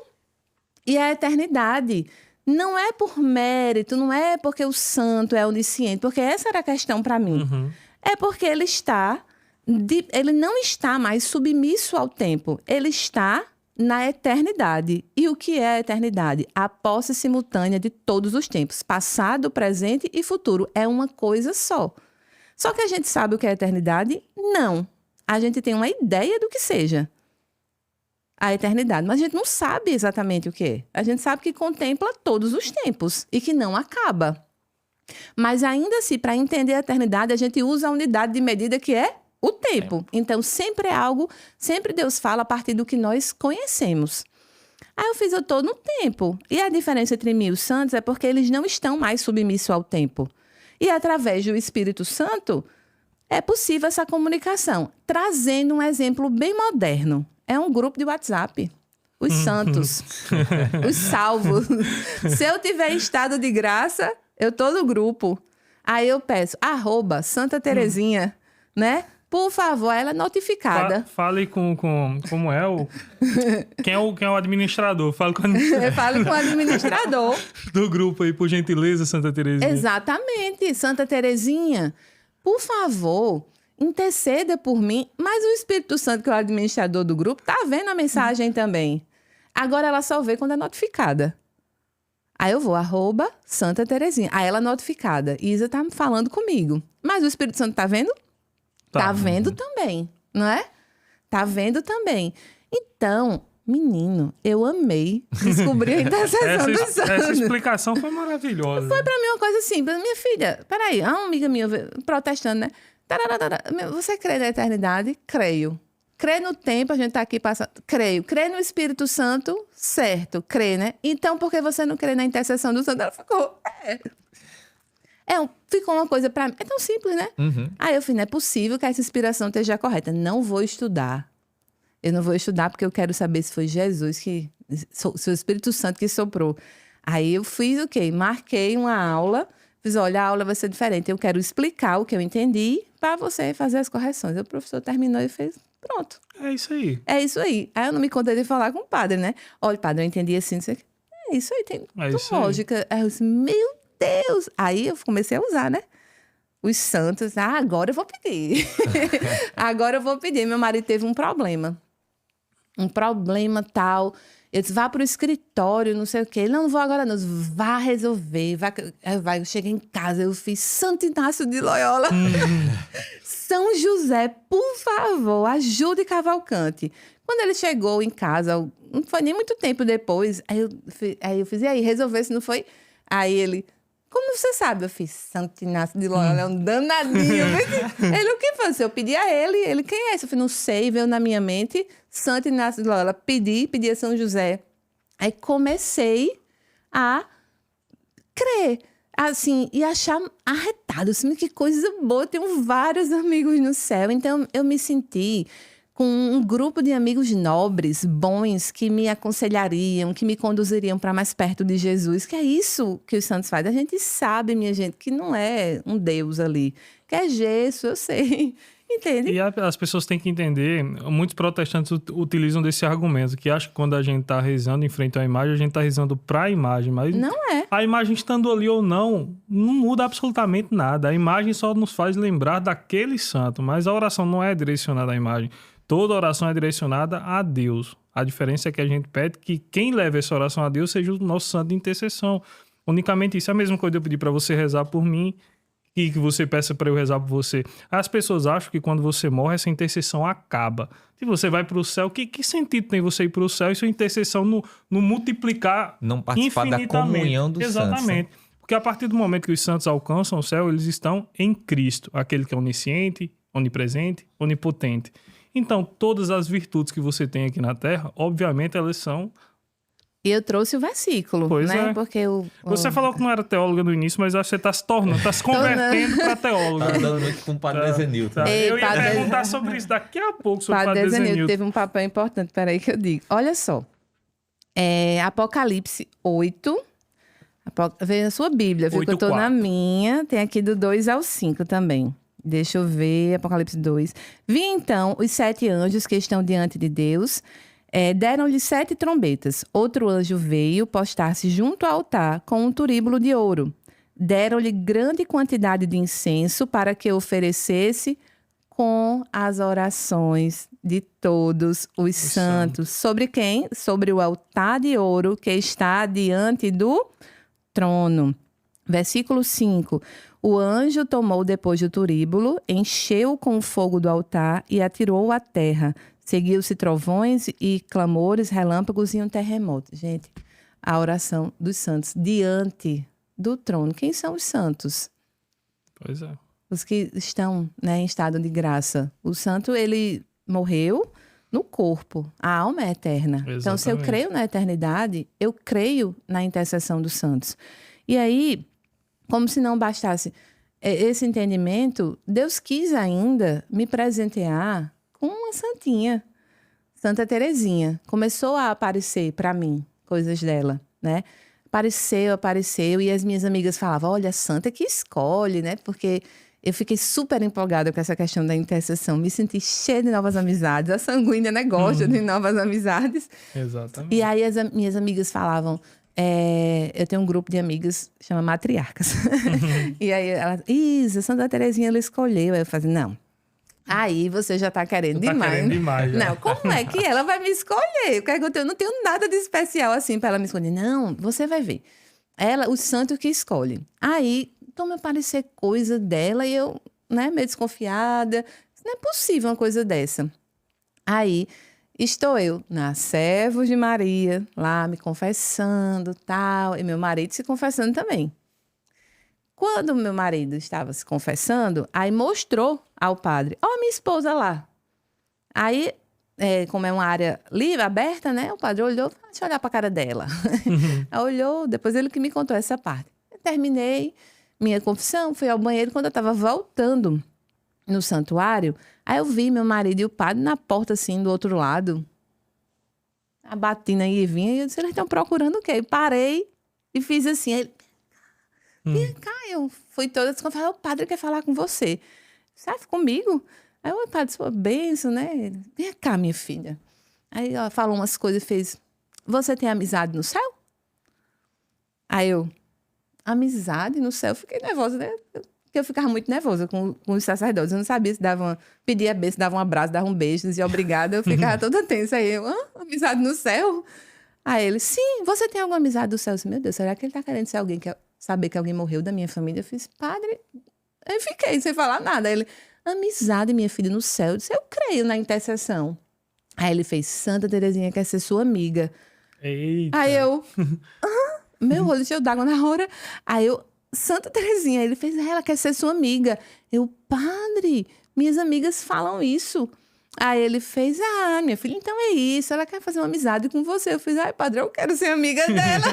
e a eternidade. Não é por mérito, não é porque o santo é onisciente, porque essa era a questão para mim. É porque ele não está mais submisso ao tempo, ele está na eternidade. E o que é a eternidade? A posse simultânea de todos os tempos, passado, presente e futuro. É uma coisa só. Só que a gente sabe o que é a eternidade? Não. A gente tem uma ideia do que seja a eternidade, mas a gente não sabe exatamente o que é. A gente sabe que contempla todos os tempos e que não acaba. Mas ainda assim, para entender a eternidade, a gente usa a unidade de medida que é o tempo. Então, sempre é algo, sempre Deus fala a partir do que nós conhecemos. Aí eu tô no tempo. E a diferença entre mim e os santos é porque eles não estão mais submissos ao tempo. E através do Espírito Santo, é possível essa comunicação. Trazendo um exemplo bem moderno. É um grupo de WhatsApp. Os santos. Os salvos. Se eu tiver em estado de graça, eu tô no grupo. Aí eu peço, @Santa Terezinha, né? Por favor, ela é notificada. Fale com como é o... Quem é o administrador? Fale com o administrador. Do grupo aí, por gentileza, Santa Terezinha. Exatamente. Santa Terezinha, por favor... interceda por mim, mas o Espírito Santo, que é o administrador do grupo, tá vendo a mensagem também. Agora ela só vê quando é notificada. Aí eu vou, @Santa Terezinha. Aí ela é notificada. Isa tá falando comigo. Mas o Espírito Santo tá vendo? Tá vendo também, não é? Tá vendo também. Então, menino, eu amei descobrir a intercessão dos santos. Essa explicação foi maravilhosa. Foi pra mim uma coisa simples. Minha filha, peraí, uma amiga minha protestando, né? Você crê na eternidade? Creio. Crê no tempo, a gente tá aqui passando. Creio. Crê no Espírito Santo? Certo, crê, né? Então, por que você não crê na intercessão do santo? Ela ficou, ficou uma coisa pra mim. É tão simples, né? Aí eu falei, não é possível que essa inspiração esteja correta. Não vou estudar. Eu não vou estudar porque eu quero saber se foi Jesus se o Espírito Santo que soprou. Aí eu fiz o quê? Marquei uma aula. Fiz, olha, a aula vai ser diferente. Eu quero explicar o que eu entendi para você fazer as correções. Aí o professor terminou e fez, pronto. É isso aí. É isso aí. Aí eu não me contei de falar com o padre, né? Olha, padre, eu entendi assim, não sei o que. É isso aí, tem lógica. Aí eu disse, meu Deus! Aí eu comecei a usar, né? Os santos. Agora eu vou pedir. Agora eu vou pedir. Meu marido teve um problema. Um problema tal... Eu disse, vá para o escritório, não sei o quê. Não vou agora não. Vá resolver. Eu cheguei em casa, eu fiz Santo Inácio de Loyola. São José, por favor, ajude Cavalcante. Quando ele chegou em casa, não foi nem muito tempo depois, aí eu fiz, e aí, resolveu, se não foi? Aí ele, como você sabe? Eu fiz Santo Inácio de Loyola, é um danadinho. Ele, o que foi? Eu pedi a ele, quem é esse? Eu falei, não sei, veio na minha mente, Santo Inácio de Loyola. Pedi a São José. Aí comecei a crer, assim, e achar arretado, assim, que coisa boa, eu tenho vários amigos no céu. Então, eu me senti com um grupo de amigos nobres, bons, que me aconselhariam, que me conduziriam para mais perto de Jesus, que é isso que os santos fazem. A gente sabe, minha gente, que não é um Deus ali, que é Jesus, eu sei. Entende? E as pessoas têm que entender, muitos protestantes utilizam desse argumento, que acham que quando a gente está rezando em frente à imagem, a gente está rezando para a imagem, mas não é. A imagem estando ali ou não muda absolutamente nada. A imagem só nos faz lembrar daquele santo, mas a oração não é direcionada à imagem. Toda oração é direcionada a Deus. A diferença é que a gente pede que quem leve essa oração a Deus seja o nosso santo de intercessão. Unicamente isso. É a mesma coisa eu pedir para você rezar por mim e que você peça para eu rezar por você. As pessoas acham que quando você morre, essa intercessão acaba. Se você vai para o céu, que sentido tem você ir para o céu e sua intercessão não multiplicar não participar da comunhão dos santos. Exatamente. Porque a partir do momento que os santos alcançam o céu, eles estão em Cristo. Aquele que é onisciente, onipresente, onipotente. Então, todas as virtudes que você tem aqui na Terra, obviamente, elas são... E eu trouxe o versículo, pois né? É. Porque você falou que não era teóloga no início, mas acho que você está se tornando, está se convertendo para teóloga. Tá dando noite com o Padre Dezenilton. Tá. Eu ia perguntar sobre isso daqui a pouco, sobre o Padre Dezenilton. Teve um papel importante, peraí que eu digo. Olha só, Apocalipse 8, veio na sua Bíblia, viu? 8, que eu estou na minha, tem aqui do 2 ao 5 também. Deixa eu ver, Apocalipse 2. Vi então os 7 anjos que estão diante de Deus, deram-lhe 7 trombetas. Outro anjo veio postar-se junto ao altar com um turíbulo de ouro. Deram-lhe grande quantidade de incenso para que oferecesse com as orações de todos os santos. Sobre quem? Sobre o altar de ouro que está diante do trono. Versículo 5. O anjo tomou depois do turíbulo, encheu com o fogo do altar e atirou à terra. Seguiu-se trovões e clamores, relâmpagos e um terremoto. Gente, a oração dos santos diante do trono. Quem são os santos? Pois é. Os que estão, né, em estado de graça. O santo, ele morreu no corpo. A alma é eterna. Exatamente. Então, se eu creio na eternidade, eu creio na intercessão dos santos. E aí, como se não bastasse esse entendimento, Deus quis ainda me presentear com uma santinha, Santa Terezinha. Começou a aparecer para mim coisas dela, né? Apareceu, e as minhas amigas falavam, olha, a santa que escolhe, né? Porque eu fiquei super empolgada com essa questão da intercessão, me senti cheia de novas amizades, a sanguínea, né, gosta de novas amizades. Exatamente. E aí as minhas amigas falavam, eu tenho um grupo de amigas, chama Matriarcas. E aí ela, Isa, Santa Terezinha ela escolheu. Aí eu falei, não. Aí você já tá querendo demais. Querendo demais já. Não, como é que ela vai me escolher? Eu não tenho nada de especial assim para ela me escolher. Não, você vai ver. Ela, o santo que escolhe. Aí, toma aparecer coisa dela e eu, né, meio desconfiada. Não é possível uma coisa dessa. Aí, estou eu na Servos de Maria, lá me confessando, tal, e meu marido se confessando também. Quando meu marido estava se confessando, aí mostrou ao padre, ó, minha esposa lá. Aí, como é uma área livre, aberta, né? O padre olhou, deixa eu olhar para a cara dela. Aí olhou, depois ele que me contou essa parte. Eu terminei minha confissão, fui ao banheiro. Quando eu estava voltando no santuário, aí eu vi meu marido e o padre na porta, assim, do outro lado. A batina ia e vinha, e eu disse, eles estão procurando o quê? Eu parei e fiz assim, ele... Vem cá, eu fui toda desconfiada. O padre quer falar com você. Sabe, comigo? Aí o padre disse, benção, né? Vem cá, minha filha. Aí ela falou umas coisas e fez, você tem amizade no céu? Aí eu, amizade no céu? Eu fiquei nervosa, né? Porque eu ficava muito nervosa com os sacerdotes. Eu não sabia se pedia beijo, dava um abraço, dava um beijo, dizia obrigada. Eu ficava toda tensa. Aí eu, amizade no céu? Aí ele, sim, você tem alguma amizade do céu? Eu disse, meu Deus, será que ele tá querendo ser alguém saber que alguém morreu da minha família? Eu fiz, padre, eu fiquei sem falar nada. Aí ele, amizade, minha filha, no céu. Eu disse, eu creio na intercessão. Aí ele fez, Santa Terezinha quer ser sua amiga. Eita. Aí eu, meu olho cheio d'água na hora. Aí eu, Santa Terezinha, ele fez, ela quer ser sua amiga. Eu, padre, minhas amigas falam isso. Aí ele fez, minha filha, então é isso, ela quer fazer uma amizade com você. Eu fiz, padre, eu quero ser amiga dela.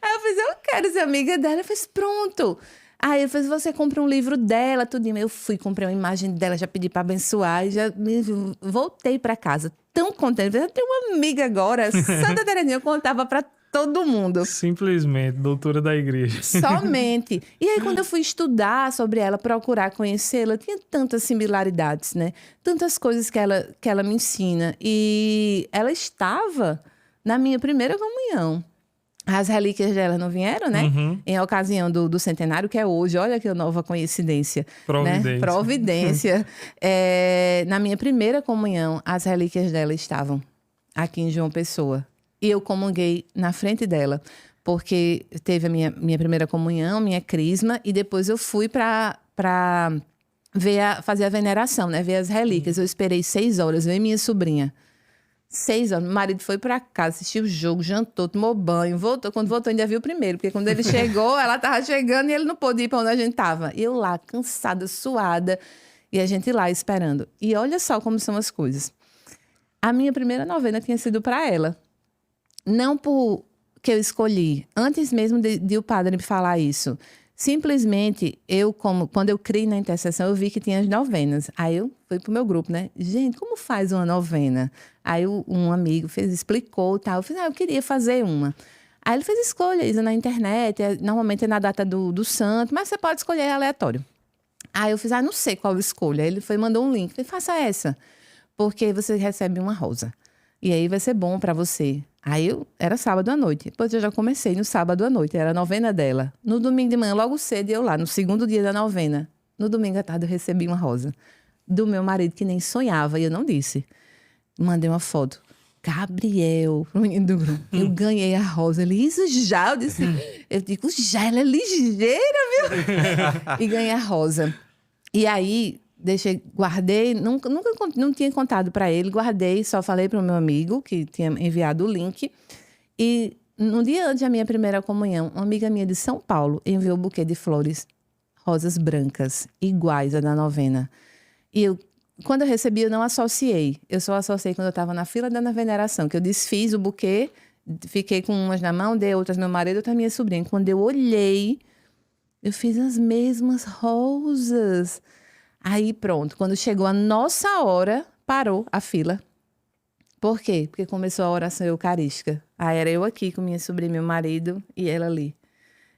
Aí eu fiz, eu quero ser amiga dela. Ele fez, pronto. Aí ele fez, você compra um livro dela, tudinho. Eu fui, comprei uma imagem dela, já pedi para abençoar e já voltei para casa. Tão contente, eu tenho uma amiga agora, Santa Terezinha, eu contava para todo mundo. Simplesmente, doutora da igreja. Somente. E aí, quando eu fui estudar sobre ela, procurar conhecê-la, tinha tantas similaridades, né? Tantas coisas que ela me ensina. E ela estava na minha primeira comunhão. As relíquias dela não vieram, né? Uhum. Em ocasião do centenário, que é hoje. Olha que nova coincidência. Providência. Né? Providência. Na minha primeira comunhão, as relíquias dela estavam aqui em João Pessoa. E eu comunguei na frente dela, porque teve a minha primeira comunhão, minha crisma, e depois eu fui para fazer a veneração, né? Ver as relíquias. Eu esperei 6 horas, eu e minha sobrinha. 6 horas. Meu marido foi para casa, assistiu o jogo, jantou, tomou banho, voltou. Quando voltou, ainda viu primeiro, porque quando ele chegou, ela estava chegando e ele não pôde ir para onde a gente estava. E eu lá, cansada, suada, e a gente lá esperando. E olha só como são as coisas. A minha primeira novena tinha sido para ela. Não porque eu escolhi, antes mesmo de o padre me falar isso. Simplesmente, quando eu criei na intercessão, eu vi que tinha as novenas. Aí eu fui pro meu grupo, né? Gente, como faz uma novena? Aí um amigo explicou e tal. Eu fiz, eu queria fazer uma. Aí ele fez escolha, isso na internet, normalmente é na data do santo, mas você pode escolher aleatório. Aí eu fiz, não sei qual escolha. Aí ele mandou um link, falei, faça essa, porque você recebe uma rosa. E aí vai ser bom para você. Aí era sábado à noite. Depois eu já comecei no sábado à noite. Era a novena dela. No domingo de manhã, logo cedo, eu lá. No segundo dia da novena. No domingo à tarde, eu recebi uma rosa. Do meu marido, que nem sonhava. E eu não disse. Mandei uma foto. Gabriel, o menino do grupo. Eu ganhei a rosa. Ele, isso já? Eu digo, já, ela é ligeira, viu? E ganhei a rosa. E aí... guardei, nunca não tinha contado para ele, guardei, só falei para o meu amigo que tinha enviado o link. E no dia antes da minha primeira comunhão, uma amiga minha de São Paulo enviou um buquê de flores, rosas brancas, iguais à da novena. E quando eu recebi, eu não associei. Eu só associei quando eu estava na fila da veneração, que eu desfiz o buquê, fiquei com umas na mão, dei outras ao meu marido, outra à minha sobrinha. Quando eu olhei, eu fiz as mesmas rosas. Aí pronto, quando chegou a nossa hora, parou a fila. Por quê? Porque começou a oração eucarística. Aí era eu aqui com minha sobrinha, meu marido e ela ali.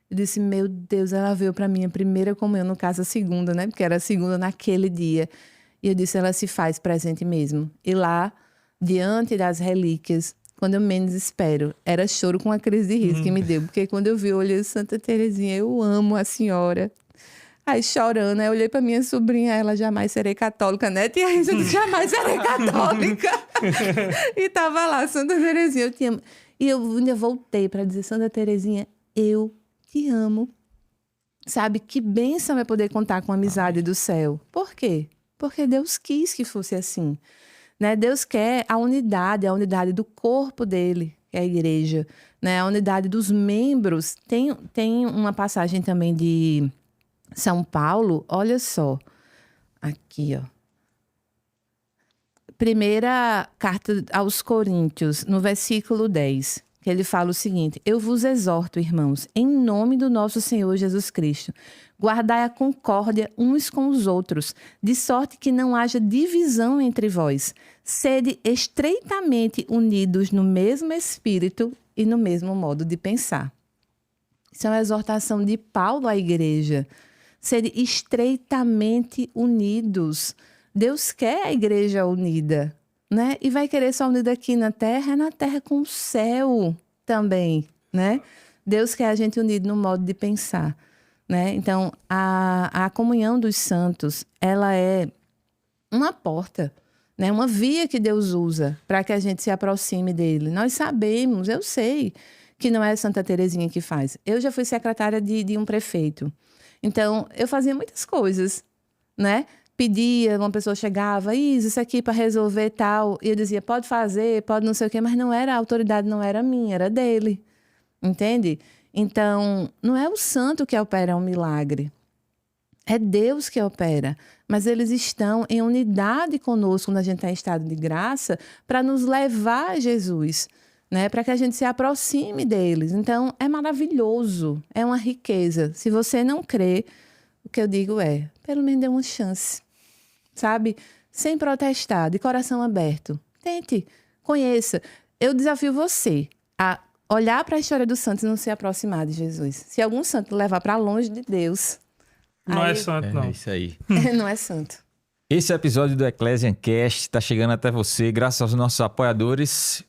Eu disse, meu Deus, ela veio para minha primeira comunhão, no caso a segunda, né? Porque era a segunda naquele dia. E eu disse, ela se faz presente mesmo. E lá, diante das relíquias, quando eu menos espero, era choro com a crise de riso que me deu. Porque quando eu vi, eu olhei, Santa Terezinha, eu amo a senhora. Aí chorando, aí eu olhei pra minha sobrinha, ela, jamais serei católica, né? Tia Rita, jamais serei católica. E tava lá, Santa Terezinha, eu te amo. E eu ainda voltei pra dizer, Santa Terezinha, eu te amo. Sabe, que bênção é poder contar com a amizade do céu. Por quê? Porque Deus quis que fosse assim. Né? Deus quer a unidade do corpo dele, que é a igreja. Né? A unidade dos membros. Tem uma passagem também de São Paulo, olha só, aqui, ó. Primeira carta aos Coríntios, no versículo 10, que ele fala o seguinte, eu vos exorto, irmãos, em nome do nosso Senhor Jesus Cristo, guardai a concórdia uns com os outros, de sorte que não haja divisão entre vós, sede estreitamente unidos no mesmo espírito e no mesmo modo de pensar. Isso é uma exortação de Paulo à igreja, serem estreitamente unidos. Deus quer a igreja unida, né? E vai querer só unida aqui na terra com o céu também, né? Deus quer a gente unido no modo de pensar, né? Então, a comunhão dos santos, ela é uma porta, né? Uma via que Deus usa para que a gente se aproxime dele. Nós sabemos, eu sei que não é Santa Terezinha que faz. Eu já fui secretária de um prefeito. Então, eu fazia muitas coisas, né? Pedia, uma pessoa chegava, isso aqui para resolver tal. E eu dizia, pode fazer, pode não sei o quê, mas não era, a autoridade não era minha, era dele. Entende? Então, não é o santo que opera um milagre. É Deus que opera. Mas eles estão em unidade conosco quando a gente está em estado de graça para nos levar a Jesus, né? Para que a gente se aproxime deles. Então, é maravilhoso. É uma riqueza. Se você não crê, o que eu digo é, pelo menos dê uma chance. Sabe? Sem protestar, de coração aberto. Tente, conheça. Eu desafio você a olhar para a história dos santos e não se aproximar de Jesus. Se algum santo levar para longe de Deus... Não é santo, não. É isso aí. Não é santo. Esse episódio do Ecclesiancast está chegando até você graças aos nossos apoiadores.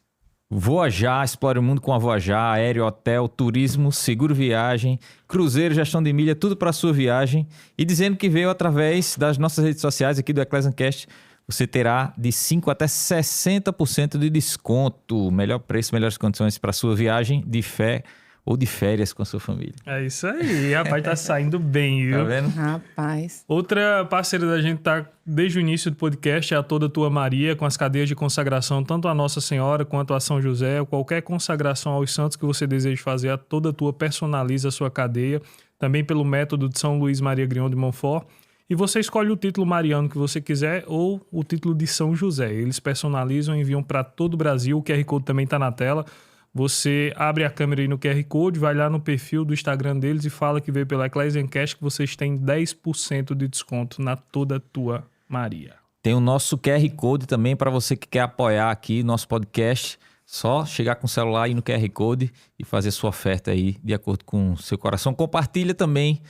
Voajar, explore o mundo com a Voajar, aéreo, hotel, turismo, seguro viagem, cruzeiro, gestão de milha, tudo para a sua viagem. E dizendo que veio através das nossas redes sociais aqui do Ecclesiancast, você terá de 5% até 60% de desconto. Melhor preço, melhores condições para a sua viagem de fé ou de férias com a sua família. É isso aí, rapaz, tá saindo bem, viu? Tá vendo? Rapaz. Outra parceira da gente tá desde o início do podcast é a Toda Tua Maria, com as cadeias de consagração, tanto a Nossa Senhora quanto a São José. Qualquer consagração aos santos que você deseje fazer, a Toda Tua personaliza a sua cadeia, também pelo método de São Luís Maria Grignon de Montfort. E você escolhe o título mariano que você quiser ou o título de São José. Eles personalizam e enviam para todo o Brasil. O QR Code também tá na tela. Você abre a câmera aí no QR Code, vai lá no perfil do Instagram deles e fala que veio pela Ecclesiancast que vocês têm 10% de desconto na Toda Tua Maria. Tem o nosso QR Code também para você que quer apoiar aqui nosso podcast. Só chegar com o celular aí no QR Code e fazer sua oferta aí de acordo com o seu coração. Compartilha também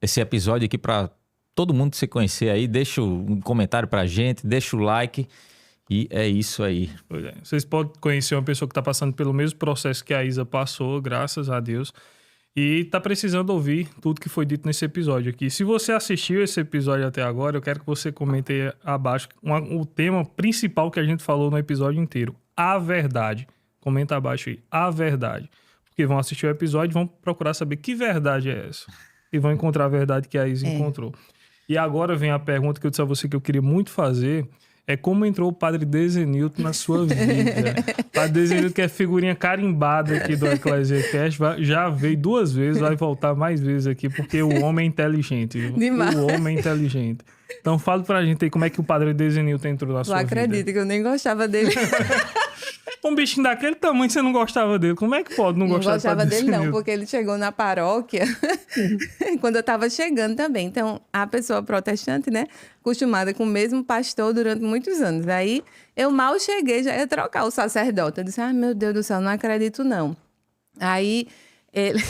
esse episódio aqui para todo mundo que você conhecer aí. Deixa um comentário pra gente, deixa o like. E é isso aí. Pois é. Vocês podem conhecer uma pessoa que está passando pelo mesmo processo que a Isa passou, graças a Deus, e está precisando ouvir tudo que foi dito nesse episódio aqui. Se você assistiu esse episódio até agora, eu quero que você comente aí abaixo o tema principal que a gente falou no episódio inteiro. A verdade. Comenta abaixo aí. A verdade. Porque vão assistir o episódio e vão procurar saber que verdade é essa. E vão encontrar a verdade que a Isa encontrou. E agora vem a pergunta que eu disse a você que eu queria muito fazer. É como entrou o Padre Dezenilton na sua vida. Padre Dezenilton, que é figurinha carimbada aqui do Ecclesiancast, já veio 2 vezes, vai voltar mais vezes aqui, porque o homem é inteligente. Viu? O homem é inteligente. Então fala pra gente aí como é que o Padre Dezenilton entrou na sua vida. Não acredito que eu nem gostava dele. Um bichinho daquele tamanho, você não gostava dele. Como é que pode não gostar do Padre Dezenilton? Não gostava dele Dezenilton? não, porque ele chegou na paróquia quando eu tava chegando também. Então, a pessoa protestante, né, acostumada com o mesmo pastor durante muitos anos. Aí, eu mal cheguei, já ia trocar o sacerdote. Eu disse, ai, meu Deus do céu, não acredito não. Aí, ele...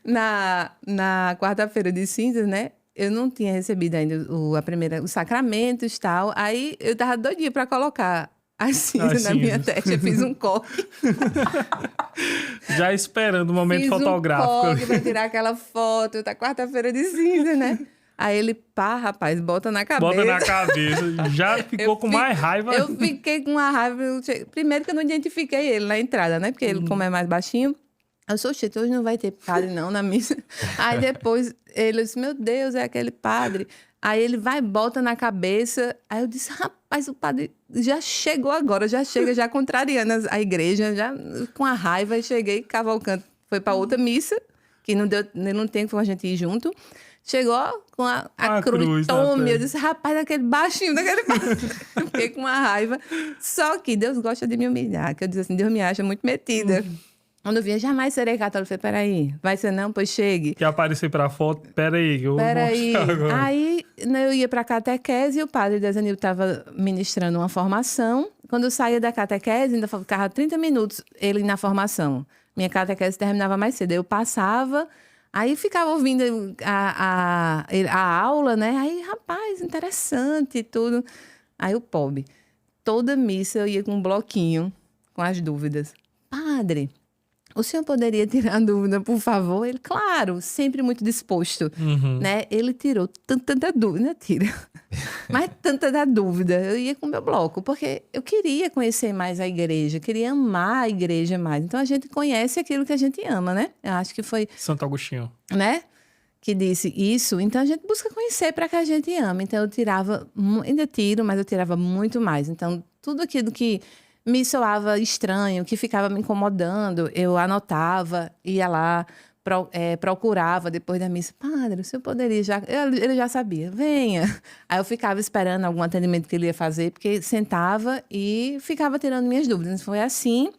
na quarta-feira de cinzas, né, eu não tinha recebido ainda os sacramentos e tal. Aí eu tava doidinha pra colocar as cinzas na minha testa. Eu fiz um coque. Já esperando o momento fotográfico. Fiz um coque pra tirar aquela foto da quarta-feira de cinza, né? Aí ele, pá, rapaz, bota na cabeça. Bota na cabeça. Já ficou com mais raiva. Eu fiquei com uma raiva. Primeiro que eu não identifiquei ele na entrada, né? Porque ele, como é mais baixinho... Eu sou cheio, hoje não vai ter padre não na missa. Aí depois ele disse, meu Deus, é aquele padre. Aí ele vai, bota na cabeça. Aí eu disse, rapaz, o padre já chegou agora, já chega, já contrariando a igreja, já com a raiva. E cheguei cavalcando, foi para outra missa, que não tem como a gente ir junto. Chegou com a cruz, tome. Eu disse, rapaz, aquele baixinho daquele padre. Fiquei com uma raiva. Só que Deus gosta de me humilhar, que eu disse assim, Deus me acha muito metida. Quando eu via, jamais serei católico. Eu falei, peraí, vai ser não? Pois chegue. Quer aparecer pra foto? Peraí, que eu vou mostrar agora. Aí, eu ia pra catequese e o padre Dezenilton estava ministrando uma formação. Quando eu saía da catequese, ainda ficava 30 minutos ele na formação. Minha catequese terminava mais cedo. Eu passava, aí ficava ouvindo a aula, né? Aí, rapaz, interessante e tudo. Aí o pobre, toda missa eu ia com um bloquinho, com as dúvidas. Padre... O senhor poderia tirar a dúvida, por favor? Ele, claro, sempre muito disposto, né? Ele tirou tanta dúvida, mas tanta da dúvida. Eu ia com o meu bloco, porque eu queria conhecer mais a igreja, queria amar a igreja mais. Então, a gente conhece aquilo que a gente ama, né? Eu acho que foi... Santo Agostinho. Né? Que disse isso. Então, a gente busca conhecer para que a gente ame. Então, eu tirava, ainda tiro, mas eu tirava muito mais. Então, tudo aquilo que... me soava estranho, que ficava me incomodando, eu anotava, ia lá, procurava depois da missa, padre, o senhor poderia já... Ele já sabia, venha. Aí eu ficava esperando algum atendimento que ele ia fazer, porque sentava e ficava tirando minhas dúvidas. Foi assim.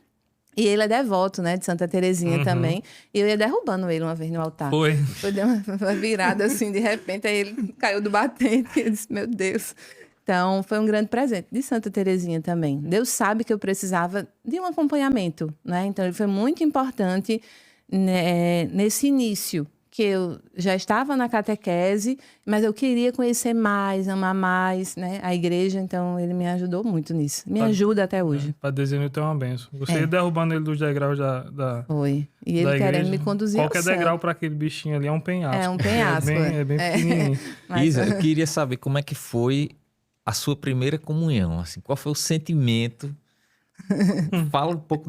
E ele é devoto, né, de Santa Terezinha também. E eu ia derrubando ele uma vez no altar. Foi Deu uma virada assim, de repente, aí ele caiu do batente. E eu disse, meu Deus. Então, foi um grande presente de Santa Terezinha também. Deus sabe que eu precisava de um acompanhamento, né? Então, ele foi muito importante, né, nesse início, que eu já estava na catequese, mas eu queria conhecer mais, amar mais, né, a igreja. Então, ele me ajudou muito nisso. Me ajuda até hoje. Para Desenho ter uma benção. Você ia derrubando ele dos degraus Foi. E ele querendo me conduzir qualquer ao céu. degrau para aquele bichinho ali é um penhasco. É um penhasco. É bem pequenininho. Isa, eu queria saber como é que foi a sua primeira comunhão. Assim, qual foi o sentimento? Fala um pouco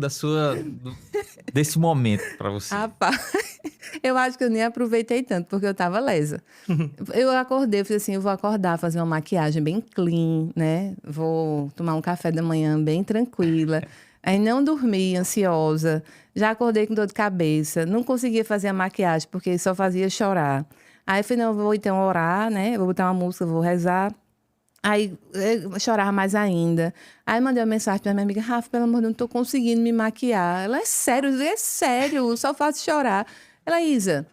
desse momento para você. Rapaz, eu acho que eu nem aproveitei tanto, porque eu tava lesa. Eu acordei, falei assim, eu vou acordar, fazer uma maquiagem bem clean, né? Vou tomar um café da manhã bem tranquila. Aí não dormi, ansiosa. Já acordei com dor de cabeça. Não conseguia fazer a maquiagem, porque só fazia chorar. Aí eu falei, não, eu vou então orar, né? Vou botar uma música, vou rezar. Aí eu chorava mais ainda. Aí mandei uma mensagem pra minha amiga, Rafa, pelo amor de Deus, não tô conseguindo me maquiar. Ela, é sério, só faço chorar. Ela, Isa,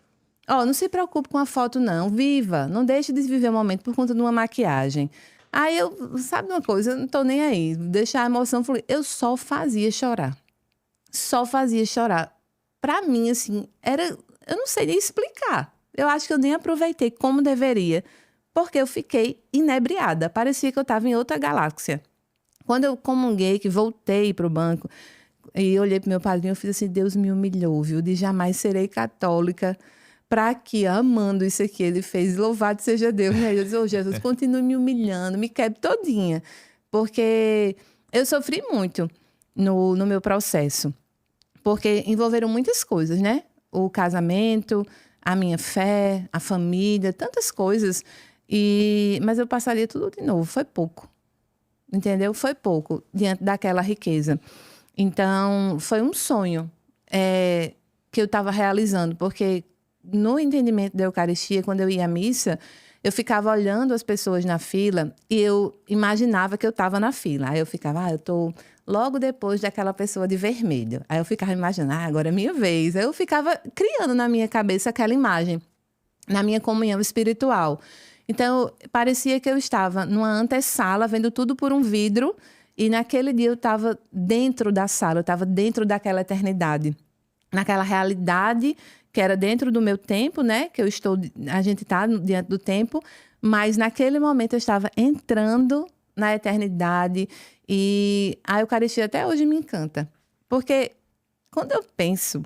não se preocupe com a foto não, viva, não deixe de viver o momento por conta de uma maquiagem. Aí eu, sabe uma coisa, eu não tô nem aí, deixar a emoção fluir. Eu só fazia chorar. Pra mim, assim, eu não sei nem explicar. Eu acho que eu nem aproveitei como deveria. Porque eu fiquei inebriada. Parecia que eu estava em outra galáxia. Quando eu comunguei, que voltei para o banco, e olhei para o meu padrinho, eu fiz assim, Deus me humilhou, viu? De jamais serei católica. Para que, amando isso aqui, ele fez, louvado seja Deus. Né? Eu disse, Jesus, continue me humilhando, me quebre todinha. Porque eu sofri muito no meu processo. Porque envolveram muitas coisas, né? O casamento, a minha fé, a família, tantas coisas. Mas eu passaria tudo de novo, foi pouco, entendeu? Foi pouco, diante daquela riqueza. Então, foi um sonho que eu estava realizando, porque no entendimento da Eucaristia, quando eu ia à missa, eu ficava olhando as pessoas na fila e eu imaginava que eu estava na fila. Aí eu ficava, eu estou logo depois daquela pessoa de vermelho. Aí eu ficava imaginando, agora é minha vez. Aí eu ficava criando na minha cabeça aquela imagem, na minha comunhão espiritual. Então, parecia que eu estava numa antessala, vendo tudo por um vidro, e naquele dia eu estava dentro da sala, eu estava dentro daquela eternidade, naquela realidade que era dentro do meu tempo, né? Que a gente está diante do tempo, mas naquele momento eu estava entrando na eternidade, e a Eucaristia até hoje me encanta, porque quando eu penso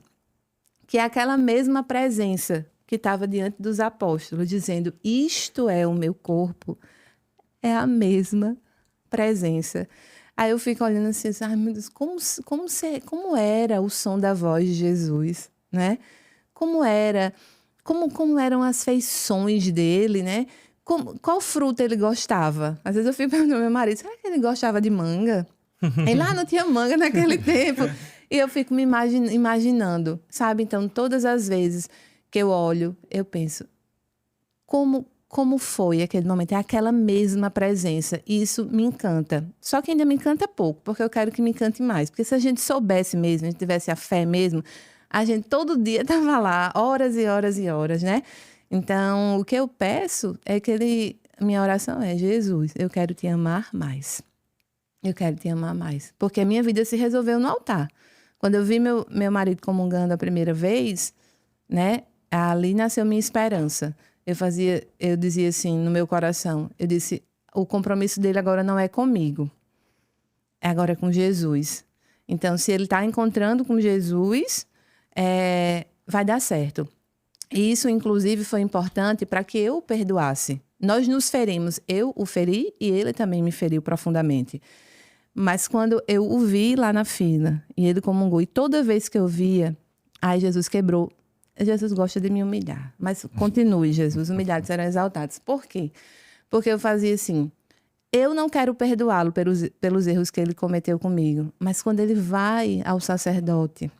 que é aquela mesma presença que estava diante dos apóstolos, dizendo, isto é o meu corpo, é a mesma presença. Aí eu fico olhando assim, ai meu Deus, como era o som da voz de Jesus, né? Como eram as feições dele, né? Qual fruta ele gostava? Às vezes eu fico perguntando ao meu marido, será que ele gostava de manga? E lá não tinha manga naquele tempo. E eu fico me imaginando, sabe? Então, todas as vezes que eu olho, eu penso, como foi aquele momento? É aquela mesma presença. E isso me encanta. Só que ainda me encanta pouco, porque eu quero que me encante mais. Porque se a gente soubesse mesmo, a gente tivesse a fé mesmo, a gente todo dia estava lá, horas e horas e horas, né? Então, o que eu peço é que minha oração é, Jesus, eu quero te amar mais. Eu quero te amar mais. Porque a minha vida se resolveu no altar. Quando eu vi meu marido comungando a primeira vez, né? Ali nasceu minha esperança. Eu dizia assim no meu coração, eu disse, o compromisso dele agora não é comigo, agora é com Jesus. Então, se ele está encontrando com Jesus, vai dar certo. E isso, inclusive, foi importante para que eu o perdoasse. Nós nos ferimos, eu o feri e ele também me feriu profundamente. Mas quando eu o vi lá na fila e ele comungou, e toda vez que eu via, Jesus quebrou. Jesus gosta de me humilhar. Mas continue, Jesus. Humilhados serão exaltados. Por quê? Porque eu fazia assim, eu não quero perdoá-lo pelos erros que ele cometeu comigo. Mas quando ele vai ao sacerdote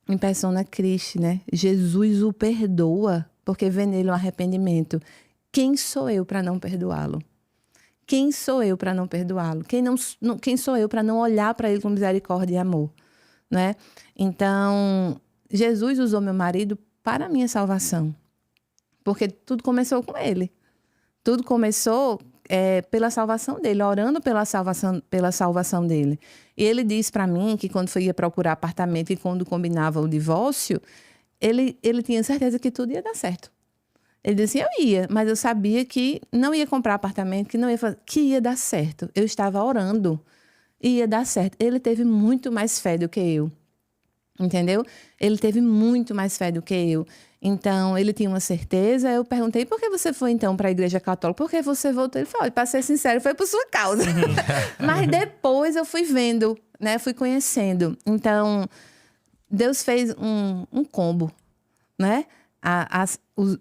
em persona Cristo, né? Jesus o perdoa porque vê nele o arrependimento. Quem sou eu para não perdoá-lo? Quem sou eu para não perdoá-lo? Quem sou eu para não olhar para ele com misericórdia e amor? Né? Então, Jesus usou meu marido para a minha salvação. Porque tudo começou com ele. Tudo começou pela salvação dele, orando pela salvação dele. E ele disse para mim que quando ia procurar apartamento e quando combinava o divórcio, ele tinha certeza que tudo ia dar certo. Ele disse, eu ia, mas eu sabia que não ia comprar apartamento, que ia dar certo. Eu estava orando e ia dar certo. Ele teve muito mais fé do que eu. Entendeu? Ele teve muito mais fé do que eu. Então, ele tinha uma certeza. Eu perguntei, por que você foi, então, para a igreja católica? Por que você voltou? Ele falou, para ser sincero, foi por sua causa. Mas depois eu fui vendo, né? Fui conhecendo. Então, Deus fez um combo, né?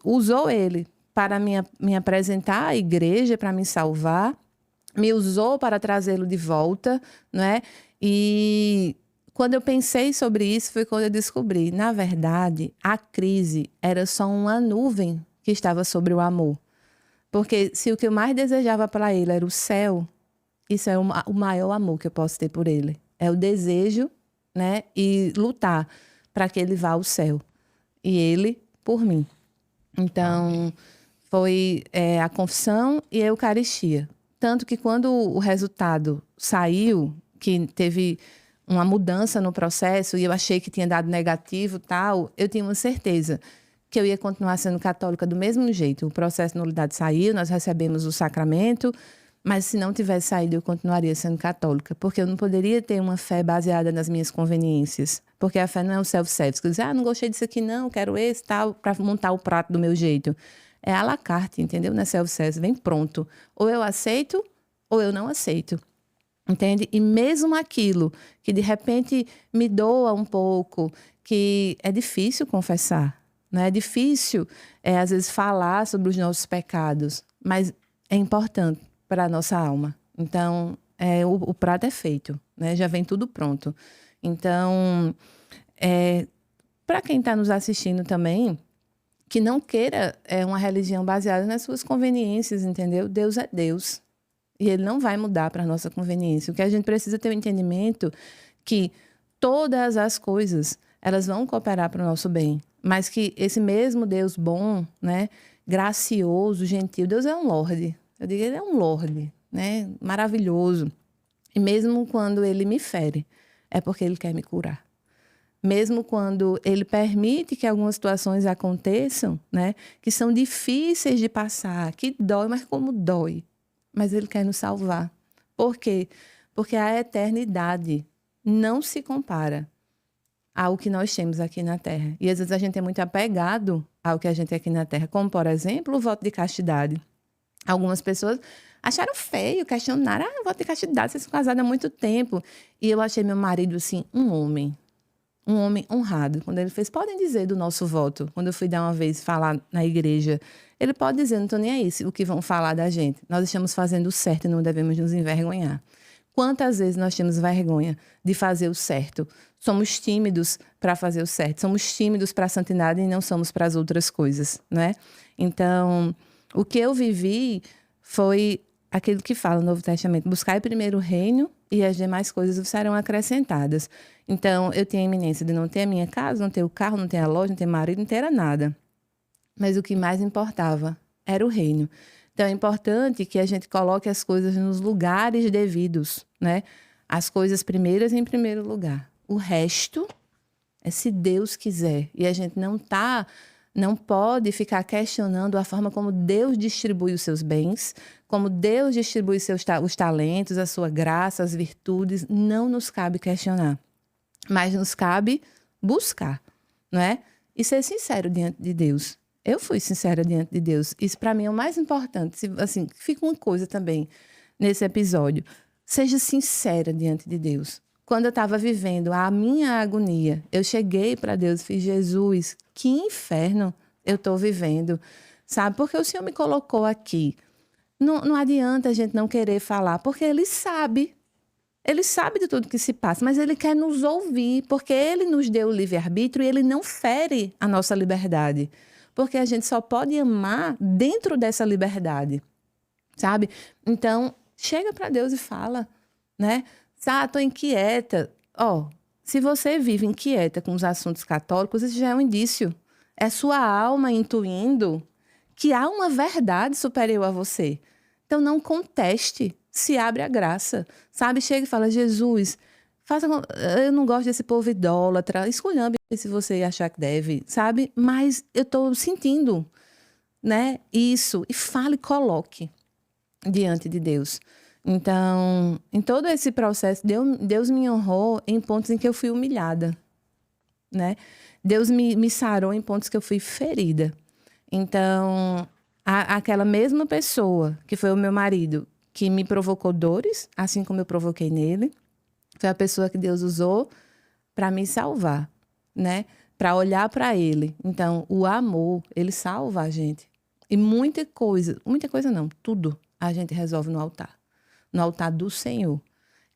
Usou ele para me apresentar à igreja, para me salvar. Me usou para trazê-lo de volta, né? E quando eu pensei sobre isso, foi quando eu descobri, na verdade, a crise era só uma nuvem que estava sobre o amor. Porque se o que eu mais desejava para ele era o céu, isso é o maior amor que eu posso ter por ele. É o desejo, né? E lutar para que ele vá ao céu. E ele, por mim. Então, foi a confissão e a Eucaristia. Tanto que quando o resultado saiu, que teve uma mudança no processo e eu achei que tinha dado negativo, tal, eu tinha uma certeza que eu ia continuar sendo católica do mesmo jeito. O processo de nulidade saiu, nós recebemos o sacramento, mas se não tivesse saído, eu continuaria sendo católica, porque eu não poderia ter uma fé baseada nas minhas conveniências, porque a fé não é um self-service, que diz, não gostei disso aqui não, quero esse, tal, para montar o prato do meu jeito. É à la carte, entendeu? Não é self-service, vem pronto. Ou eu aceito, ou eu não aceito. Entende? E mesmo aquilo que de repente me doa um pouco, que é difícil confessar, né? É difícil, às vezes, falar sobre os nossos pecados, mas é importante para a nossa alma. Então, o prato é feito, né? Já vem tudo pronto. Então, para quem está nos assistindo também, que não queira uma religião baseada nas suas conveniências, entendeu? Deus é Deus. E ele não vai mudar para a nossa conveniência. O que a gente precisa ter o entendimento que todas as coisas, elas vão cooperar para o nosso bem. Mas que esse mesmo Deus bom, né, gracioso, gentil, Deus é um Lorde. Eu digo, ele é um Lorde, né, maravilhoso. E mesmo quando ele me fere, é porque ele quer me curar. Mesmo quando ele permite que algumas situações aconteçam, né, que são difíceis de passar, que dói, mas como dói. Mas ele quer nos salvar. Por quê? Porque a eternidade não se compara ao que nós temos aqui na Terra. E às vezes a gente é muito apegado ao que a gente tem aqui na Terra, como, por exemplo, o voto de castidade. Algumas pessoas acharam feio, questionaram, voto de castidade, vocês são casados há muito tempo. E eu achei meu marido, assim, um homem honrado. Quando ele fez, podem dizer do nosso voto. Quando eu fui dar uma vez falar na igreja, ele pode dizer, não estou nem aí o que vão falar da gente. Nós estamos fazendo o certo e não devemos nos envergonhar. Quantas vezes nós temos vergonha de fazer o certo? Somos tímidos para fazer o certo. Somos tímidos para a santidade e não somos para as outras coisas, né? Então, o que eu vivi foi aquilo que fala no Novo Testamento. Buscai primeiro o reino e as demais coisas serão acrescentadas. Então, eu tinha a iminência de não ter a minha casa, não ter o carro, não ter a loja, não ter marido, não ter nada. Mas o que mais importava era o reino. Então, é importante que a gente coloque as coisas nos lugares devidos, né? As coisas primeiras em primeiro lugar. O resto é se Deus quiser. E a gente não pode ficar questionando a forma como Deus distribui os seus bens, como Deus distribui os talentos, a sua graça, as virtudes. Não nos cabe questionar. Mas nos cabe buscar, não é? E ser sincero diante de Deus. Eu fui sincera diante de Deus. Isso para mim é o mais importante. Assim, fica uma coisa também nesse episódio. Seja sincera diante de Deus. Quando eu estava vivendo a minha agonia, eu cheguei para Deus e fiz, Jesus, que inferno eu estou vivendo, sabe? Porque o Senhor me colocou aqui. Não adianta a gente não querer falar, porque Ele sabe. Ele sabe de tudo que se passa, mas ele quer nos ouvir, porque ele nos deu o livre-arbítrio e ele não fere a nossa liberdade. Porque a gente só pode amar dentro dessa liberdade, sabe? Então, chega para Deus e fala, né? Tô inquieta. Se você vive inquieta com os assuntos católicos, isso já é um indício. É sua alma intuindo que há uma verdade superior a você. Então, não conteste, se abre a graça, sabe? Chega e fala, Jesus, eu não gosto desse povo idólatra, esculhambe se você achar que deve, sabe? Mas eu estou sentindo, né, isso. E fale e coloque diante de Deus. Então, em todo esse processo, Deus me honrou em pontos em que eu fui humilhada, né? Deus me sarou em pontos que eu fui ferida. Então, aquela mesma pessoa que foi o meu marido, que me provocou dores, assim como eu provoquei nele, foi a pessoa que Deus usou para me salvar, né? Para olhar para ele. Então, o amor, ele salva a gente. E muita coisa não, tudo a gente resolve no altar do Senhor.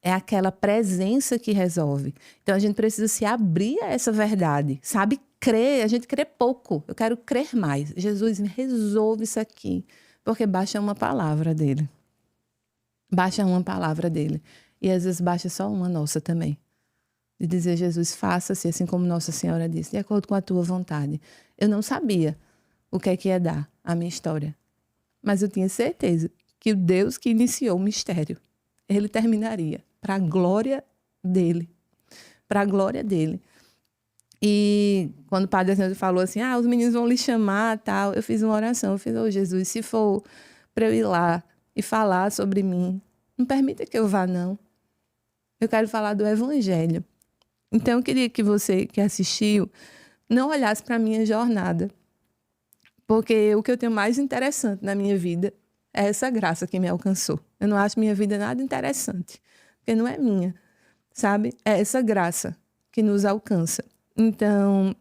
É aquela presença que resolve. Então, a gente precisa se abrir a essa verdade, sabe? Crer, a gente crê pouco. Eu quero crer mais. Jesus, me resolve isso aqui. Porque baixa uma palavra dele. Baixa uma palavra dele. E às vezes baixa só uma nossa também. De dizer, Jesus, faça-se assim como Nossa Senhora disse, de acordo com a tua vontade. Eu não sabia o que é que ia dar a minha história. Mas eu tinha certeza que o Deus que iniciou o mistério, ele terminaria para a glória dele. Para a glória dele. E quando o padre falou assim, os meninos vão lhe chamar, tal, eu fiz uma oração, eu fiz, Jesus, se for para eu ir lá e falar sobre mim, não permita que eu vá, não. Eu quero falar do evangelho. Então, eu queria que você que assistiu não olhasse para a minha jornada. Porque o que eu tenho mais interessante na minha vida é essa graça que me alcançou. Eu não acho minha vida nada interessante, porque não é minha, sabe? É essa graça que nos alcança. Então,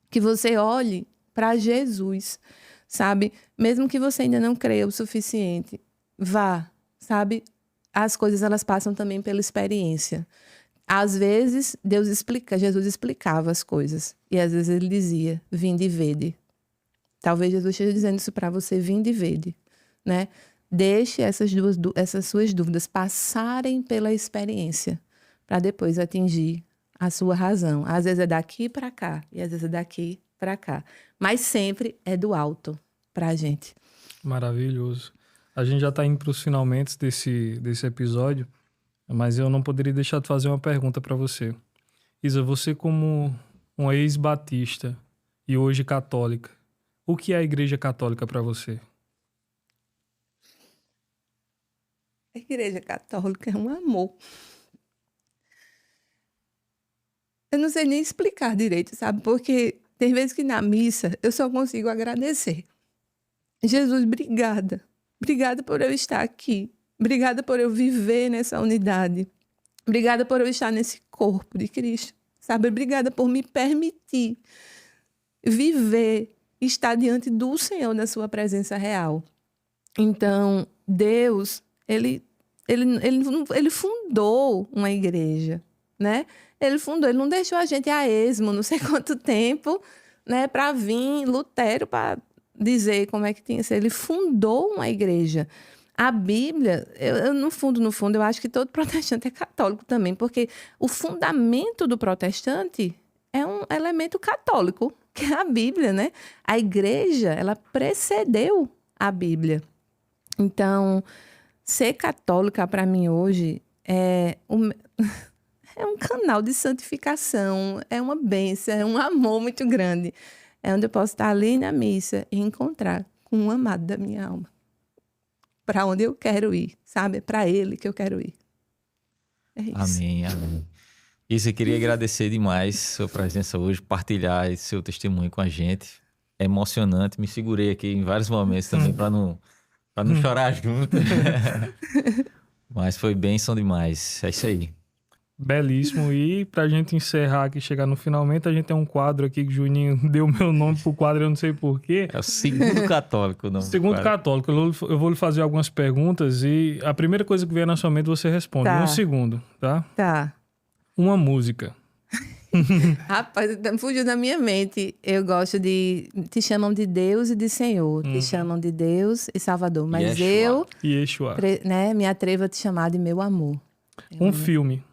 que você olhe para Jesus, sabe? Mesmo que você ainda não creia o suficiente, vá, sabe? As coisas, elas passam também pela experiência. Às vezes, Jesus explicava as coisas. E às vezes ele dizia, vinde e vede. Talvez Jesus esteja dizendo isso para você, vinde e vede, né? Deixe essas suas dúvidas passarem pela experiência, para depois atingir a sua razão. Às vezes é daqui para cá, e às vezes é daqui para cá. Mas sempre é do alto para a gente. Maravilhoso. A gente já está indo para os finalmente desse episódio, mas eu não poderia deixar de fazer uma pergunta para você. Isa, você como uma ex-batista e hoje católica, o que é a Igreja Católica para você? A Igreja Católica é um amor. Eu não sei nem explicar direito, sabe? Porque tem vezes que na missa eu só consigo agradecer. Jesus, obrigada. Obrigada por eu estar aqui. Obrigada por eu viver nessa unidade. Obrigada por eu estar nesse corpo de Cristo, sabe? Obrigada por me permitir viver, estar diante do Senhor na sua presença real. Então, Deus, ele fundou uma igreja, né? Ele não deixou a gente a esmo, não sei quanto tempo, né, para vir Lutero para dizer como é que tinha que ser. Ele fundou uma igreja. A Bíblia, no fundo, eu acho que todo protestante é católico também, porque o fundamento do protestante é um elemento católico, que é a Bíblia, né? A igreja, ela precedeu a Bíblia. Então, ser católica para mim hoje é um canal de santificação, é uma bênção, é um amor muito grande. É onde eu posso estar ali na missa e encontrar com um amado da minha alma. Para onde eu quero ir, sabe? É para ele que eu quero ir. É isso. Amém, amém. Isa, eu queria agradecer demais a sua presença hoje, partilhar esse seu testemunho com a gente. É emocionante, me segurei aqui em vários momentos também para não chorar junto. Mas foi bênção demais, é isso aí. Belíssimo. E pra gente encerrar aqui, chegar no finalmente, a gente tem um quadro aqui que o Juninho deu meu nome pro quadro, eu não sei porquê. É o Segundo Católico. Não, Segundo Católico. Eu vou lhe fazer algumas perguntas e a primeira coisa que vier na sua mente você responde. Tá. 1 segundo, tá? Tá. Uma música. Rapaz, fugiu da minha mente. Eu gosto de... Te chamam de Deus e de Senhor. Te chamam de Deus e Salvador. Mas Yeshua. Yeshua. né, me atrevo a te chamar de meu amor. Um filme.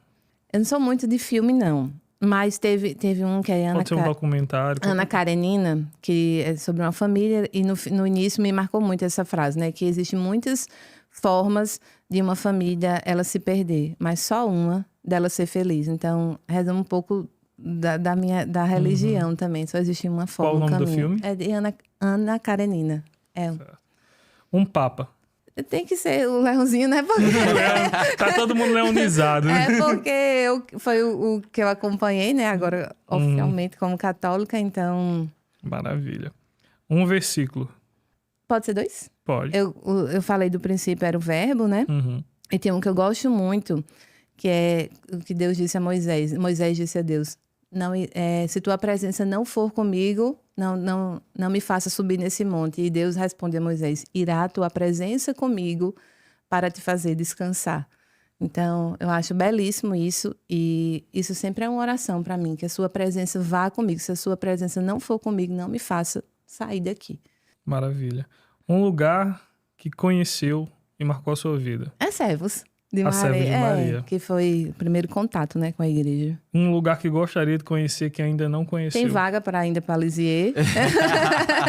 Eu não sou muito de filme, não. Mas teve um que é Pode ser um documentário. Ana Karenina, que é sobre uma família. E no início me marcou muito essa frase, né? Que existem muitas formas de uma família ela se perder. Mas só uma dela ser feliz. Então, resume um pouco da religião também. Só existe uma forma, Qual o nome do filme? É de Ana Karenina. É. Um papa. Tem que ser o Leãozinho, né? Porque... Tá todo mundo leonizado. É porque foi o que eu acompanhei, né? Agora, oficialmente, como católica, então... Maravilha. Um versículo. Pode ser 2? Pode. Eu falei do princípio era o verbo, né? E tem um que eu gosto muito, que é o que Deus disse a Moisés. Moisés disse a Deus, se tua presença não for comigo, não me faça subir nesse monte. E Deus responde a Moisés, irá a tua presença comigo para te fazer descansar. Então, eu acho belíssimo isso. E isso sempre é uma oração para mim, que a sua presença vá comigo. Se a sua presença não for comigo, não me faça sair daqui. Maravilha. Um lugar que conheceu e marcou a sua vida. É Servos. A Servos de Maria. Que foi o primeiro contato, né, com a igreja. Um lugar que gostaria de conhecer que ainda não conheceu. Tem vaga ainda para Lisieux.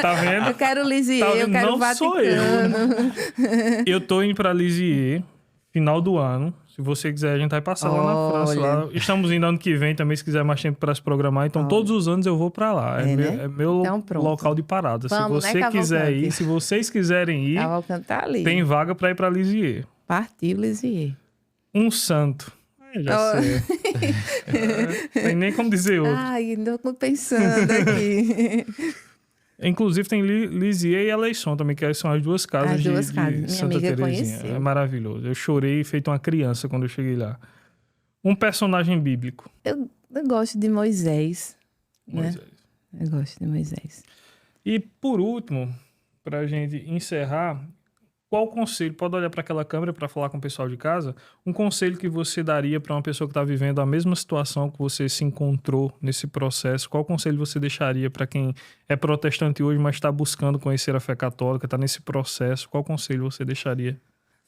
Tá vendo? Eu quero Lisieux, Tá eu quero não Vaticano. Sou eu tô indo para Lisieux, final do ano. Se você quiser, a gente vai passar lá na França. Lá. Estamos indo ano que vem também, se quiser mais tempo para se programar. Então, todos os anos eu vou para lá. É meu então, local de parada. Vamos, se você quiser ir, se vocês quiserem ir, tá ali. Tem vaga para ir para Lisieux. Partiu Lisieux. Um santo. Já sei. Tem nem como dizer outro. Ai, ainda tô pensando aqui. Inclusive tem Lisieux e Eleição também, que são as duas casas de Santa Terezinha. Conheceu. É maravilhoso. Eu chorei feito uma criança quando eu cheguei lá. Um personagem bíblico. Eu gosto de Moisés. Moisés. Né? Eu gosto de Moisés. E por último, para a gente encerrar, qual conselho, pode olhar para aquela câmera para falar com o pessoal de casa, um conselho que você daria para uma pessoa que está vivendo a mesma situação que você se encontrou nesse processo? Qual conselho você deixaria para quem é protestante hoje, mas está buscando conhecer a fé católica, está nesse processo? Qual conselho você deixaria?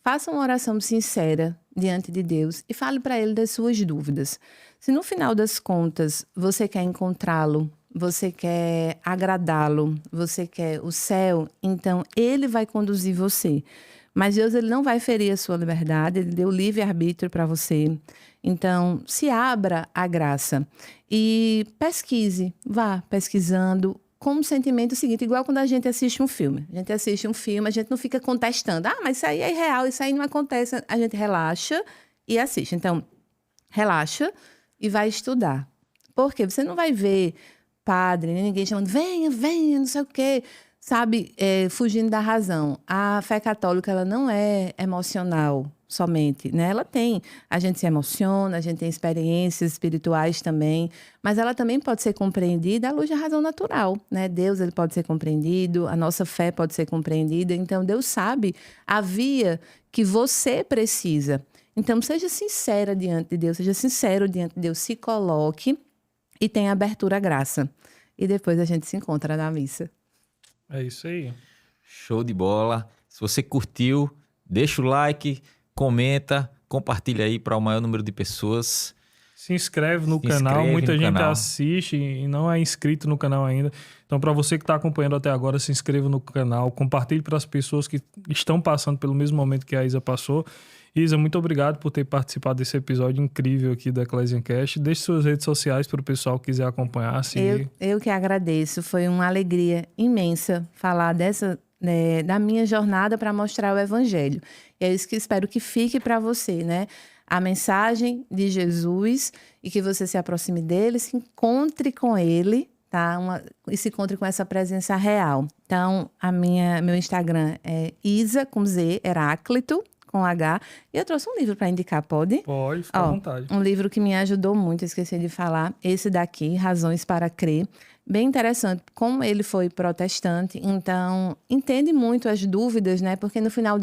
Faça uma oração sincera diante de Deus e fale para Ele das suas dúvidas. Se no final das contas você quer encontrá-lo, você quer agradá-lo, você quer o céu, então Ele vai conduzir você. Mas Deus ele não vai ferir a sua liberdade, Ele deu livre-arbítrio para você. Então, se abra à graça e pesquise, vá pesquisando com um sentimento seguinte, igual quando a gente assiste um filme. A gente assiste um filme, a gente não fica contestando. Mas isso aí é irreal, isso aí não acontece. A gente relaxa e assiste. Então, relaxa e vai estudar. Porque você não vai ver padre, nem ninguém chamando, venha, não sei o quê, sabe, fugindo da razão. A fé católica, ela não é emocional somente, né? Ela tem, a gente se emociona, a gente tem experiências espirituais também, mas ela também pode ser compreendida à luz da razão natural, né? Deus, ele pode ser compreendido, a nossa fé pode ser compreendida, então Deus sabe a via que você precisa. Então, seja sincera diante de Deus, seja sincero diante de Deus, se coloque e tenha abertura à graça. E depois a gente se encontra na missa. É isso aí. Show de bola. Se você curtiu, deixa o like, comenta, compartilha aí para o maior número de pessoas. Se inscreve no canal. Muita gente assiste e não é inscrito no canal ainda. Então, para você que está acompanhando até agora, se inscreva no canal. Compartilhe para as pessoas que estão passando pelo mesmo momento que a Isa passou. Isa, muito obrigado por ter participado desse episódio incrível aqui da EcclesianCast. Deixe suas redes sociais para o pessoal que quiser acompanhar. Eu que agradeço. Foi uma alegria imensa falar da minha jornada para mostrar o Evangelho. E é isso que espero que fique para você, né? A mensagem de Jesus e que você se aproxime dele, se encontre com ele, tá? E se encontre com essa presença real. Então, meu Instagram é Isa, com Z, Heráclito, com H. E eu trouxe um livro para indicar, pode? Pode, fica à vontade. Um livro que me ajudou muito, esqueci de falar. Esse daqui, Razões para Crer. Bem interessante, como ele foi protestante, então entende muito as dúvidas, né? Porque no final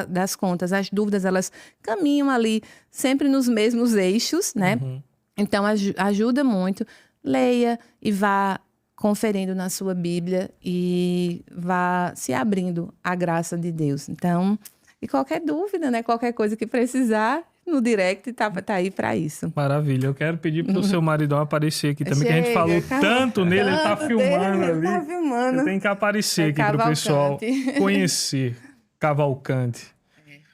das contas, as dúvidas, elas caminham ali sempre nos mesmos eixos, né? Uhum. Então, ajuda muito. Leia e vá conferindo na sua Bíblia e vá se abrindo à graça de Deus. Então, e qualquer dúvida, né? Qualquer coisa que precisar, no direct tá aí para isso. Maravilha. Eu quero pedir pro seu maridão aparecer aqui também, que a gente falou tanto nele, ele tá filmando ali. Tá filmando. Ele tem que aparecer aqui pro pessoal conhecer. Cavalcante.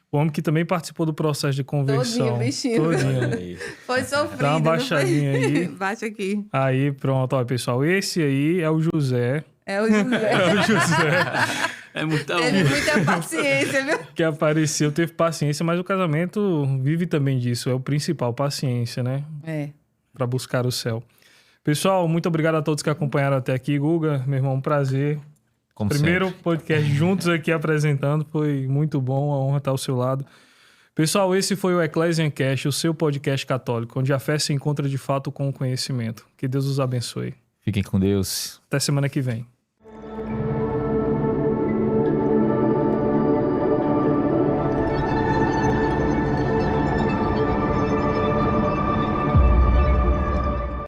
O homem que também participou do processo de conversão. Todinho, bichinho. Todinho. Foi sofrido. Dá uma baixadinha aí. Baixa aqui. Aí, pronto. Ó, pessoal, esse aí é o José. É o José. É o José. É muita paciência, viu? Que apareceu, teve paciência, mas o casamento vive também disso. É o principal, paciência, né? É. Para buscar o céu. Pessoal, muito obrigado a todos que acompanharam até aqui. Guga, meu irmão, um prazer. Como Primeiro sempre. podcast juntos aqui apresentando. Foi muito bom, a honra estar ao seu lado. Pessoal, esse foi o Ecclesiancast, o seu podcast católico, onde a fé se encontra de fato com o conhecimento. Que Deus os abençoe. Fiquem com Deus. Até semana que vem.